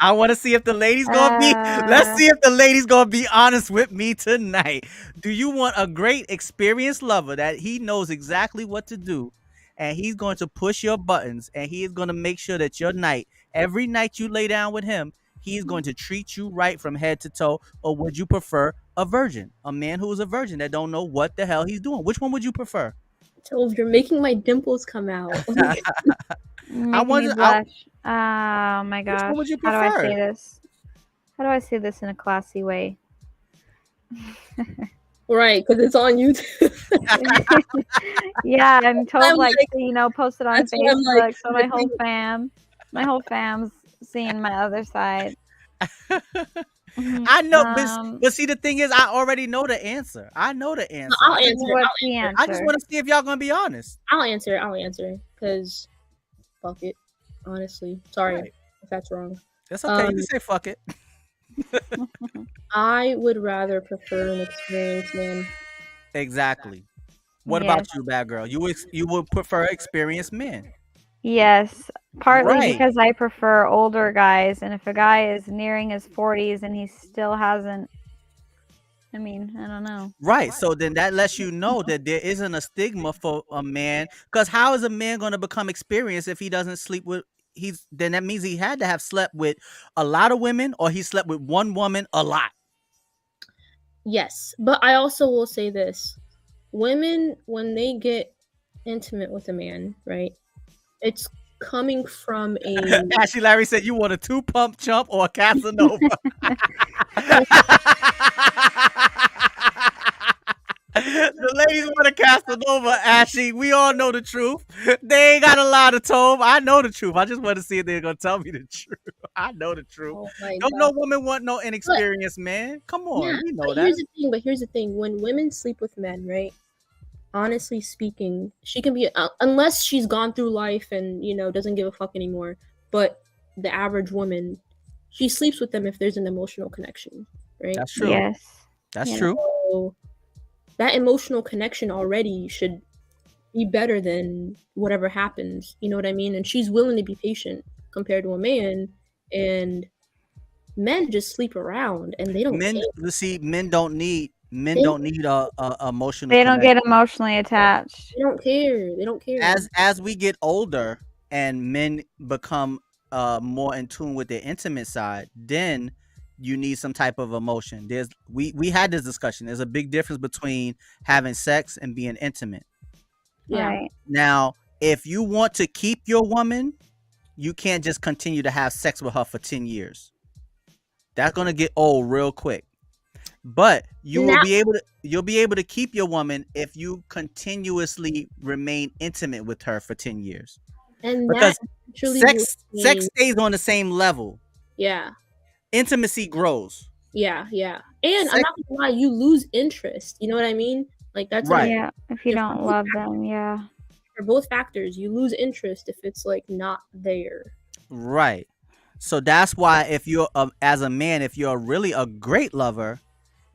I want to see if the ladies gonna be. Let's see if the ladies gonna be honest with me tonight. Do you want a great experienced lover that he knows exactly what to do, and he's going to push your buttons, and he is going to make sure that your night, every night you lay down with him, he is going to treat you right from head to toe? Or would you prefer a virgin, a man who is a virgin that don't know what the hell he's doing? Which one would you prefer?
So you're making my dimples come out.
Making me blush. Oh my gosh.
Which one would you
How do I
prefer?
say this? How do I say this in a classy way?
Right, because it's on YouTube.
Yeah, I'm told
I'm
like
like-
to, post it on
That's what I'm
Facebook,
like,
so my whole fam's seeing my other side.
I know, but see, the thing is, I already know the answer. I know the answer.
I'll answer.
What's the answer?
I just want to see if y'all gonna be honest.
I'll answer. Because fuck it. Honestly, sorry
Right.
if that's wrong.
It's okay. You can say fuck it.
I would rather prefer an experienced man.
Exactly. What
Yes.
about you, Badgurl? You would prefer experienced men.
Yes, partly
Right.
because I prefer older guys, and if a guy is nearing his 40s and he still hasn't, I don't know.
Right. So then that lets you know that there isn't a stigma for a man. Because how is a man going to become experienced if he doesn't sleep with? Then that means he had to have slept with a lot of women, or he slept with one woman a lot.
Yes, but I also will say this: women, when they get intimate with a man, right? It's coming from a
Ashley Larry said, "You want a 2-pump chump or a Casanova?" The ladies want a Casanova, Ashley. We all know the truth. They ain't got a lot of tone. I know the truth. I just want to see if they're gonna tell me the truth. I know the truth.
oh my
Don't
God.
no woman want no inexperienced man. Come on,
Yeah,
we know
but
that.
here's the thing: when women sleep with men, right? Honestly speaking, she can be unless she's gone through life and doesn't give a fuck anymore. But the average woman, she sleeps with them if there's an emotional connection, right?
That's true.
Yes.
That's
Yeah.
true.
So that emotional connection already should be better than whatever happens. You know what I mean? And she's willing to be patient compared to a man, and men just sleep around and they don't
Men,
care.
you see, men don't need a emotional.
They don't
connection.
get emotionally attached.
They don't care. They don't care.
As we get older and men become more in tune with their intimate side, then you need some type of emotion. We had this discussion. There's a big difference between having sex and being intimate.
Yeah.
Right.
Now, if you want to keep your woman, you can't just continue to have sex with her for 10 years. That's gonna get old real quick. But you'll
Now,
be able to keep your woman if you continuously remain intimate with her for 10 years.
and that
Because
actually will
sex
change.
stays on the same level.
Yeah,
Intimacy grows.
yeah, yeah. And I'm
Sex,
not gonna lie, you lose interest. You know what I mean? Like that's
right.
Yeah, if you don't love them, yeah.
for both factors. You lose interest if it's like not there.
Right. So that's why if you're as a man, if you're really a great lover,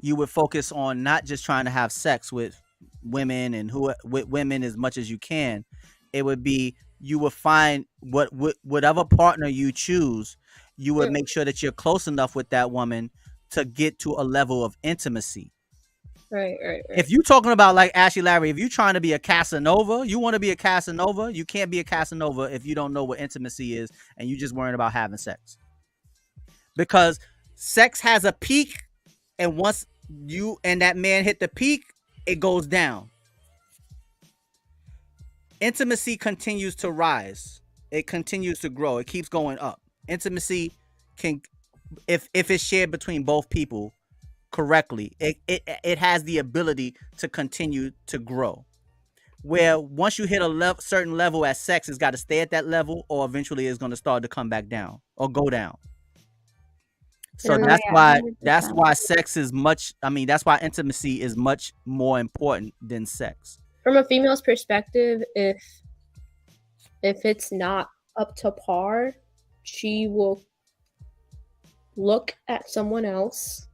you would focus on not just trying to have sex with women and with women as much as you can. It would be you would find whatever partner you choose, you would
Mm.
make sure that you're close enough with that woman to get to a level of intimacy.
Right, right, right.
If you're talking about like Ashley Larry, if you're trying to be a Casanova, you want to be a Casanova, you can't be a Casanova if you don't know what intimacy is and you just worrying about having sex. Because sex has a peak, and once you and that man hit the peak, it goes down. Intimacy continues to rise. It continues to grow. It keeps going up. Intimacy can, if it's shared between both people correctly, it has the ability to continue to grow. Where once you hit a certain level at sex, it's got to stay at that level, or eventually it's going to start to come back down or go down. So
And
that's
yeah,
why
100%.
sex is much. I mean, that's why intimacy is much more important than sex.
from a female's perspective, if it's not up to par, she will look at someone else,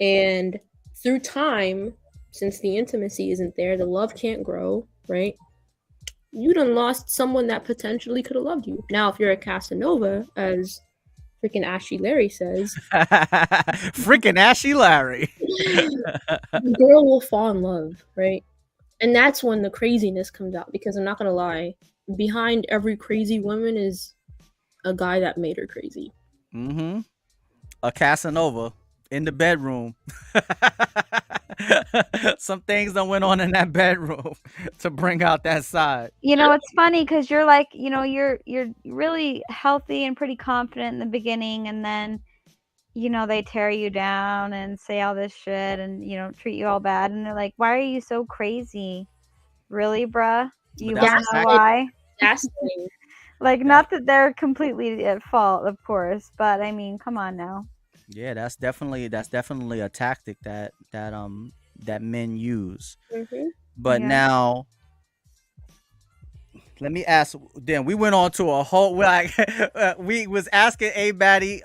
and through time, since the intimacy isn't there, the love can't grow, right? You done lost someone that potentially could have loved you. Now, if you're a Casanova, as freaking Ashley Larry says,
Freaking Ashy Larry.
the girl will fall in love, right? And that's when the craziness comes out, because I'm not gonna lie, behind every crazy woman is a guy that made her crazy.
Mm-hmm. A Casanova in the bedroom. Some things that went on in that bedroom to bring out that side.
You know, it's funny because you're like, you know, you're really healthy and pretty confident in the beginning, and then, you know, they tear you down and say all this shit and, you know, treat you all bad, and they're like, why are you so crazy? Really, bruh? You
But that's
want to know
a fact.
why?
That's the thing.
Like, not that they're completely at fault, of course, but I mean, come on now.
Yeah, that's definitely a tactic that men use.
Mm-hmm.
But
Yeah.
now, let me ask. Then we went on to a whole like we was asking A-Baddie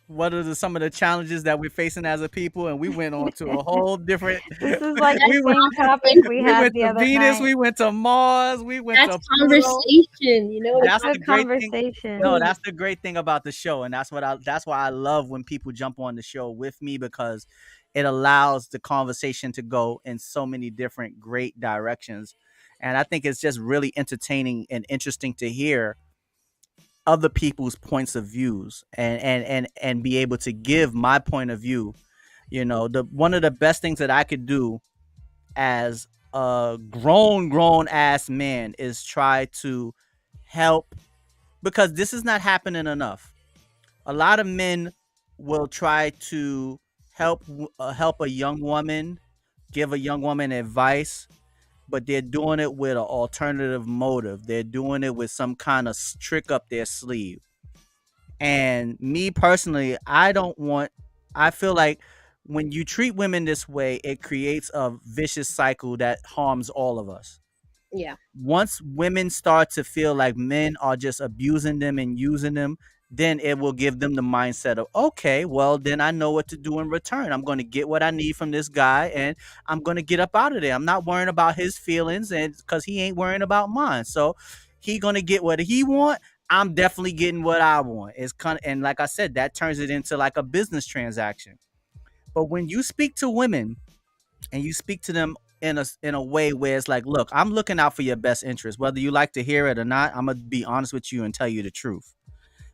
what are some of the challenges that we're facing as a people, and we went on to a whole different.
This is like
we
the
went,
same topic we
we
had
went
the
to
other
Venus,
night.
we went to Mars, we went
That's
to Pluto.
conversation, you know.
That's
Good
the great thing.
conversation.
No, that's the great thing about the show, and that's why I love when people jump on the show with me, because it allows the conversation to go in so many different great directions. And I think it's just really entertaining and interesting to hear other people's points of views and be able to give my point of view. You know, the one of the best things that I could do as a grown ass man is try to help, because this is not happening enough. A lot of men will try to help a young woman, give a young woman advice, but they're doing it with an alternative motive. They're doing it with some kind of trick up their sleeve. And me personally, I feel like when you treat women this way, it creates a vicious cycle that harms all of us.
Yeah.
Once women start to feel like men are just abusing them and using them, then it will give them the mindset of, okay, well, then I know what to do in return. I'm going to get what I need from this guy, and I'm going to get up out of there. I'm not worrying about his feelings, and because he ain't worrying about mine. So he going to get what he want. I'm definitely getting what I want. It's kind of, and like I said, that turns it into like a business transaction. But when you speak to women and you speak to them in a way where it's like, look, I'm looking out for your best interest, whether you like to hear it or not. I'm gonna be honest with you and tell you the truth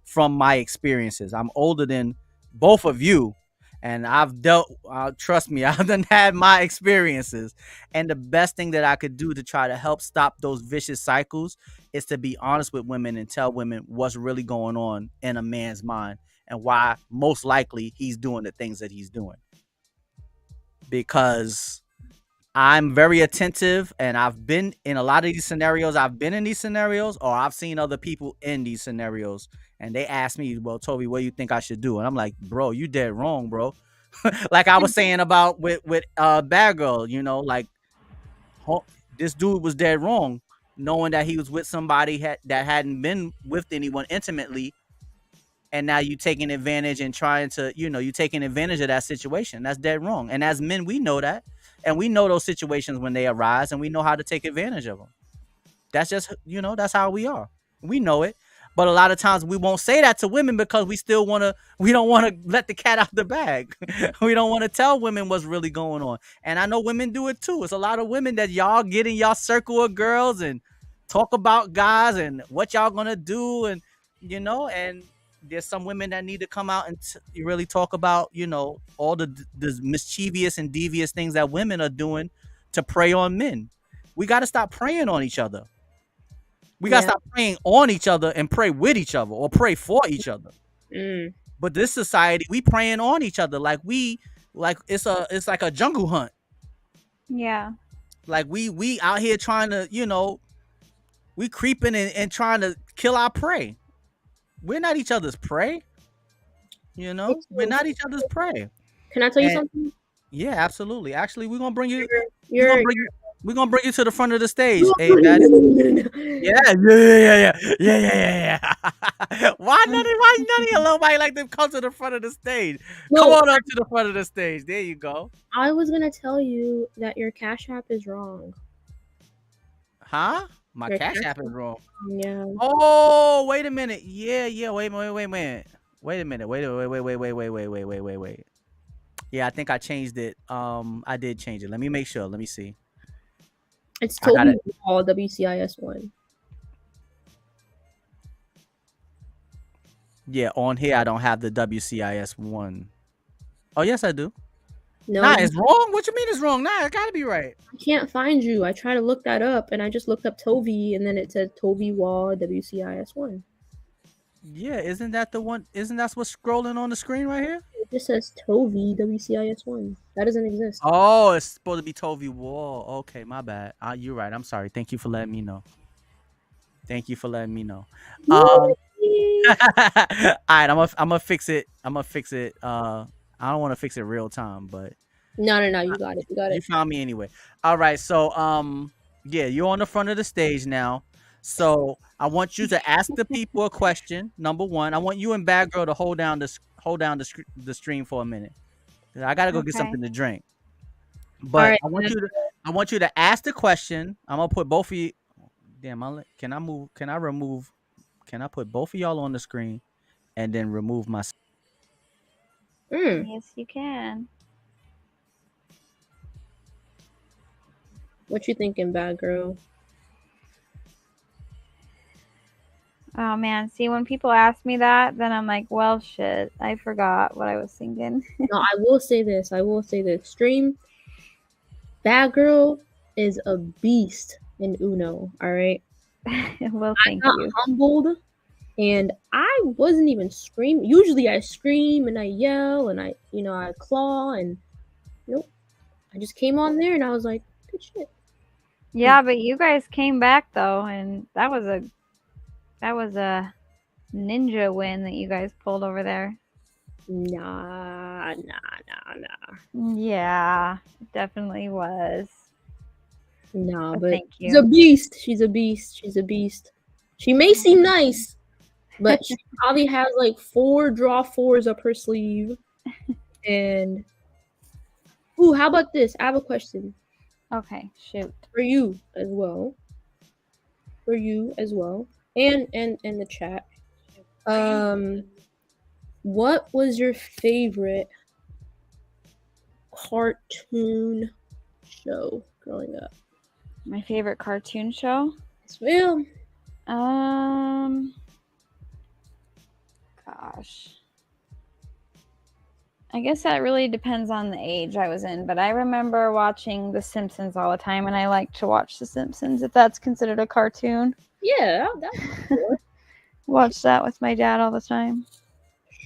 from my experiences. I'm older than both of you, and I've dealt. Trust me, I've done had my experiences. And the best thing that I could do to try to help stop those vicious cycles is to be honest with women and tell women what's really going on in a man's mind and why most likely he's doing the things that he's doing. Because I'm very attentive, and I've been in a lot of these scenarios. I've been in these scenarios, or I've seen other people in these scenarios, and they ask me, "Well, Toby, what do you think I should do?" And I'm like, "Bro, you dead wrong, bro." Like I was saying about with Badgurl, you know, like this dude was dead wrong, knowing that he was with somebody that hadn't been with anyone intimately, and now you taking advantage and trying to, you taking advantage of that situation. That's dead wrong. And as men, we know that, and we know those situations when they arise, and we know how to take advantage of them. That's just, that's how we are. We know it. But a lot of times we won't say that to women because we don't want to let the cat out the bag. We don't want to tell women what's really going on. And I know women do it too. It's a lot of women that y'all get in y'all circle of girls and talk about guys and what y'all gonna do, and and there's some women that need to come out and really talk about, all the mischievous and devious things that women are doing to prey on men. We got to stop preying on each other. We got to stop praying on each other and pray with each other or pray for each other. But this society, we praying on each other like it's like a jungle hunt.
Yeah.
Like we out here trying to, we creeping and trying to kill our prey. We're not each other's prey. We're not each other's prey.
Can I tell you something?
Yeah, absolutely. Actually, we're gonna bring you. We're gonna bring you to the front of the stage. A-Baddie. Yeah. Why none of your little body like them come to the front of the stage? Come on up to the front of the stage. There you go.
I was gonna tell you that your Cash App is wrong.
Huh? My Cash App is wrong.
Yeah.
Oh, wait a minute. Yeah. Wait a minute. Wait. Yeah, I think I changed it. I did change it. Let me make sure. Let me see.
It's Toby Wall WCIS1.
Yeah, on here I don't have the WCIS1. Oh, yes, I do.
No,
nah, it's wrong. What you mean it's wrong? Nah, it gotta be right.
I can't find you. I tried to look that up, and I just looked up Toby, and then it said Toby Wall WCIS1.
Yeah, isn't that the one? Isn't that what's scrolling on the screen right here?
It just says Toby WCIS1. That doesn't exist.
Oh, it's supposed to be Toby Wall. Okay, my bad. You're right. I'm sorry. Thank you for letting me know. All right, I'm gonna fix it. I don't want to fix it real time, but
no, you got it.
You found me anyway. All right, so yeah, you're on the front of the stage now. So I want you to ask the people a question. Number one, I want you and Badgurl to hold down the stream for a minute. I gotta go get something to drink. But right, I want you to ask the question. I'm gonna put both of you. Damn, can I put both of y'all on the screen and then remove myself?
Yes, you can.
What you thinking, Badgurl?
Oh man, see, when people ask me that, then I'm like, well, shit, I forgot what I was thinking.
No, I will say this. Stream, Badgurl is a beast in Uno, all right?
Well, thank
you. I got humbled, and I wasn't even screaming. Usually I scream and I yell and I claw, and nope. I just came on there and I was like, good shit.
Yeah, but you guys came back though, and that was a ninja win that you guys pulled over there.
Nah.
Yeah, it definitely was.
No, but thank you. She's a beast. She may seem nice, but she probably has like 4 draw 4s up her sleeve. And how about this? I have a question.
Okay, shoot.
For you as well. And the chat. What was your favorite cartoon show growing up?
My favorite cartoon show?
Well,
gosh. I guess that really depends on the age I was in, but I remember watching The Simpsons all the time, and I like to watch The Simpsons, if that's considered a cartoon.
Yeah, that's cool.
Watch that with my dad all the time.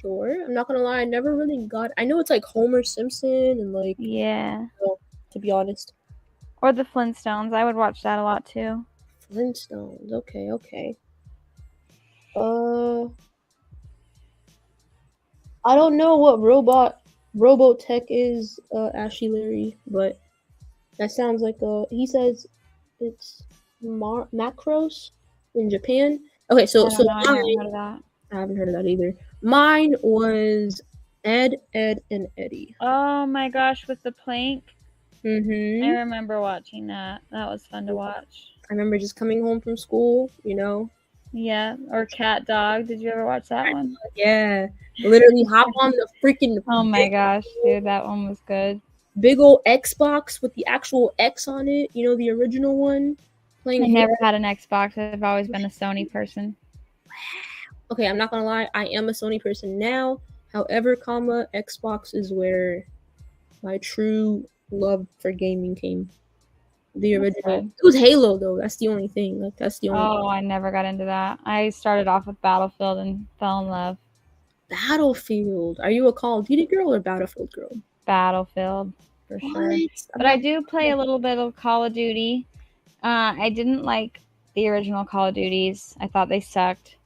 Sure. I'm not gonna lie, I never really got. I know it's like Homer Simpson and like.
Yeah.
To be honest.
Or the Flintstones. I would watch that a lot too.
Flintstones. Okay. I don't know what Robotech is, Ashley Larry, but that sounds like he says it's macros in Japan. Okay, so
I don't know. I
mine,
never heard of that.
I haven't heard of that either. Mine was Ed, and Eddie.
Oh my gosh, with the plank. I
Mm-hmm.
remember watching that. That was fun to watch.
I remember just coming home from school,
Yeah, or Cat Dog. Did you ever watch that one?
Yeah, literally hop on the freaking.
Oh my gosh, dude, that one was good.
Big old Xbox with the actual X on it. The original one. Playing.
I never had an Xbox. I've always been a Sony person.
Okay, I'm not gonna lie. I am a Sony person now. However, Xbox is where my true love for gaming came. The original. It was Halo though. That's the only thing. Like that's the only.
Oh, I never got into that. I started off with Battlefield and fell in love.
Battlefield. Are you a Call of Duty girl or Battlefield girl?
Battlefield for sure. But I do play a little bit of Call of Duty. I didn't like the original Call of Duties. I thought they sucked.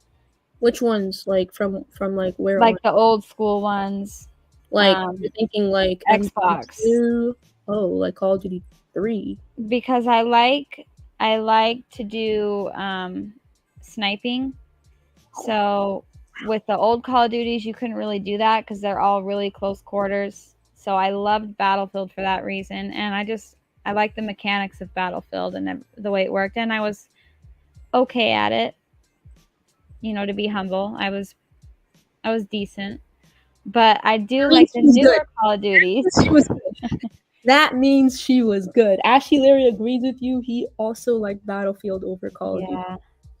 Which ones? Like from like where?
Like the old school ones.
Like you're thinking like
Xbox.
Oh, like Call of Duty 3.
Because I like to do sniping. So with the old Call of Duties, you couldn't really do that because they're all really close quarters. So I loved Battlefield for that reason, and I like the mechanics of Battlefield and the way it worked, and I was okay at it. To be humble, I was decent, but I do like the newer Call of Duties.
That means she was good. Ashley Larry agrees with you. He also liked Battlefield over Call of Duty.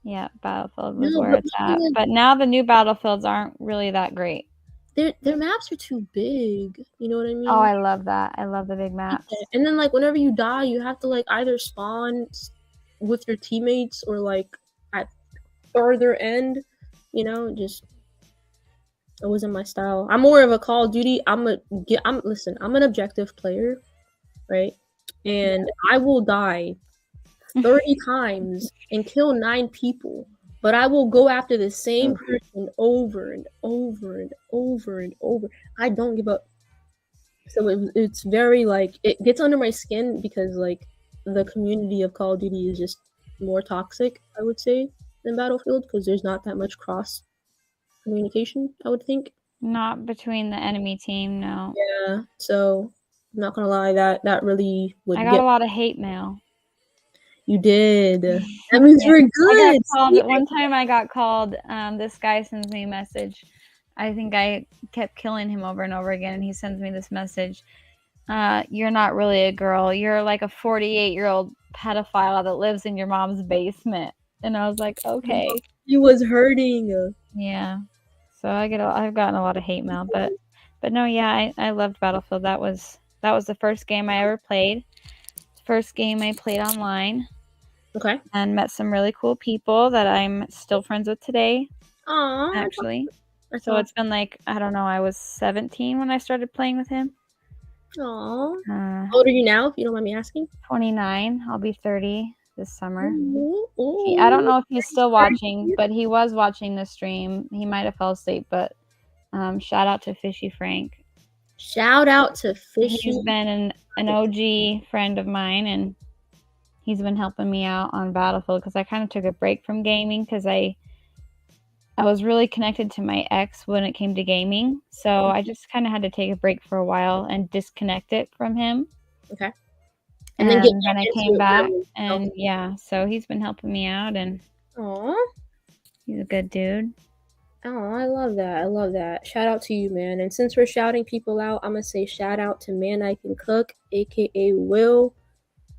Yeah, Battlefield was where it's at. But now the new Battlefields aren't really that great.
Their maps are too big. You know what I mean?
Oh, I love that. I love the big maps.
And then like whenever you die, you have to like either spawn with your teammates or like at further end. Just it wasn't my style. I'm more of a Call of Duty. I'm an objective player, right? And I will die 30 times and kill 9 people, but I will go after the same person over and over and over and over. I don't give up. So it's very like it gets under my skin because like the community of Call of Duty is just more toxic, I would say, than Battlefield because there's not that much cross communication, I would think.
Not between the enemy team, no.
Yeah, so I'm not gonna lie, that really would.
I got a lot of hate mail.
You did. That means you're good.
One time I got called. This guy sends me a message. I think I kept killing him over and over again, and he sends me this message. You're not really a girl. You're like a 48-year-old pedophile that lives in your mom's basement. And I was like, okay.
He was hurting.
Yeah. So I've gotten a lot of hate mail, but no, yeah, I loved Battlefield. That was the first game I ever played. First game I played online.
Okay.
And met some really cool people that I'm still friends with today.
Aww.
Actually. So it's been like, I don't know, I was 17 when I started playing with him.
Aww. How old are you now, if you don't mind me asking?
29. I'll be 30 this summer.
Ooh.
I don't know if he's still watching, but he was watching the stream. He might have fell asleep, but shout out to Fishy Frank.
Shout out to Fishy.
He's been an OG friend of mine, and he's been helping me out on Battlefield because I kind of took a break from gaming because I was really connected to my ex when it came to gaming. So I just kind of had to take a break for a while and disconnect it from him.
Okay.
And then I came back, and yeah, so he's been helping me out, and he's a good dude.
Oh, I love that. Shout out to you, man. And since we're shouting people out, I'm gonna say shout out to Man I Can Cook, aka Will.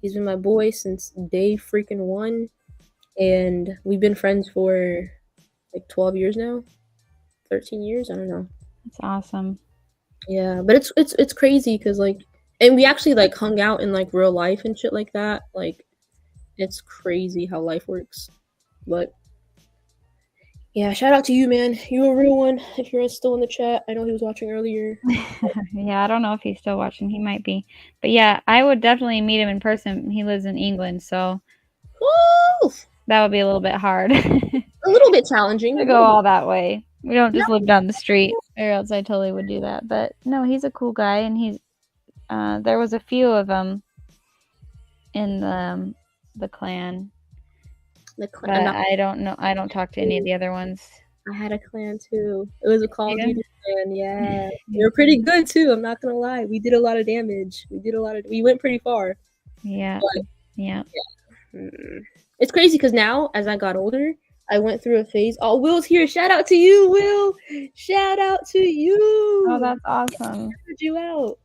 He's been my boy since day freaking one, and we've been friends for like 12 years now, 13 years. I don't know.
That's awesome.
Yeah, but it's crazy because like. And we actually like hung out in like real life and shit like that. Like, it's crazy how life works. But Yeah, shout out to you, man. You a real one. If you're still in the chat, I know he was watching earlier.
Yeah, I don't know if he's still watching. He might be. But yeah, I would definitely meet him in person. He lives in England, so
Woo!
that would be a little bit hard to
A little bit challenging.
go all that way. We don't just live down the street, or else I totally would do that. But no, he's a cool guy, and he's there was a few of them in the clan.
The
But I don't know. I don't talk to any of the other ones.
I had a clan too. It was a Call of
Yeah.
Duty clan. Yeah, they were pretty good too. I'm not gonna lie. We did a lot of damage. We went pretty far.
Yeah.
But,
Yeah.
It's crazy because now, as I got older, I went through a phase. Oh, Will's here. Shout out to you, Will. Shout out to you.
Oh, that's awesome.
Shout you out.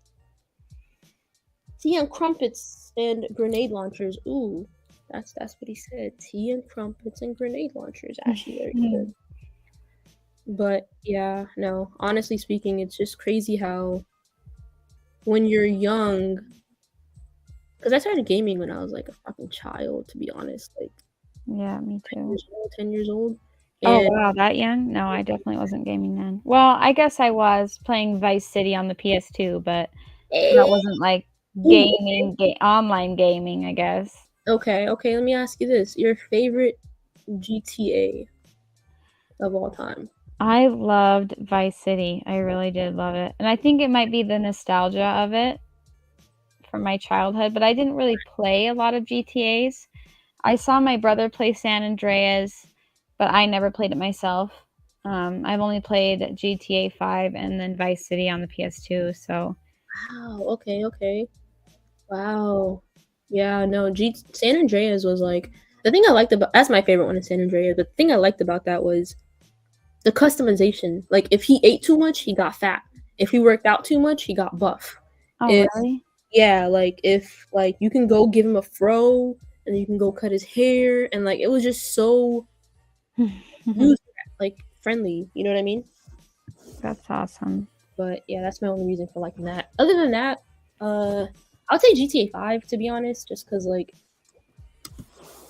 Tea and crumpets and grenade launchers. Ooh, that's what he said. Tea and crumpets and grenade launchers. Actually, very good. But yeah, no. Honestly speaking, it's just crazy how when you're young, because I started gaming when I was like a fucking child, to be honest. Like,
yeah, me too.
10 years old.
Oh wow, that young? No, I definitely wasn't gaming then. Well, I guess I was playing Vice City on the PS2, but that wasn't like gaming, online gaming, I guess.
Okay, let me ask you this. Your favorite GTA of all time?
I loved Vice City. I really did love it. And I think it might be the nostalgia of it from my childhood, but I didn't really play a lot of GTAs. I saw my brother play San Andreas, but I never played it myself. I've only played GTA 5 and then Vice City on the PS2, so.
Wow, okay. Wow. Yeah, no, San Andreas was like, the thing I liked about, that's my favorite one in San Andreas. The thing I liked about that was the customization. Like, if he ate too much, he got fat. If he worked out too much, he got buff.
Oh, really?
Yeah, like, if, like, you can go give him a fro, and you can go cut his hair, and, like, it was just so, like, friendly. You know what I mean?
That's awesome.
But, yeah, that's my only reason for liking that. Other than that, I would say GTA 5, to be honest, just because, like,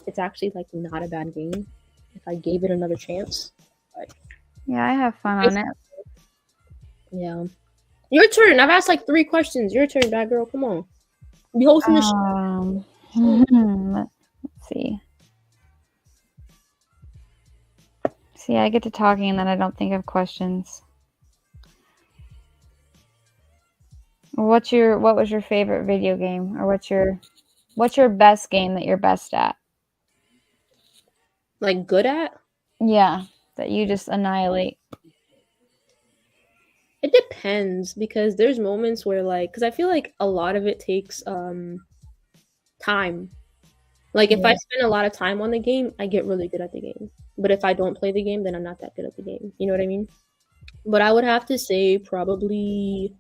it's actually, like, not a bad game if I gave it another chance. But,
yeah, I have fun on it.
Yeah. Your turn. I've asked, like, 3 questions. Your turn, bad girl. Come on. Be hosting the show.
Let's see. See, I get to talking and then I don't think of questions. What was your favorite video game, or what's your best game that you're best at?
Like, good at?
Yeah, that you just annihilate.
It depends, because there's moments where, like, because I feel like a lot of it takes time. Like, if I spend a lot of time on the game, I get really good at the game. But if I don't play the game, then I'm not that good at the game. You know what I mean? But I would have to say probably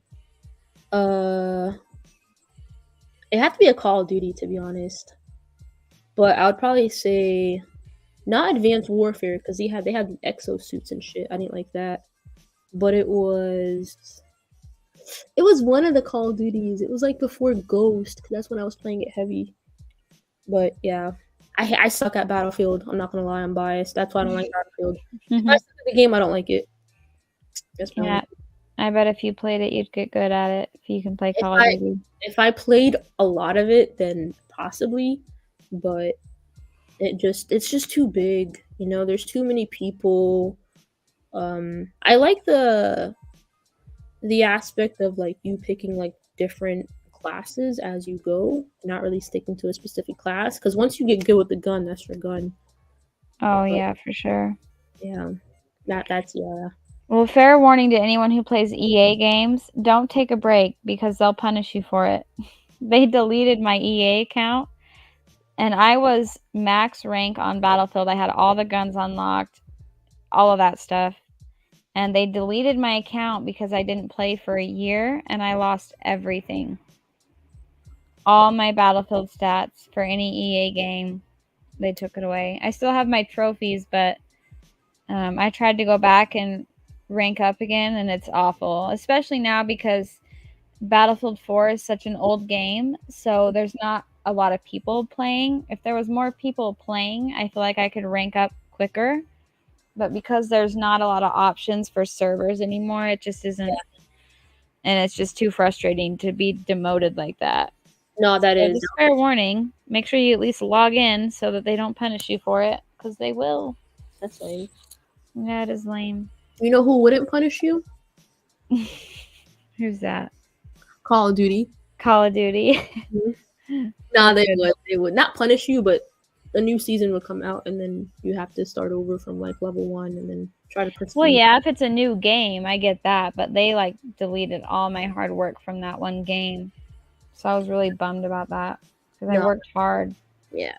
it have to be a Call of Duty, to be honest. But I would probably say not Advanced Warfare, because they had the exosuits and shit. I didn't like that. But it was one of the Call of Duties. It was like before Ghost, because that's when I was playing it heavy. But yeah, I suck at Battlefield. I'm not gonna lie, I'm biased. That's why I don't like Battlefield. If I suck at the game, I don't like it.
Yeah, I bet if you played it, you'd get good at it. If you can play Call of Duty.
If I played a lot of it, then possibly. But it's just too big. You know, there's too many people. I like the aspect of, like, you picking, like, different classes as you go, not really sticking to a specific class, because once you get good with the gun, that's your gun.
Oh, yeah, for sure.
Yeah, that's yeah.
Well, fair warning to anyone who plays EA games, don't take a break, because they'll punish you for it. They deleted my EA account, and I was max rank on Battlefield. I had all the guns unlocked, all of that stuff. And they deleted my account because I didn't play for a year, and I lost everything. All my Battlefield stats for any EA game, they took it away. I still have my trophies, but I tried to go back and rank up again, and it's awful. Especially now because Battlefield 4 is such an old game, so there's not a lot of people playing. If there was more people playing, I feel like I could rank up quicker. but because there's not a lot of options for servers anymore, it just isn't.
Yeah.
And it's just too frustrating to be demoted like that.
No, that
So
is.
just fair warning. Make sure you at least log in so that they don't punish you for it, because they will.
That's lame.
That is lame.
You know who wouldn't punish you?
Who's that?
Call of Duty.
Call of Duty.
Nah, they
Good.
would. They would not punish you, but a new season would come out, and then you have to start over from like level 1, and then try to proceed.
Well, yeah, if it's a new game, I get that, but they like deleted all my hard work from that one game, so I was really bummed about that because I
No.
worked hard.
Yeah.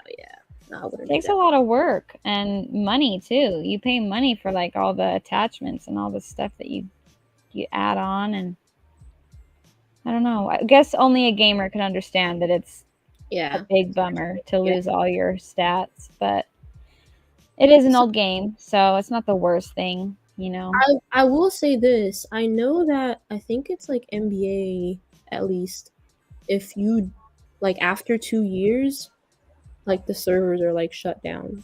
No, I wouldn't
It
do
takes
that.
a lot of work and money too. You pay money for like all the attachments and all the stuff that you add on, and I don't know. I guess only a gamer can understand that it's a
Yeah.
big bummer to lose all your stats, but it is an old game, so it's not the worst thing, you know.
I will say this. I know that I think it's like NBA at least. If you like after 2 years, like the servers are like shut down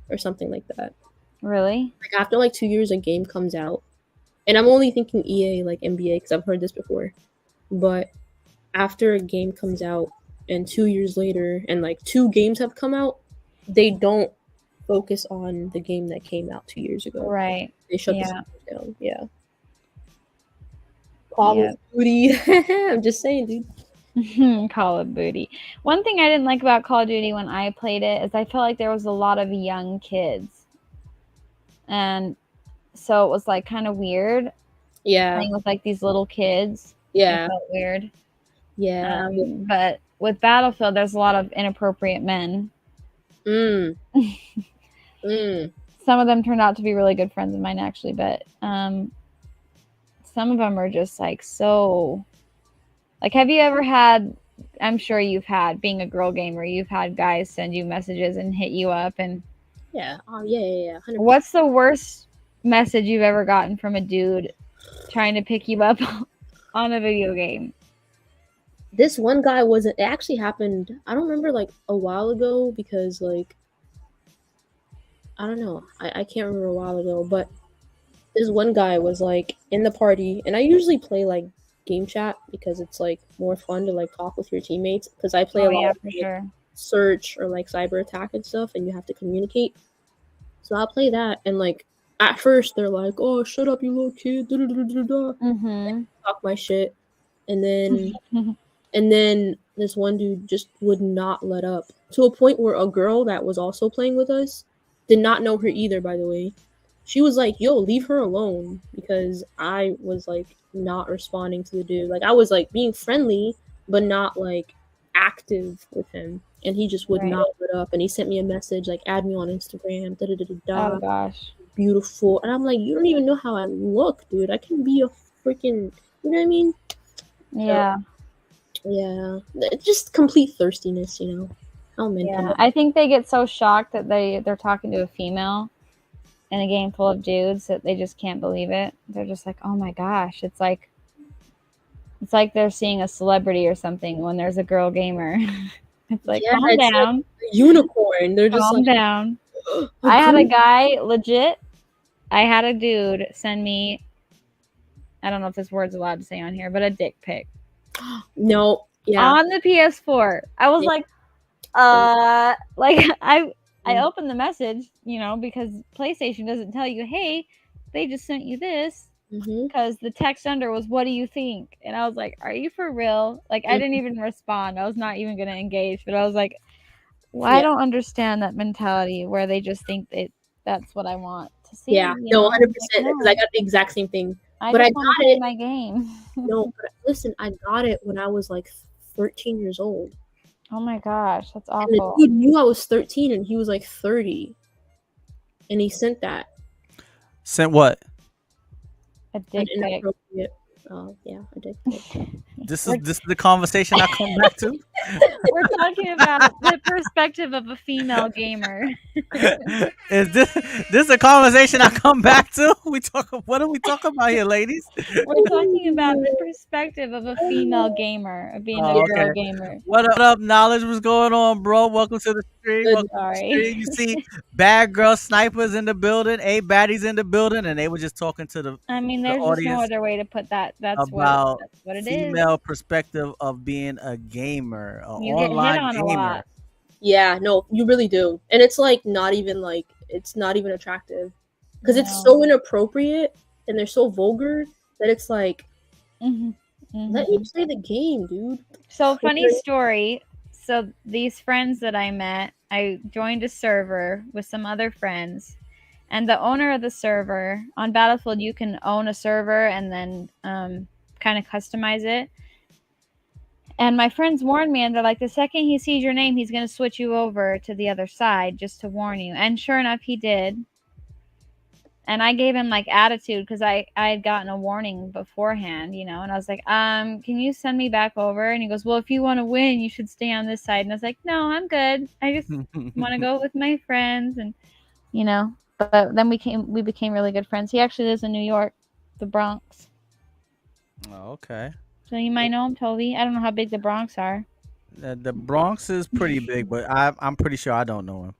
or something like that.
Really?
Like after like 2 years, a game comes out, and I'm only thinking EA like NBA because I've heard this before. But after a game comes out, and 2 years later, and like 2 games have come out, they don't focus on the game that came out 2 years ago.
Right.
They shut the
Yeah.
servers down. Yeah. Call of Duty. I'm just saying, dude.
Call of Duty. One thing I didn't like about Call of Duty when I played it is I felt like there was a lot of young kids. And so it was like kind of weird
Yeah.
playing with like these little kids.
Yeah.
It felt weird.
Yeah.
But with Battlefield, there's a lot of inappropriate men.
Mm.
Some of them turned out to be really good friends of mine, actually, but some of them are just like so. Like, have you ever had? I'm sure you've had, being a girl gamer, you've had guys send you messages and hit you up, and
Yeah. Oh yeah. 100%.
what's the worst message you've ever gotten from a dude trying to pick you up on a video game?
This one guy wasn't. It actually happened. I don't remember, like a while ago, because like I don't know. I can't remember a while ago, but this one guy was like in the party, and I usually play like game chat because it's like more fun to like talk with your teammates, because I play a lot of
for
like,
sure.
search or like cyber attack and stuff, and you have to communicate. So I'll play that, and like at first they're like, "Oh, shut up, you little kid," talk my shit, and then this one dude just would not let up, to a point where a girl that was also playing with us, did not know her either, by the way. She was like, "Yo, leave her alone," because I was like not responding to the dude. Like I was like being friendly, but not like active with him, and he just would not let up. And he sent me a message like, "Add me on Instagram."
Oh gosh.
Beautiful. And I'm like, "You don't even know how I look, dude. I can be a freaking," you know what I mean?
Yeah.
Yeah, it's just complete thirstiness, you know. How men
Yeah, I think they get so shocked that they're talking to a female in a game full of dudes that they just can't believe it. They're just like, "Oh my gosh!" It's like they're seeing a celebrity or something when there's a girl gamer. It's like, calm down,
like a unicorn. They're just
calm
like,
down. I had a guy legit. I had a dude send me. I don't know if this word's allowed to say on here, but a dick pic.
No, yeah.
On the PS4. I was like, like I opened the message, you know, because PlayStation doesn't tell you, "Hey, they just sent you this," because the text under was, "What do you think?" And I was like, "Are you for real?" Like I didn't even respond. I was not even gonna engage, but I was like, "Well, I don't understand that mentality where they just think that's what I want to see."
Yeah, no, 100%. Because I got the exact same thing. But I got it.
My game.
No, but listen, I got it when I was like 13 years old.
Oh my gosh, that's awful.
And the dude knew I was 13 and he was like 30. And he sent that.
Sent what?
A dick pic.
Yeah, a dick pic.
This is the conversation I come back to.
We're talking about the perspective of a female gamer.
Is this a conversation I come back to? What are we talking about here, ladies?
We're talking about the perspective of a female gamer, of being a
Oh,
girl
okay.
gamer.
What up, knowledge? What's going on, bro? Welcome to the stream.
Good.
Welcome to the
Sorry.
stream. You see, bad girl snipers in the building, A-Baddies in the building, and they were just talking to the
I mean, there's just no
audience
other way to put that. That's
about
what it is.
female perspective of being a gamer, an
You get hit
online
on a
gamer.
lot.
Yeah, no, you really do. And it's like not even attractive. Because it's
No.
so inappropriate and they're so vulgar that it's like,
Mhm.
let me play the game, dude.
So funny story. So these friends that I met, I joined a server with some other friends, and the owner of the server on Battlefield, you can own a server and then kind of customize it. And my friends warned me, and they're like, the second he sees your name, he's gonna switch you over to the other side just to warn you. And sure enough, he did. And I gave him like attitude because I had gotten a warning beforehand, you know, and I was like, can you send me back over? And he goes, well, if you want to win, you should stay on this side. And I was like, no, I'm good. I just want to go with my friends, and you know. But then we became really good friends. He actually lives in New York, the Bronx.
Oh, okay.
So you might know him, Toby. I don't know how big the Bronx are.
The Bronx is pretty big, but I'm pretty sure I don't know him.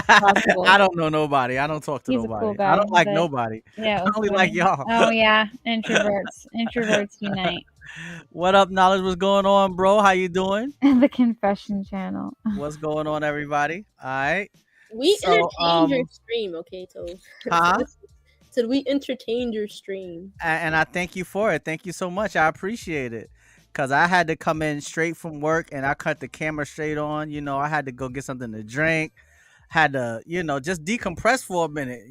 Possible.
I don't know nobody. I don't talk to
He's a
nobody.
cool guy,
I don't like
but-
nobody.
Yeah, it
I
was
only
funny.
like y'all.
Oh yeah, introverts unite.
What up, knowledge? What's going on, bro? How you doing?
The confession channel.
What's going on, everybody? All right.
We
So,
entertained your stream, okay, Toe?
Huh?
Said we entertained your stream.
And I thank you for it. Thank you so much. I appreciate it. Cause I had to come in straight from work and I cut the camera straight on. You know, I had to go get something to drink. Had to, just decompress for a minute.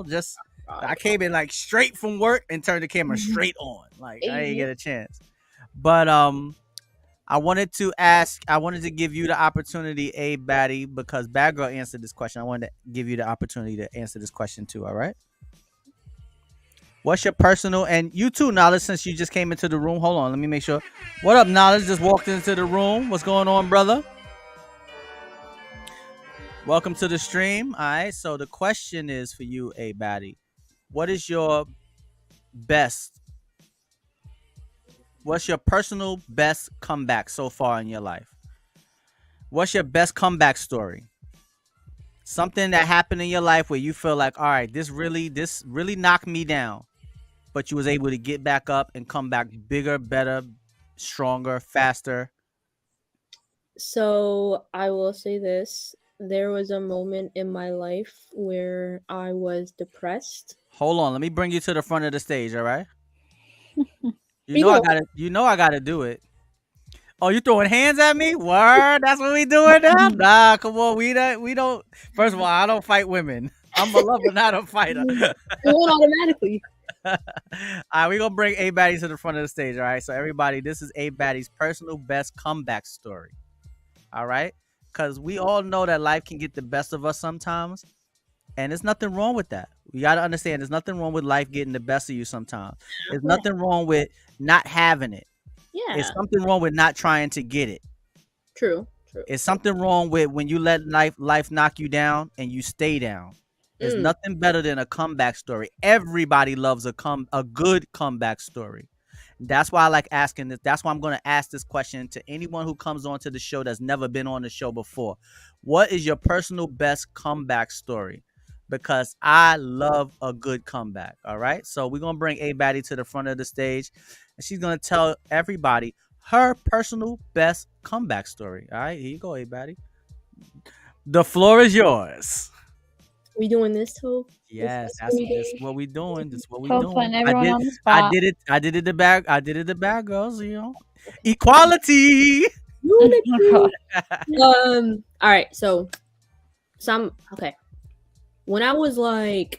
Just I came in like straight from work and turned the camera straight on. Like I didn't get a chance. But I wanted to give you the opportunity, A-Baddie, because Badgurl answered this question. I wanted to give you the opportunity to answer this question too. All right. What's your personal, and you too, Knowledge, since you just came into the room. Hold on, let me make sure. What up, Knowledge? Just walked into the room. What's going on, brother? Welcome to the stream. All right, so the question is for you, A-Baddie. What's your personal best comeback so far in your life? What's your best comeback story? Something that happened in your life where you feel like, all right, this really knocked me down, but you was able to get back up and come back bigger, better, stronger, faster.
So I will say this. There was a moment in my life where I was depressed.
Hold on, let me bring you to the front of the stage, all right? I gotta do it. Oh, you throwing hands at me? Word, that's what we doing now? Nah, come on, we don't. First of all, I don't fight women. I'm a lover, not a fighter.
It went automatically.
All right, we're gonna bring A-Baddie to the front of the stage. All right, so everybody, this is A-Baddie's personal best comeback story. All right, because we all know that life can get the best of us sometimes, and there's nothing wrong with that. We gotta understand there's nothing wrong with life getting the best of you sometimes. There's nothing wrong with not having it.
Yeah.
It's something wrong with not trying to get it.
True.
It's something wrong with when you let life knock you down and you stay down. There's nothing better than a comeback story. Everybody loves a good comeback story. That's why I like asking this. That's why I'm going to ask this question to anyone who comes onto the show that's never been on the show before. What is your personal best comeback story? Because I love a good comeback. All right. So we're going to bring A-Baddie to the front of the stage, and she's going to tell everybody her personal best comeback story. All right. Here you go, A-Baddie. The floor is yours.
We doing this, Toe?
Yes, that's what we doing. This is what we
Toe
doing.
putting everyone on the spot.
I did it the bad girls, Equality.
All right, so okay. When I was like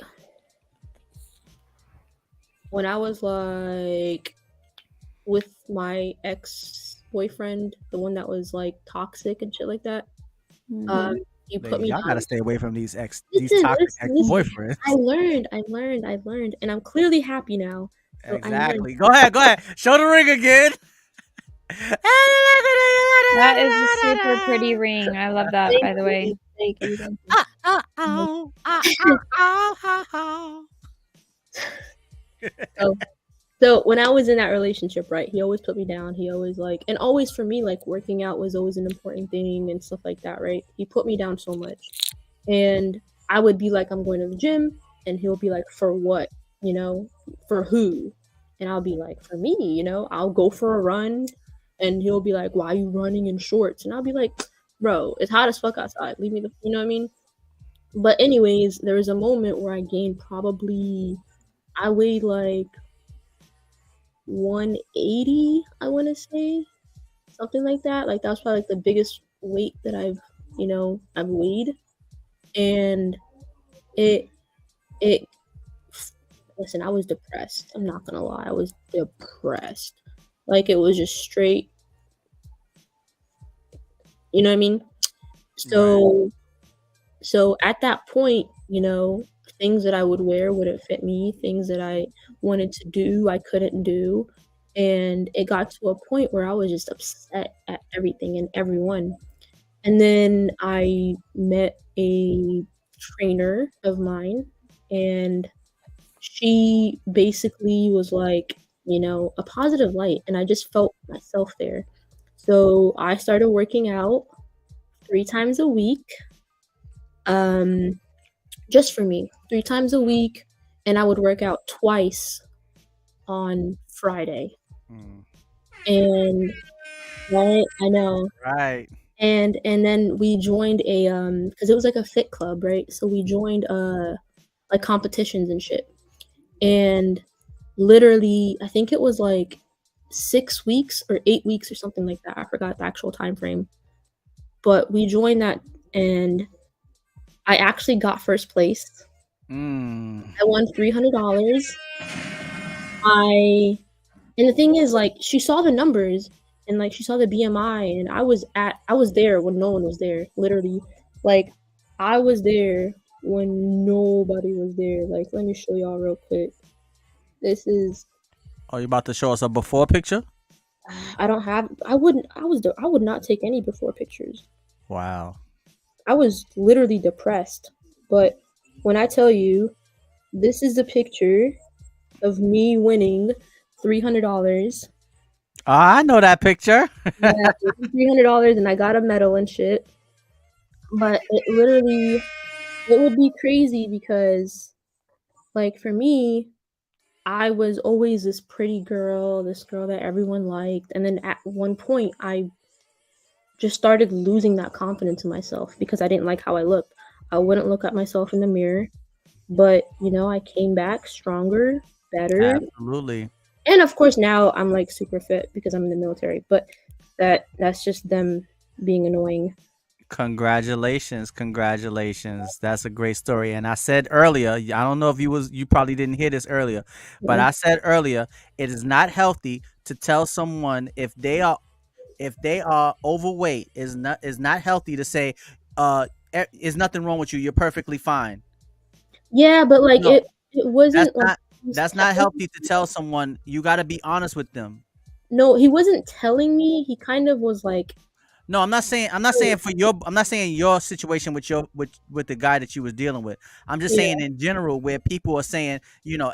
with my ex-boyfriend, the one that was like toxic and shit like that, you put me
Y'all
down.
gotta stay away from these toxic
Listen,
ex-boyfriends.
I learned, and I'm clearly happy now. So I know.
Exactly. Go ahead. Go ahead. Show the ring again.
That is a super pretty ring. I love that,
Thank
by the way.
you. Thank you. Thank you. So, so when I was in that relationship, right, he always put me down. He always like, and always for me, like working out was always an important thing and stuff like that, right? He put me down so much. And I would be like, I'm going to the gym. And he'll be like, for what? You know, for who? And I'll be like, for me, you know, I'll go for a run. And he'll be like, why are you running in shorts? And I'll be like, bro, it's hot as fuck outside. Leave me the, you know what I mean? But anyways, there was a moment where I gained probably, I weighed like 180, I want to say, something like that. Like that was probably like the biggest weight that I've weighed. And it it listen, I was depressed. I'm not gonna lie, I was depressed. Like it was just straight, you know what I mean?
Right.
So at that point, things that I would wear wouldn't fit me, things that I wanted to do, I couldn't do. And it got to a point where I was just upset at everything and everyone. And then I met a trainer of mine, and she basically was like, a positive light. And I just felt myself there. So I started working out 3 times a week, um, just for me, 3 times a week. And I would work out twice on Friday.
Mm.
And right, I know.
Right.
And then we joined a because it was like a fit club, right? So we joined like competitions and shit. And literally, I think it was like 6 weeks or 8 weeks or something like that. I forgot the actual time frame. But we joined that, and I actually got first place. I won $300. And the thing is, like, she saw the numbers and like she saw the BMI, and I was there when no one was there. Literally, like, I was there when nobody was there. Like, let me show y'all real quick. This is
Oh, you about to show us a before picture?
I don't have. I would not take any before pictures.
Wow.
I was literally depressed. But when I tell you, this is the picture of me winning $300.
I know that picture.
Yeah, $300, and I got a medal and shit. But it would be crazy because, like, for me, I was always this pretty girl, this girl that everyone liked. And then at one point, I just started losing that confidence in myself because I didn't like how I looked. I wouldn't look at myself in the mirror. But, I came back stronger, better.
Absolutely.
And of course, now I'm like super fit because I'm in the military. But that's just them being annoying.
Congratulations. That's a great story. And I said earlier, I don't know if you probably didn't hear this earlier, but I said earlier, it is not healthy to tell someone if they are overweight. Is not healthy to say is nothing wrong with you. You're perfectly fine.
Yeah, but like
No,
it
that's
wasn't like
not
he was
that's not
telling
healthy to tell someone. You got to be honest with them.
No, he wasn't telling me. He kind of was like,
No, I'm not saying your situation with with the guy that you was dealing with. I'm just
yeah,
saying in general where people are saying,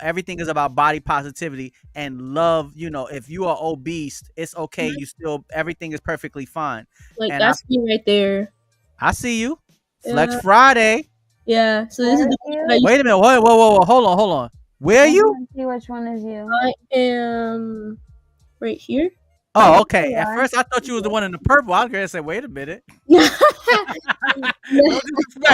everything is about body positivity and love, if you are obese, it's okay. You still everything is perfectly fine.
like
And
that's me right there.
I see you. Flex
Yeah,
Friday.
yeah. So this
Where
is
is
the picture that
you?
you.
Wait a minute. Whoa, whoa, whoa, whoa. Hold on. Where are
I
you?
can't see which one is you.
I am right here.
Oh, okay.
You
At
are.
first I thought you was the one in the purple. I was gonna say, wait a minute.
No,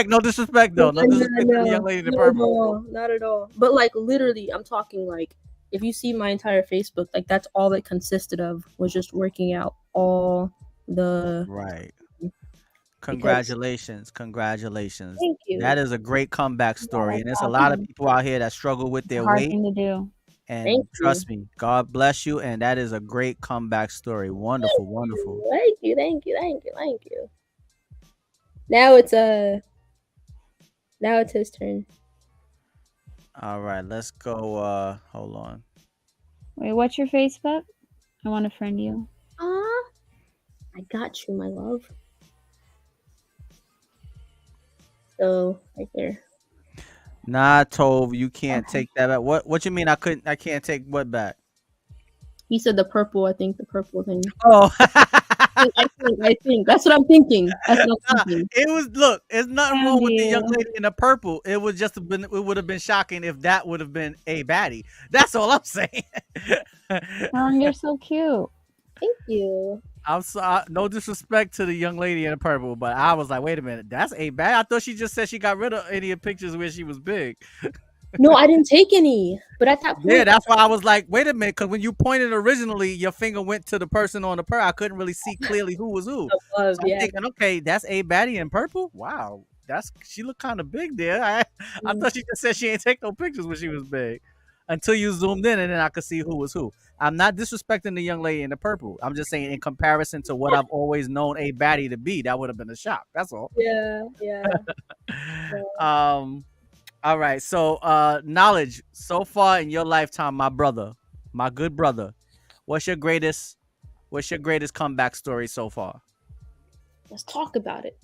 No disrespect though. No disrespect to the young lady in the
not at
purple.
all, not at all. But like literally, I'm talking like if you see my entire Facebook, like that's all it consisted of was just working out all the
Right.
because
Congratulations.
thank you,
That is a great comeback
Yeah,
story.
that's
And there's a lot of
awesome.
people out here that struggle with
It's a
their
hard
weight.
thing to do.
thank
And
you,
trust me, God bless you. And that is a great comeback story. Wonderful, wonderful.
thank you, thank you, thank you, thank you. Now it's now it's his turn.
All right, let's go. Hold on.
Wait, what's your Facebook? I want to friend you.
I got you, my love. So right there.
Nah, Tove, you can't
Okay.
take that back. What you mean? I can't take what back?
He said the purple. I think the purple thing.
Oh.
I think. That's what I'm thinking. That's what I'm
Nah,
thinking.
it was look. It's nothing wrong
Found
with the young
you.
lady in the purple. It was just been. It would have been shocking if that would have been A-Baddie. That's all I'm saying.
You're so cute.
Thank you.
I'm sorry. No disrespect to the young lady in the purple, but I was like, wait a minute, that's A-Baddie. I thought she just said she got rid of any of the pictures where she was big.
No, I didn't take any. But at that point,
Yeah, that's why I was like, wait a minute, because when you pointed originally, your finger went to the person on the purple. I couldn't really see clearly who was who. So I'm
yeah.
thinking, okay, that's A-Baddie in purple. Wow, she looked kind of big there. I thought she just said she ain't take no pictures when she was big. Until you zoomed in, and then I could see who was who. I'm not disrespecting the young lady in the purple. I'm just saying, in comparison to what I've always known A-Baddie to be, that would have been a shock. That's all.
Yeah.
All right. So, knowledge so far in your lifetime, my brother, my good brother. What's your greatest comeback story so far?
Let's talk about it.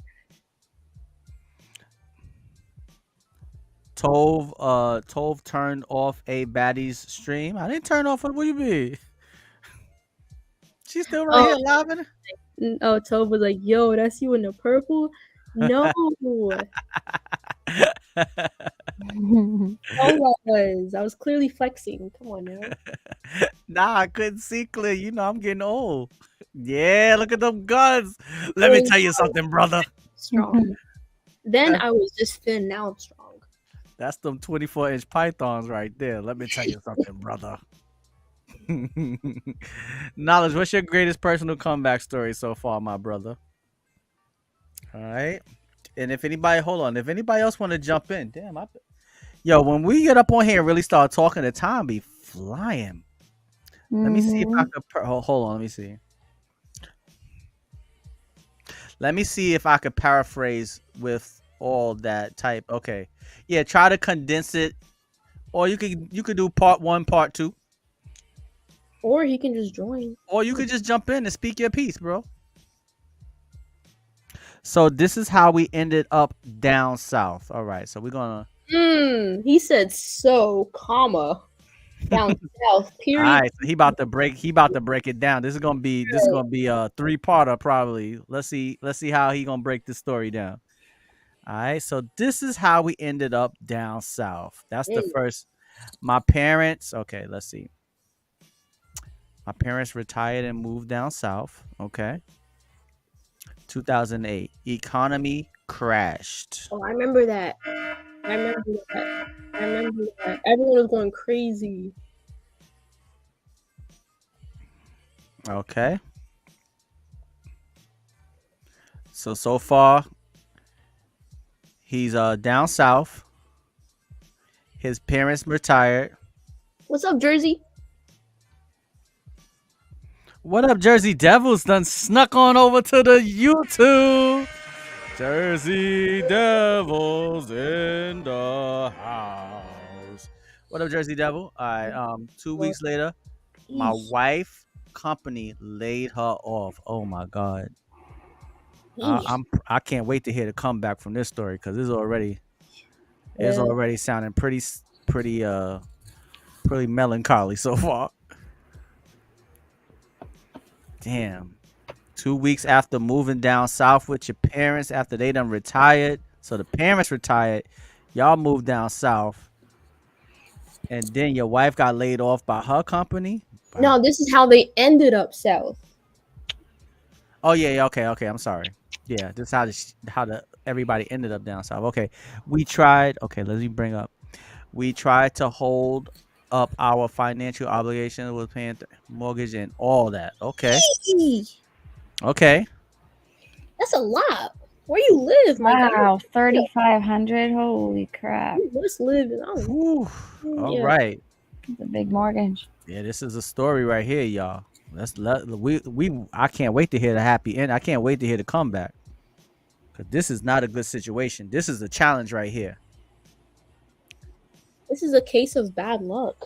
Tove turned off A-Baddie's stream. I didn't turn off it. What do you mean? She's still right here laughing.
Oh, Tove was like, "Yo, that's you in the purple." No, I was clearly flexing. Come on now.
Nah, I couldn't see clear. You know, I'm getting old. Yeah, look at them guns. Let me tell you something, brother.
Strong. Then I was just thin. Now I'm strong.
That's them 24-inch pythons right there. Let me tell you something, brother. Knowledge, what's your greatest personal comeback story so far, my brother? All right. And if anybody else want to jump in, damn, yo, when we get up on here and really start talking, the time be flying. Let me see if I could. Hold on, let me see. Let me see if I could paraphrase with all that type. Okay, yeah, try to condense it, or you could do part 1, part 2,
or he can just join,
or you could just jump in and speak your piece, bro. So this is how we ended up down south. All right, so we're gonna.
He said so, comma. Down south. Period.
All right, so he about to break it down. This is gonna be a 3-parter probably. Let's see how he gonna break this story down. All right, so this is how we ended up down south. That's the first. My parents. Okay, let's see. My parents retired and moved down south. Okay. 2008. Economy crashed.
Oh, I remember that. Everyone was going crazy.
Okay. So far, he's down south. His parents retired.
What's up, Jersey?
What up, Jersey Devils? Done snuck on over to the YouTube. Jersey Devils in the house. What up, Jersey Devil? All right. 2 weeks later, my wife company laid her off. Oh my God. I can't wait to hear the comeback from this story because it's already sounding pretty melancholy so far. Damn. 2 weeks after moving down south with your parents, after they done retired. So the parents retired. Y'all moved down south. And then your wife got laid off by her company.
No, this is how they ended up south.
Oh yeah, okay. I'm sorry. Yeah, this is how everybody ended up down south. Okay, we tried. Okay, let me bring up. We tried to hold up our financial obligations with paying mortgage and all that. Okay. Okay.
That's a lot. Where you live, my guy?
Wow, 3,500. Holy crap!
You must live in.
All right.
It's a big mortgage.
Yeah, this is a story right here, y'all. I can't wait to hear the happy end. I can't wait to hear the comeback. Cause this is not a good situation. This is a challenge right here.
This is a case of bad luck.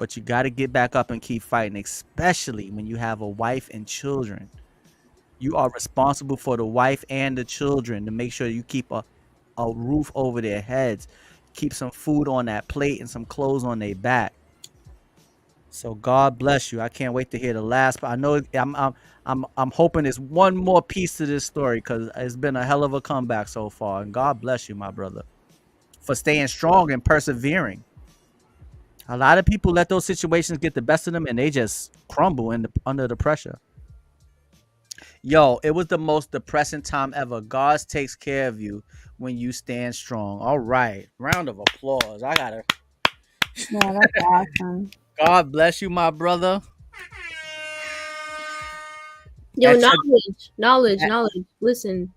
but you got to get back up and keep fighting, especially when you have a wife and children. You are responsible for the wife and the children to make sure you keep a roof over their heads, keep some food on that plate and some clothes on their back. So God bless you. I can't wait to hear the last. But I know I'm hoping there's one more piece to this story because it's been a hell of a comeback so far. And God bless you, my brother, for staying strong and persevering. A lot of people let those situations get the best of them and they just crumble under the pressure. Yo, it was the most depressing time ever. God takes care of you when you stand strong. All right. Round of applause. I gotta.
Yeah, that's awesome.
God bless you, my brother.
Yo,
At your,
knowledge. Listen,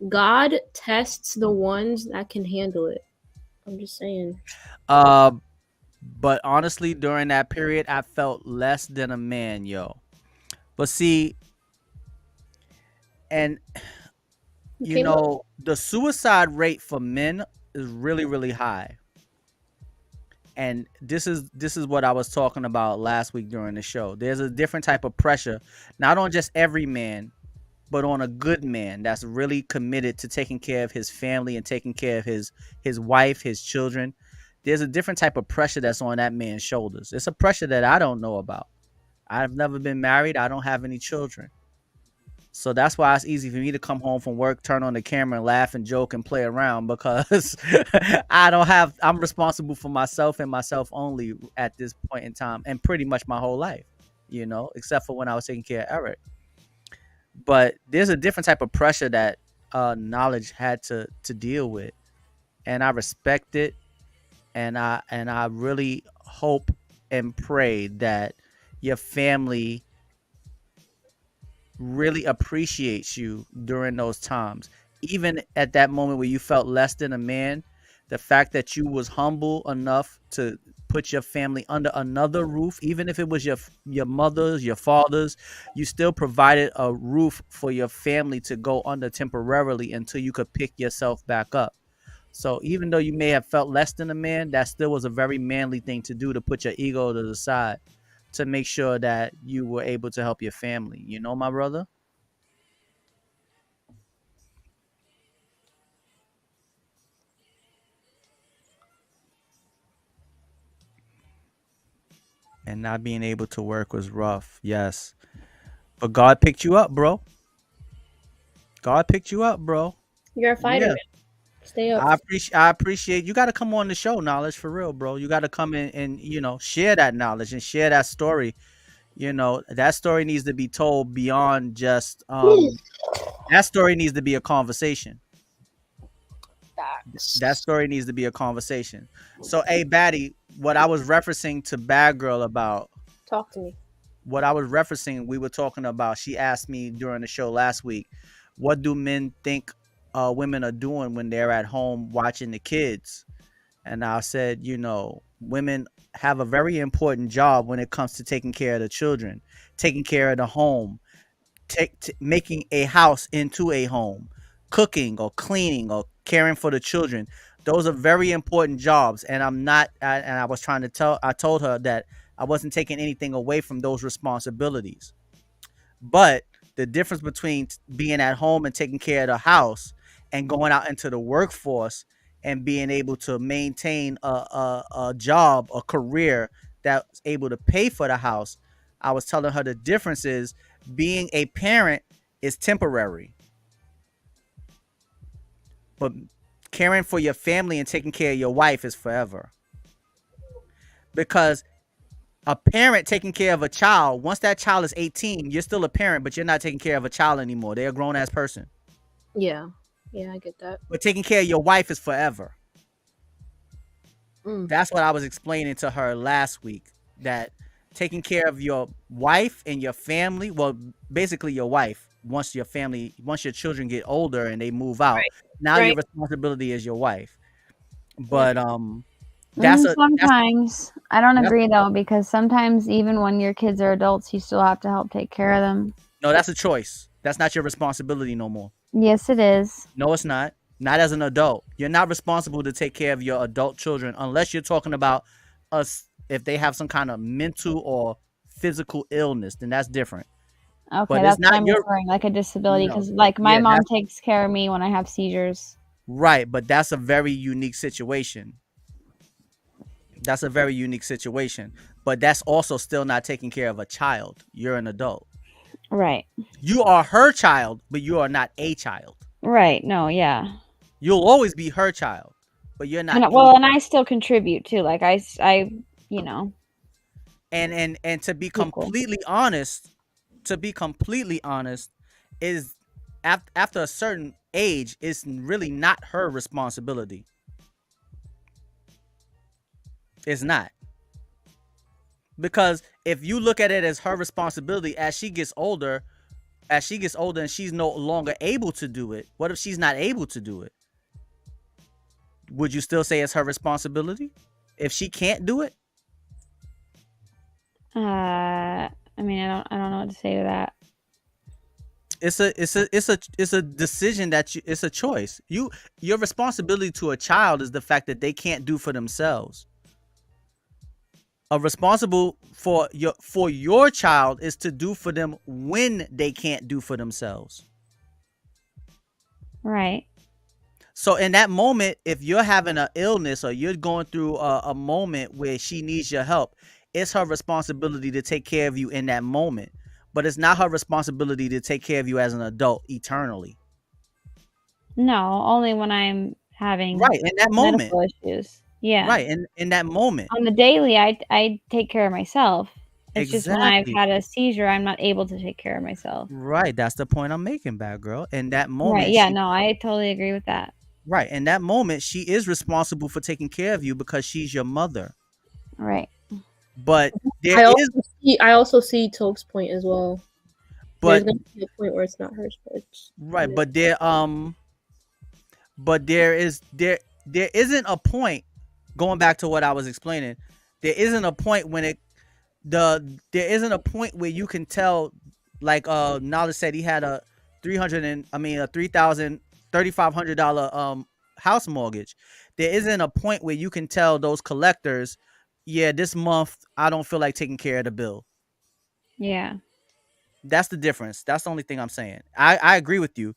God tests the ones that can handle it. I'm just saying.
uh, but honestly, during that period, I felt less than a man, yo. But see, and
You came up.
the suicide rate for men is really, really high. And this is what I was talking about last week during the show. There's a different type of pressure, not on just every man, but on a good man that's really committed to taking care of his family and taking care of his wife, his children. There's a different type of pressure that's on that man's shoulders. It's a pressure that I don't know about. I've never been married. I don't have any children. So that's why it's easy for me to come home from work, turn on the camera and laugh and joke and play around because I'm responsible for myself and myself only at this point in time and pretty much my whole life, except for when I was taking care of Eric. But there's a different type of pressure that knowledge had to deal with. And I respect it. And I really hope and pray that your family really appreciates you during those times. Even at that moment where you felt less than a man, the fact that you was humble enough to put your family under another roof, even if it was your mother's, your father's, you still provided a roof for your family to go under temporarily until you could pick yourself back up. So even though you may have felt less than a man, that still was a very manly thing to do, to put your ego to the side to make sure that you were able to help your family. You know, my brother? And not being able to work was rough. Yes. But God picked you up, bro. God picked you up, bro.
You're a fighter,
Yeah.
man. Stay up.
I appreciate you got to come on the show, knowledge, for real, bro. You got to come in and share that knowledge and share that story. That story needs to be told beyond just that story needs to be a conversation. That
Facts.
story needs to be a conversation. So, A-Baddie, what I was referencing to Badgurl about,
Talk to me.
what I was referencing, we were talking about, she asked me during the show last week, what do men think women are doing when they're at home watching the kids? And I said, women have a very important job when it comes to taking care of the children, taking care of the home, making a house into a home, cooking or cleaning or caring for the children. Those are very important jobs, and I was trying to I told her that I wasn't taking anything away from those responsibilities. But the difference between being at home and taking care of the house and going out into the workforce and being able to maintain a job, a career that's able to pay for the house, I was telling her the difference is being a parent is temporary, but caring for your family and taking care of your wife is forever. Because a parent taking care of a child, once that child is 18, you're still a parent, but you're not taking care of a child anymore. They're a grown ass person.
Yeah. Yeah, I get that.
But taking care of your wife is forever.
Mm.
That's what I was explaining to her last week. That taking care of your wife and your family, well, basically your wife, once your children get older and they move out, now your
Right.
responsibility is your wife.
Yeah.
But that's
Sometimes I don't
that's
agree though, because sometimes even when your kids are adults, you still have to help take care of them.
no, that's a choice. That's not your responsibility no more.
Yes, it is.
No, it's not. Not as an adult. You're not responsible to take care of your adult children unless you're talking about us if they have some kind of mental or physical illness, then that's different.
Okay,
But it's
that's what
not
I'm
your
referring, like a disability,
no.
because like my
Yeah,
mom
that's
takes care of me when I have seizures.
right, but that's a very unique situation. That's a very unique situation. But that's also still not taking care of a child. You're an adult.
Right.
You are her child, but you are not a child.
Right. No, yeah.
You'll always be her child, but you're not
And
a
well, and I
child.
still contribute too. Like I, you know,
And to be
equal.
completely honest, is after a certain age, it's really not her responsibility. It's not. Because if you look at it as her responsibility as she gets older and she's no longer able to do it, what if she's not able to do it? Would you still say it's her responsibility if she can't do it?
I mean, I don't know what to say to that.
It's a decision that it's a choice. Your responsibility to a child is the fact that they can't do for themselves. A responsible for your child is to do for them when they can't do for themselves.
Right.
So in that moment, if you're having an illness or you're going through a moment where she needs your help, it's her responsibility to take care of you in that moment. But it's not her responsibility to take care of you as an adult eternally.
No, only when I'm having
Right, in that moment.
medical issues. Yeah.
Right, in that moment.
On the daily, I take care of myself. It's just when I've
Exactly.
had a seizure, I'm not able to take care of myself.
Right, that's the point I'm making, Badgurl. In that
Right.
moment,
Yeah. No, I totally agree with that.
right, in that moment, she is responsible for taking care of you because she's your mother.
Right.
But there
I
is,
also see Toke's point as well. There's
but
gonna be a point where it's not hers, but it's
right, but there isn't a point. Going back to what I was explaining, there isn't a point when there isn't a point where you can tell, like Knowledge said he had a $3,500 house mortgage. There isn't a point where you can tell those collectors, yeah, this month I don't feel like taking care of the bill.
Yeah.
That's the difference. That's the only thing I'm saying. I agree with you.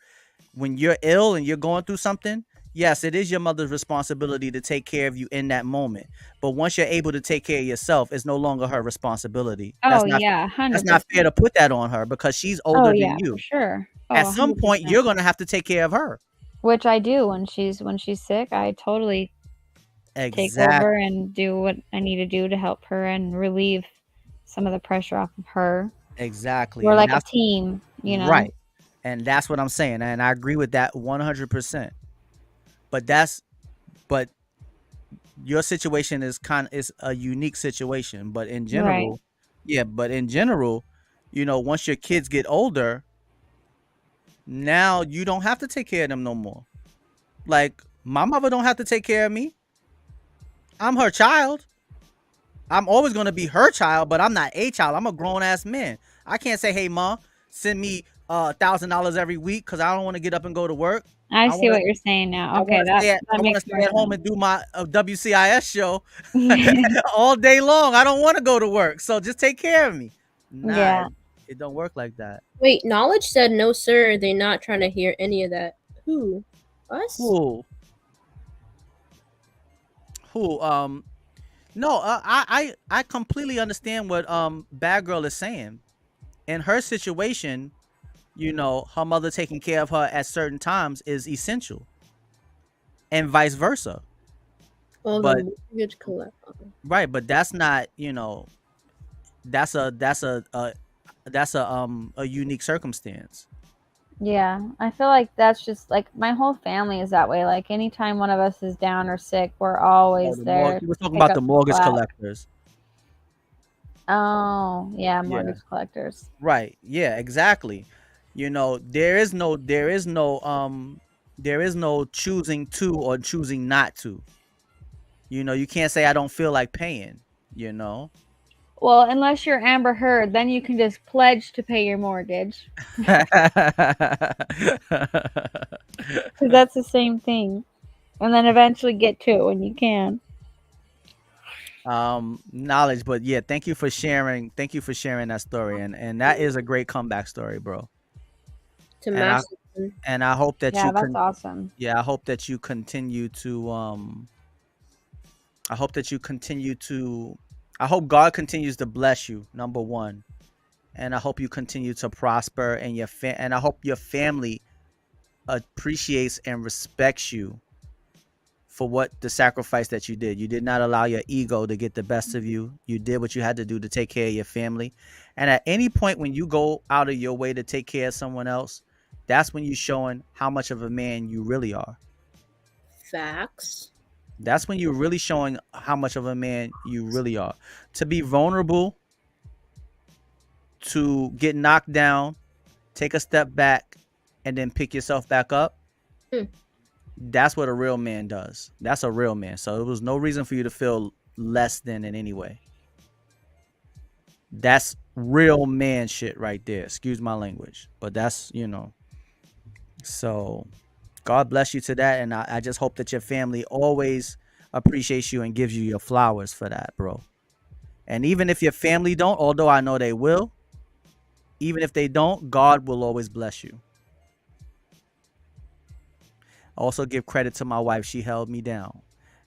When you're ill and you're going through something, yes, it is your mother's responsibility to take care of you in that moment. But once you're able to take care of yourself, it's no longer her responsibility.
Oh yeah,
That's not
100%.
fair to put that on her because she's
Oh
older
yeah,
than
for
you.
sure. Oh,
At some point,
100%.
you're gonna have to take care of her.
Which I do when she's sick. I totally take over
Exactly.
and do what I need to do to help her and relieve some of the pressure off of her.
Exactly.
We're
And
like a
that's
team, you know?
right. And that's what I'm saying. And I agree with that 100%. But your situation is a unique situation. But in
Right.
general, once your kids get older, now you don't have to take care of them no more. Like my mother don't have to take care of me. I'm her child. I'm always gonna be her child, but I'm not a child. I'm a grown ass man. I can't say, "Hey, mom, send me $1,000 every week" because I don't want to get up and go to work.
I
I
see
want to.
what you're saying now.
I
Okay,
want to stay.
that
I want to
makes
stay
more
at home
sense.
and do my WCIS show all day long. I don't want to go to work, so just take care of me. Nah,
Yeah.
it don't work like that.
Wait, Knowledge said no, sir. They're not trying to hear any of that. Who? Us?
Who? Who? No, I completely understand what Badgurl is saying. In her situation, her mother taking care of her at certain times is essential, and vice versa.
Well,
But
the mortgage collector.
right, but that's not, that's a unique circumstance.
Yeah, I feel like that's just like my whole family is that way. Like anytime one of us is down or sick, we're
Oh,
always there
he
to
was talking
pick
about
up
the
the
mortgage
slack.
collectors.
Oh, yeah,
Yeah,
mortgage collectors.
right. Yeah, exactly. There is no choosing to or choosing not to. You can't say I don't feel like paying, you know.
Well, unless you're Amber Heard, then you can just pledge to pay your mortgage. Because that's the same thing. And then eventually get to it when you can.
knowledge. But yeah, thank you for sharing. Thank you for sharing that story, and that is a great comeback story, bro.
To
And I
masculine.
and I hope that
Yeah,
you
that's
can.
awesome.
Yeah, I hope that you continue to. I hope that you continue to. I hope God continues to bless you. Number one, and I hope you continue to prosper, and and I hope your family appreciates and respects you for what the sacrifice that you did. You did not allow your ego to get the best of you. You did what you had to do to take care of your family. And at any point when you go out of your way to take care of someone else, that's when you're showing how much of a man you really are.
Facts.
That's when you're really showing how much of a man you really are. To be vulnerable, to get knocked down, take a step back, and then pick yourself back up.
Hmm.
That's what a real man does. That's a real man. So there was no reason for you to feel less than in any way. That's real man shit right there. Excuse my language. But that's. So God bless you to that. And I just hope that your family always appreciates you and gives you your flowers for that, bro. And even if your family don't, although I know they will, even if they don't, God will always bless you. Also give credit to my wife. She held me down.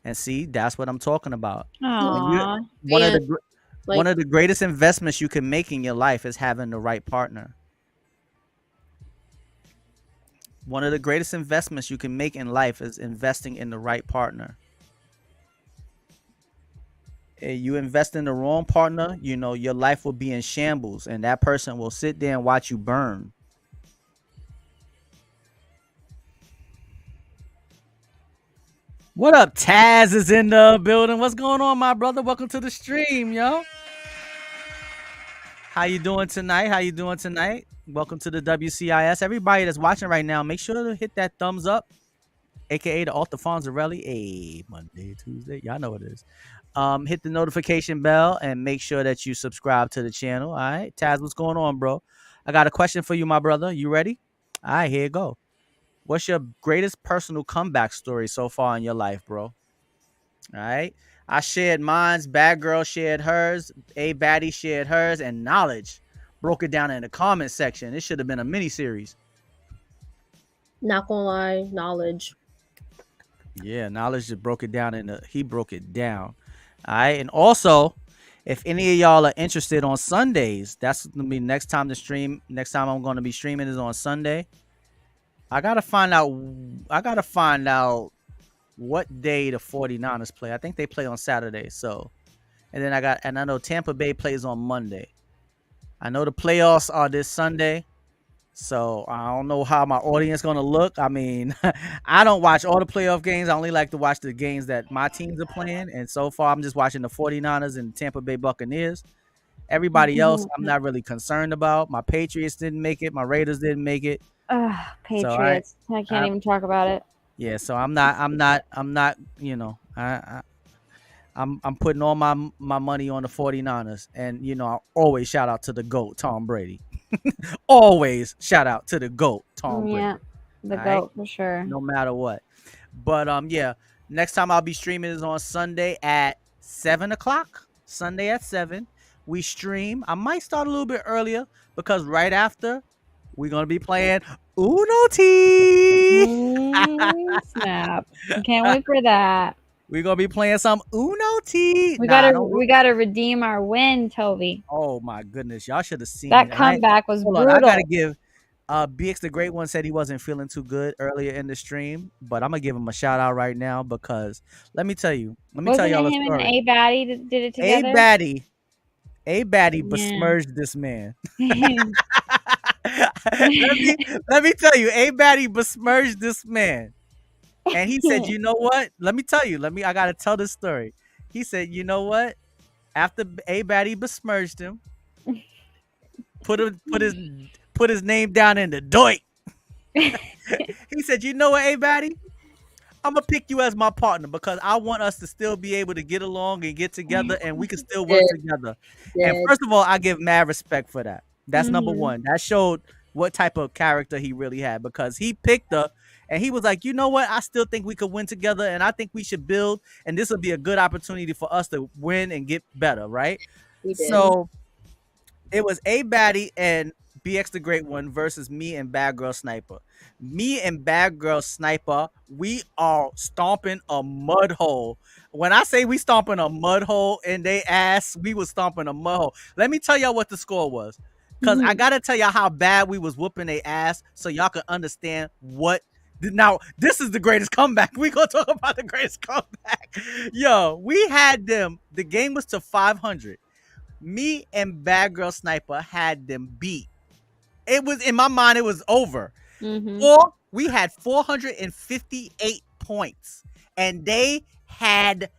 And see, that's what I'm talking about. When you
Aw.
one of
And
the one
like
of the greatest investments you can make in your life is having the right partner. One of the greatest investments you can make in life is investing in the right partner. You invest in the wrong partner, your life will be in shambles and that person will sit there and watch you burn. What up? Taz is in the building. What's going on, my brother? Welcome to the stream, yo. How you doing tonight? How you doing tonight? Welcome to the WCIS. Everybody that's watching right now, make sure to hit that thumbs up, aka the Alta Fonzarelli. Hey, Monday, Tuesday. Y'all know what it is. Hit the notification bell and make sure that you subscribe to the channel. All right. Taz, what's going on, bro? I got a question for you, my brother. You ready? All right, here you go. What's your greatest personal comeback story so far in your life, bro? All right. I shared mine's, Badgurl shared hers, A-Baddie shared hers, and Knowledge broke it down in the comment section. It should have been a mini series.
not gonna lie, knowledge.
Yeah, Knowledge just broke it down he broke it down. All right. And also, if any of y'all are interested on Sundays, that's gonna be next time I'm gonna be streaming is on Sunday. I gotta find out what day the 49ers play. I think they play on Saturday. So and then I know Tampa Bay plays on Monday. I know the playoffs are this Sunday. So I don't know how my audience gonna look. I mean, I don't watch all the playoff games. I only like to watch the games that my teams are playing. And so far I'm just watching the 49ers and Tampa Bay Buccaneers. Everybody else I'm not really concerned about. My Patriots didn't make it. My Raiders didn't make it.
Ugh,
So
Patriots. I can't
I
even talk about it.
yeah, so I'm not, I'm putting all my money on the 49ers. And I always shout out to the GOAT, Tom Brady. Always shout out to the GOAT, Tom Brady.
Yeah, the
All right.
goat for sure.
No matter what. But yeah, next time I'll be streaming is on Sunday at 7 o'clock. Sunday at 7. We stream. I might start a little bit earlier because right after we're gonna be playing Uno T.
Snap! I can't wait for that.
We're gonna be playing some Uno T.
We gotta redeem our win, Toby.
Oh my goodness, y'all should have seen
That
it.
comeback was
Hold
brutal.
on, I gotta give BX the Great One said he wasn't feeling too good earlier in the stream, but I'm gonna give him a shout out right now because let me tell y'all
Wasn't
a
it him and
story.
A-Baddie that did it together?
A-Baddie
Yeah.
besmirched this man. let me tell you, A-Baddie besmirched this man. And he said, you know what? Let me tell you, I gotta tell this story. He said, you know what? After A-Baddie besmirched him, put his name down in the doit. He said, you know what, A-Baddie? I'm gonna pick you as my partner because I want us to still be able to get along and get together and we can still work together. And first of all, I give mad respect for that. That's number one. That showed what type of character he really had because he picked her And he was like, you know what? I still think we could win together, and I think we should build, and this will be a good opportunity for us to win and get better, right?
We did.
So it was A-Baddie and BX the Great One versus me and Badgurl Sniper. Me and Badgurl Sniper, we are stomping a mud hole. When I say we stomping a mud hole in they ass, we was stomping a mud hole. Let me tell y'all what the score was. Cause I gotta tell y'all how bad we was whooping their ass so y'all can understand what. Now, this is the greatest comeback. We gonna talk about the greatest comeback. Yo, we had them. The game was to 500. Me and Badgurl Sniper had them beat. It was in my mind, it was over. Or we had 458 points, and they had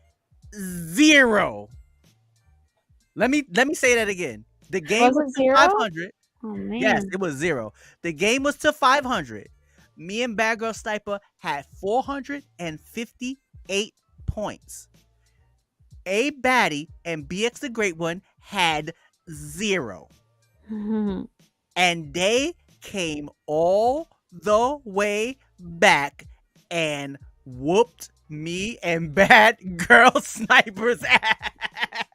0. Let me say that again. The game was to 500.
Oh man.
Yes, it was 0. The game was to 500. Me and Badgurl Sniper had 458 points. A-Baddie and BX the Great One had 0. And they came all the way back and whooped me and Badgurl Sniper's ass.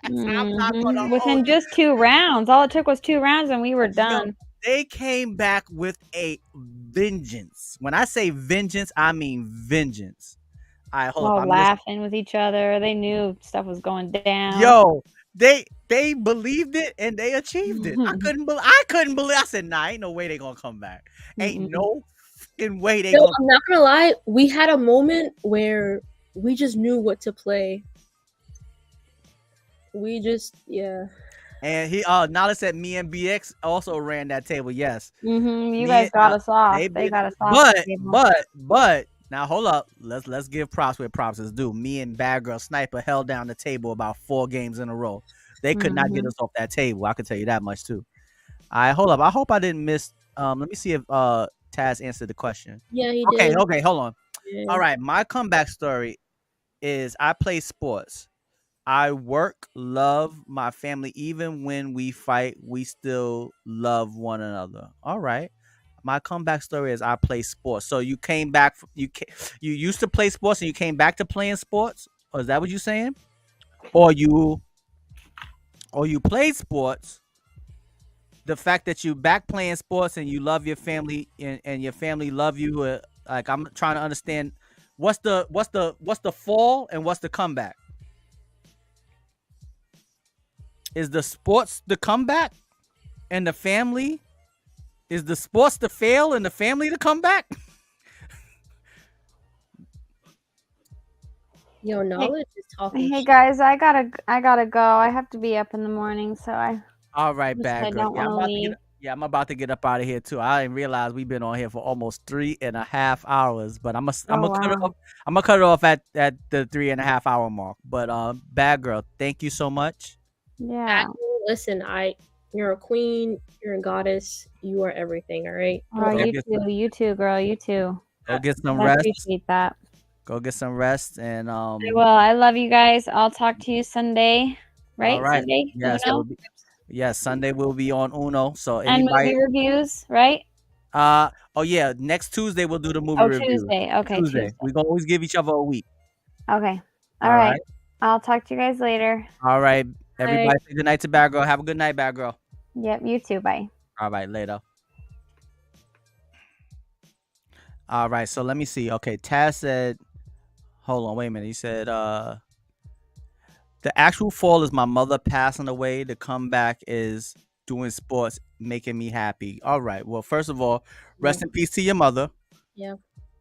I'm not gonna
Within just 2 rounds. All it took was 2 rounds and we were done.
They came back with a vengeance. When I say vengeance, I mean vengeance.
All laughing with each other. They knew stuff was going down.
Yo, they believed it and they achieved it. I couldn't believe. I said, nah, ain't no way they gonna come back. Ain't no fucking way they gonna.
I'm not gonna lie. We had a moment where we just knew what to play. We just, yeah.
And he Nala said me and BX also ran that table. Yes.
You guys got us off. They got us off.
But now hold up. Let's give props where props is due. Me and Badgurl Sniper held down the table about 4 games in a row. They could not get us off that table. I can tell you that much too. All right, hold up. I hope I didn't miss. Let me see if Taz answered the question.
Yeah, he did.
Okay, hold on.
Yeah.
All right, my comeback story is I play sports. I work, love my family. Even when we fight, we still love one another. All right. My comeback story is I play sports. So you came back. You used to play sports and you came back to playing sports. Or is that what you're saying? Or you played sports. The fact that you back playing sports and you love your family and your family love you. Like I'm trying to understand what's the fall and what's the comeback. Is the sports the comeback and the family? Is the sports the fail and the family to come back?
Yo, knowledge is talking.
Hey guys, I gotta go. I have to be up in the morning, so I.
All right,
I don't want to leave.
I'm about to get up out of here too. I didn't realize we've been on here for almost 3.5 hours, but I'm gonna cut it off at the 3.5 hour mark. But Badgurl, thank you so much.
Yeah.
Listen, you're a queen, you're a goddess, you are everything, all right?
Oh, you too, girl, you too.
Go get some
I
rest.
appreciate that.
Go get some rest and
I will. I love you guys. I'll talk to you Sunday, right?
All right.
Sunday.
Yes, Sunday will be on Uno. So
and movie reviews, right?
Oh yeah, next Tuesday we'll do the movie review.
Tuesday. Okay, Tuesday.
We gonna always give each other a week.
Okay. All right. I'll talk to you guys later.
All right. Everybody say good night to Badgurl. Have a good night, Badgurl.
Yep, you too. Bye.
All right, later. All right, so let me see. Okay, Taz said, hold on, wait a minute. He said, the actual fall is my mother passing away. The comeback is doing sports, making me happy. All right. Well, first of all, rest in peace to your mother.
Yeah.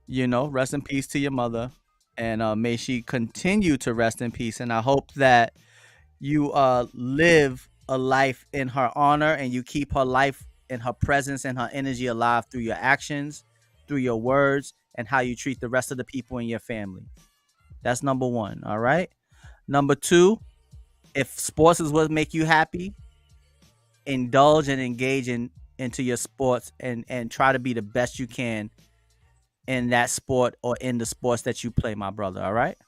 You know, rest in peace to your mother. And may she continue to rest in peace. And I hope that you live a life in her honor and you keep her life and her presence and her energy alive through your actions, through your words, and how you treat the rest of the people in your family. That's number 1. All right. Number 2, if sports is what make you happy, indulge and engage into your sports and try to be the best you can in that sport or in the sports that you play, my brother. All right.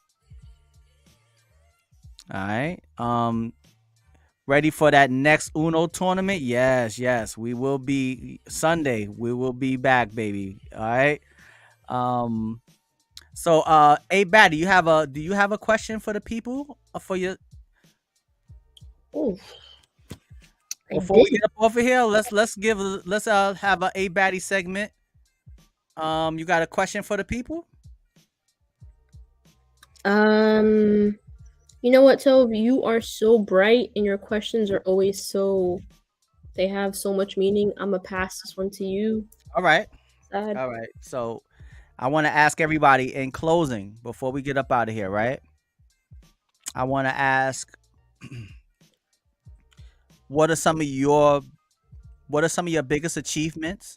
All right. Ready for that next Uno tournament? Yes. We will be Sunday. We will be back, baby. All right. Um. So, A-Baddie, do you have a question for the people for your
Oh, I
before we
did.
get up off of here? Let's have a A-Baddie segment. You got a question for the people?
You know what, Tove? You are so bright, and your questions are always so. They have so much meaning. I'm gonna pass this one to you.
All right.
Sad.
All right. So, I want to ask everybody in closing before we get up out of here, right? I want to ask what are some of your biggest achievements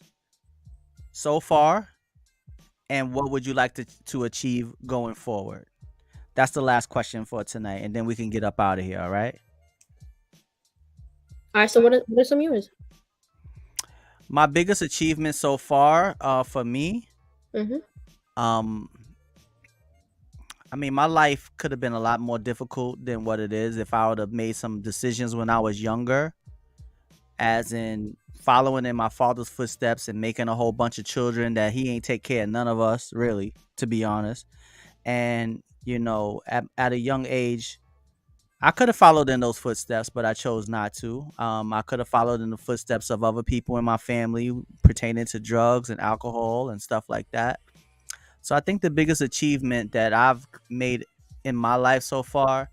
so far, and what would you like to achieve going forward? That's the last question for tonight, and then we can get up out of here. All right.
All right. So what are some of yours?
My biggest achievement so far, for me,
Mhm.
um, I mean, my life could have been a lot more difficult than what it is if I would have made some decisions when I was younger, as in following in my father's footsteps and making a whole bunch of children that he ain't take care of none of us, really, to be honest. And at a young age, I could have followed in those footsteps, but I chose not to. I could have followed in the footsteps of other people in my family pertaining to drugs and alcohol and stuff like that. So I think the biggest achievement that I've made in my life so far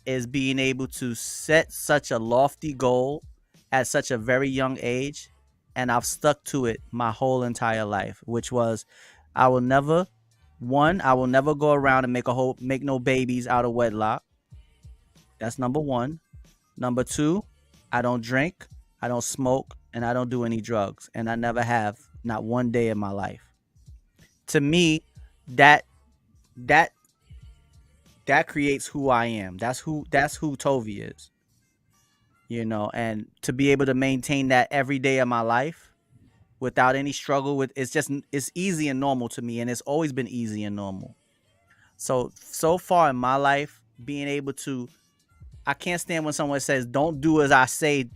is being able to set such a lofty goal at such a very young age, and I've stuck to it my whole entire life, which was I will never I will never go around and make no babies out of wedlock. That's number 1. Number 2, I don't drink, I don't smoke, and I don't do any drugs, and I never have, not one day in my life. To me, that that that creates who I am. That's who Tovi is. And to be able to maintain that every day of my life without any struggle with it's easy and normal to me, and it's always been easy and normal. So far in my life, being able to I can't stand when someone says don't do as I say,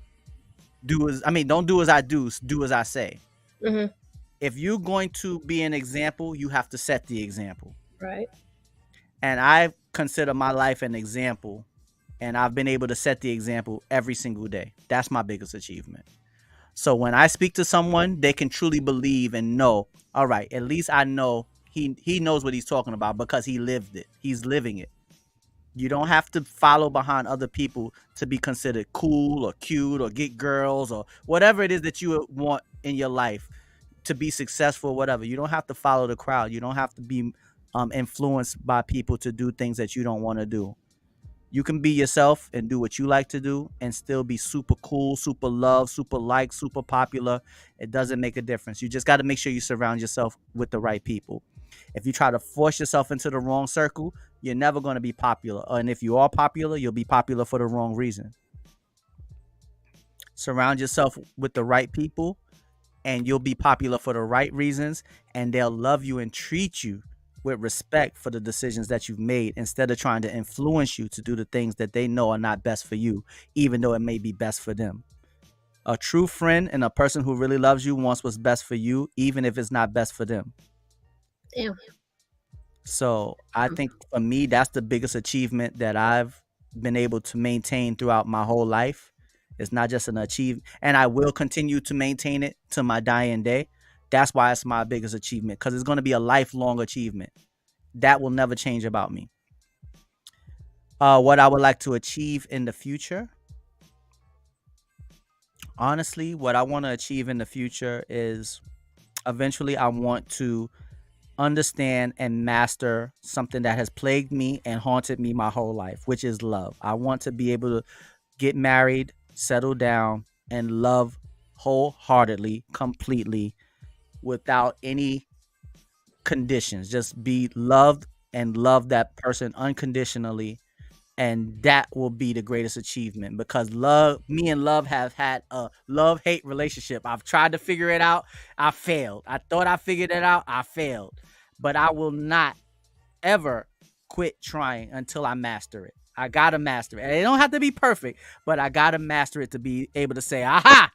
don't do as I do as I say.
Mhm.
If you're going to be an example, you have to set the example.
Right.
And I consider my life an example, and I've been able to set the example every single day. That's my biggest achievement. So when I speak to someone, they can truly believe and know, all right, at least I know he knows what he's talking about because he lived it. He's living it. You don't have to follow behind other people to be considered cool or cute or get girls or whatever it is that you want in your life to be successful, whatever. You don't have to follow the crowd. You don't have to be influenced by people to do things that you don't want to do. You can be yourself and do what you like to do and still be super cool, super loved, super liked, super popular. It doesn't make a difference. You just got to make sure you surround yourself with the right people. If you try to force yourself into the wrong circle, you're never going to be popular. And if you are popular, you'll be popular for the wrong reason. Surround yourself with the right people, and you'll be popular for the right reasons, and they'll love you and treat you with respect for the decisions that you've made instead of trying to influence you to do the things that they know are not best for you, even though it may be best for them. A true friend and a person who really loves you wants what's best for you, even if it's not best for them.
Damn.
So I think for me, that's the biggest achievement that I've been able to maintain throughout my whole life. It's not just an achievement, and I will continue to maintain it to my dying day. That's why it's my biggest achievement, because it's going to be a lifelong achievement. That will never change about me. What I would like to achieve in the future, honestly, what I want to achieve in the future is eventually I want to understand and master something that has plagued me and haunted me my whole life, which is love. I want to be able to get married, settle down, and love wholeheartedly, completely, without any conditions. Just be loved and love that person unconditionally. And that will be the greatest achievement, because me and love have had a love hate relationship. I've tried to figure it out. I failed. I thought I figured it out. I failed. But I will not ever quit trying until I master it. I gotta master it. And it don't have to be perfect, but I gotta master it to be able to say, aha,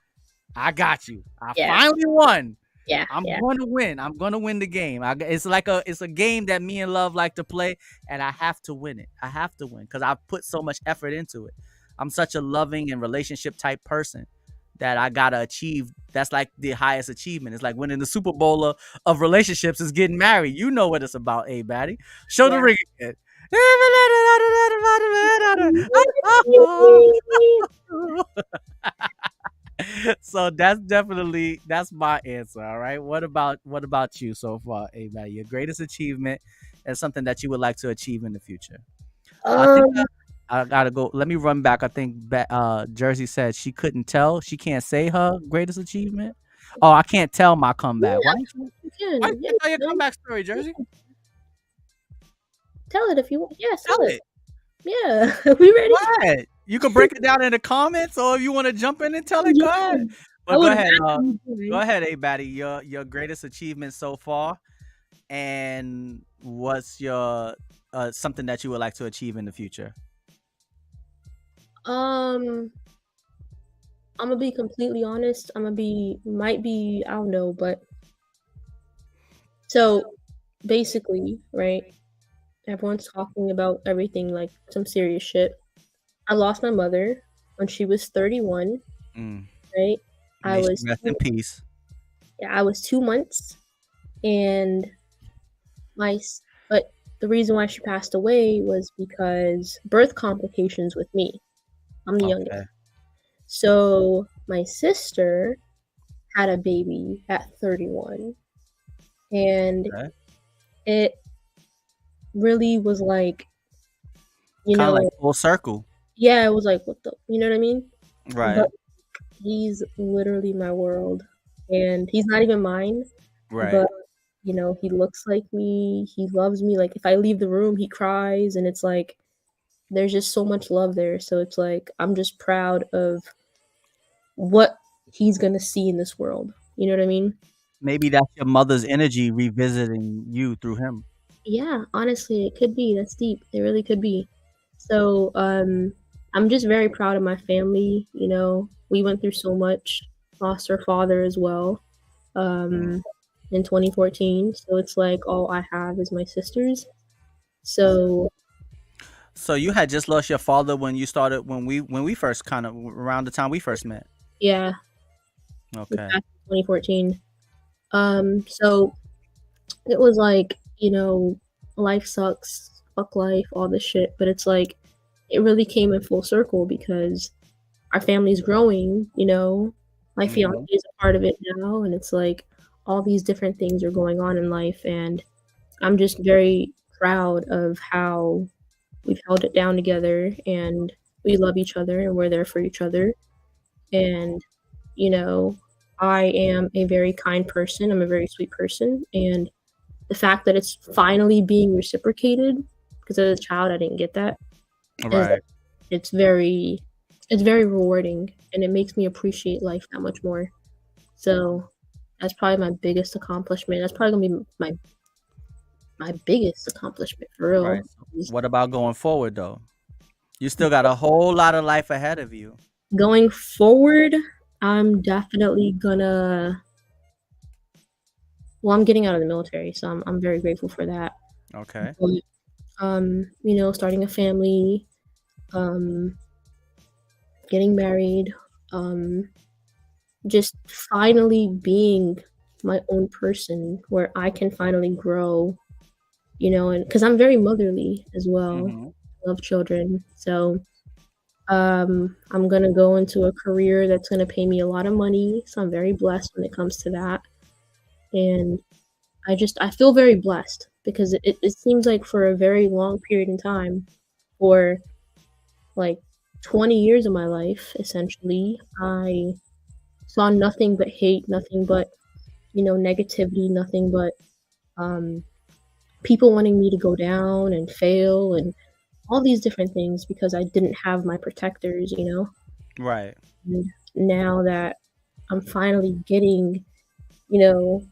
I got you. I
Yeah.
finally won.
Yeah,
I'm
yeah.
going to win. I'm going to win the game. It's a game that me and Love like to play, and I have to win it. I have to win because I put so much effort into it. I'm such a loving and relationship type person that I gotta achieve. That's like the highest achievement. It's like winning the Super Bowl of relationships is getting married. You know what it's about, A-Baddie. Show the
Yeah.
ring again. So that's my answer. All right. What about you so far, A-Baddie? Your greatest achievement and something that you would like to achieve in the future. I think
Um,
I gotta go. Let me run back. I think Jersey said she couldn't tell. She can't say her greatest achievement. Oh, I can't tell my comeback.
yeah,
Why don't you?
you
Why
can.
don't
Yeah,
you tell your
man.
comeback story, Jersey?
Tell it if you want. Yeah,
Tell
tell it.
it.
Yeah, we ready?
What? You can break it down in the comments, or if you want to jump in and tell it, go
Yeah,
ahead.
I
But go
would
ahead.
rather you
Go
join.
ahead, A-Baddie. Your greatest achievement so far, and what's your something that you would like to achieve in the future?
Um, I'm gonna be completely honest. Might be, I don't know, but so basically, right? Everyone's talking about everything like some serious shit. I lost my mother when she was 31,
Mm.
right? I
May she
was
rest in peace.
yeah, I was 2 months, and but the reason why she passed away was because birth complications with me. I'm the youngest.
Okay.
So my sister had a baby at 31, and
Okay.
it really was like,
Kind of like full circle.
yeah, it was like, what the, you know what I mean?
Right.
But he's literally my world, and he's not even mine,
Right.
but he looks like me, he loves me. Like if I leave the room, he cries, and it's like there's just so much love there. So it's like I'm just proud of what he's gonna see in this world. You know what I mean?
Maybe that's your mother's energy revisiting you through him.
Yeah, honestly, it could be. That's deep. It really could be. So, I'm just very proud of my family. We went through so much. Lost our father as well, in 2014. So it's like all I have is my sisters. So
So you had just lost your father when you started when we first kind of around the time we first met.
yeah, it was
Okay.
back in 2014. So it was like, life sucks, fuck life, all this shit. But it's like it really came in full circle because our family's growing. My fiance
Mhm.
is a part of it now, and it's like all these different things are going on in life, and I'm just very proud of how we've held it down together, and we love each other, and we're there for each other. And you know, I am a very kind person. I'm a very sweet person, and the fact that it's finally being reciprocated, because as a child I didn't get that, is
Right.
it's very it's very rewarding, and it makes me appreciate life that much more. So that's probably my biggest accomplishment. That's probably gonna be my biggest accomplishment for
Right.
real.
So what about going forward though? You still got a whole lot of life ahead of you.
Going forward, I'm definitely gonna. Well, I'm getting out of the military, so I'm very grateful for that.
Okay.
But, starting a family, um, getting married, um, just finally being my own person where I can finally grow, and because I'm very motherly as well,
Mhm.
love children. So, I'm gonna go into a career that's gonna pay me a lot of money. So I'm very blessed when it comes to that. And I feel very blessed because it seems like for a very long period in time, for like 20 years of my life, essentially, I saw nothing but hate, nothing but, negativity, nothing but um, people wanting me to go down and fail and all these different things because I didn't have my protectors.
Right.
And now that I'm finally getting, you know,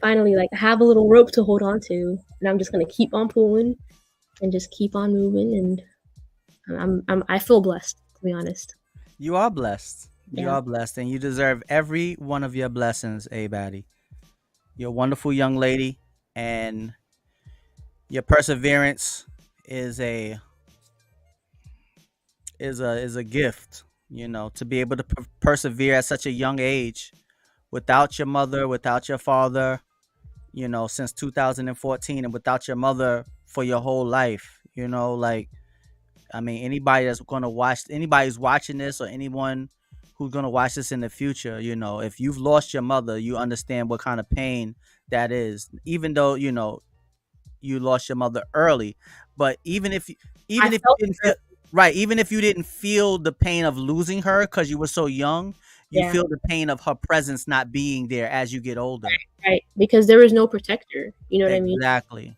finally like have a little rope to hold on to, and I'm just gonna keep on pulling and just keep on moving, and I feel blessed, to be honest.
You are blessed. You
Yeah.
are blessed, and you deserve every one of your blessings, A-Baddie. You're a wonderful young lady, and your perseverance is a gift. You know, to be able to persevere at such a young age without your mother, without your father, you know, since 2014, and without your mother for your whole life. You know, like, I mean, anybody that's gonna watch, anybody who's watching this, or anyone who's gonna watch this in the future, you know, if you've lost your mother, you understand what kind of pain that is. Even though, you know, you lost your mother early, but
I
even if you
felt
didn't
her.
feel right, even if you didn't feel the pain of losing her because you were so young, you
Yeah,
feel the pain of her presence not being there as you get older.
right. Because there was no protector. You know what I mean?
Exactly.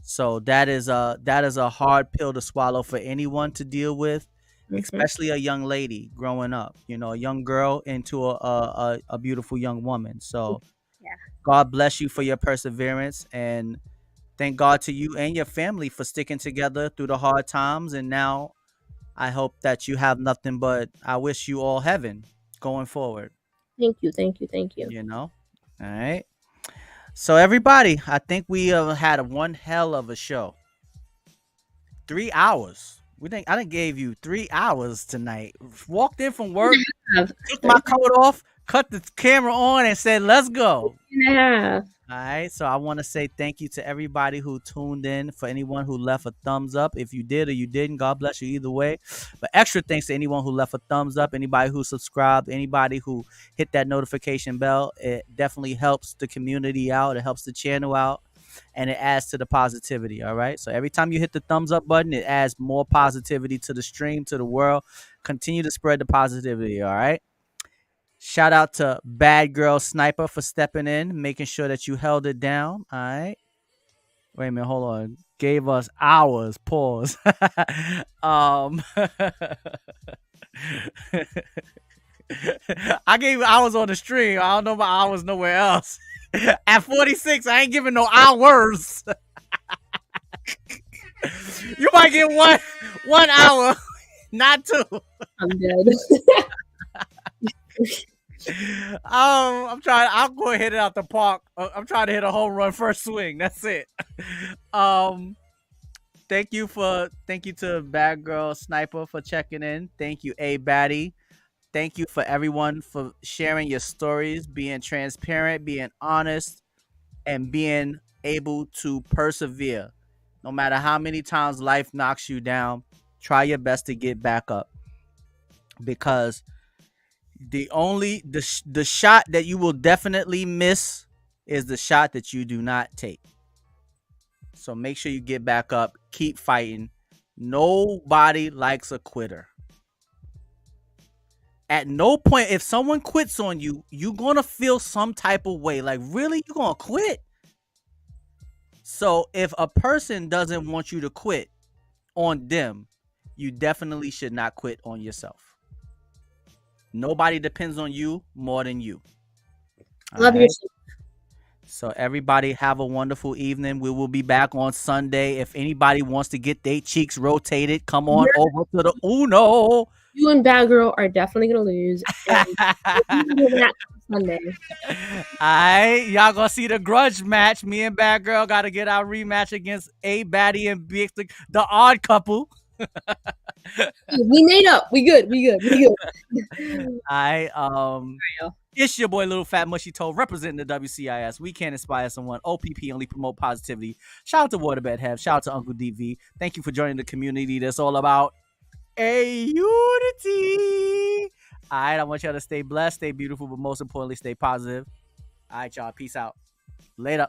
So that is a hard pill to swallow for anyone to deal with,
Yeah.
especially a young lady growing up. You know, a young girl into a beautiful young woman. So
Yeah.
God bless you for your perseverance, and thank God to you and your family for sticking together through the hard times. And now I hope that you have nothing but I wish you all heaven going forward.
Thank you. Thank you. Thank you.
You know. All right. So everybody, I think we had one hell of a show. 3 hours. I done gave you 3 hours tonight. Walked in from work,
Half.
took my coat off, cut the camera on, and said, "Let's go."
And a half.
All right. So I want to say thank you to everybody who tuned in. For anyone who left a thumbs up, if you did or you didn't, God bless you either way. But extra thanks to anyone who left a thumbs up, anybody who subscribed, anybody who hit that notification bell. It definitely helps the community out. It helps the channel out, and it adds to the positivity. All right. So every time you hit the thumbs up button, it adds more positivity to the stream, to the world. Continue to spread the positivity. All right. Shout out to Badgurl Sniper for stepping in, making sure that you held it down. All right. Wait a minute, hold on. Gave us hours. Pause. um I gave hours on the stream. I don't know about hours nowhere else. At 46, I ain't giving no hours. You might get one hour, not two.
I'm dead.
I'm trying. I'll go hit it out the park. I'm trying to hit a home run first swing. That's it. Um, thank you to Badgurl Sniper for checking in. Thank you, A-Baddie. Thank you for everyone for sharing your stories, being transparent, being honest, and being able to persevere. No matter how many times life knocks you down, try your best to get back up, because the shot that you will definitely miss is the shot that you do not take. So make sure you get back up, keep fighting. Nobody likes a quitter. At no point, if someone quits on you, you're gonna feel some type of way. Like, really, you gonna quit? So if a person doesn't want you to quit on them, you definitely should not quit on yourself. Nobody depends on you more than you.
Love
All right.
yourself.
So everybody have a wonderful evening. We will be back on Sunday. If anybody wants to get their cheeks rotated, come on over to the Uno.
You and Badgurl are definitely gonna lose. And Sunday.
Alright, y'all gonna see the grudge match. Me and Badgurl gotta get our rematch against A-Baddie and Big the odd couple.
We made up. We good. We good. We good.
It's your boy Little Fat Mushy Toe representing the WCIS. We can't inspire someone. OPP only promote positivity. Shout out to Waterbed Hev. Shout out to Uncle DV. Thank you for joining the community that's all about A-Unity. All right, I want y'all to stay blessed, stay beautiful, but most importantly, stay positive. All right, y'all. Peace out. Later.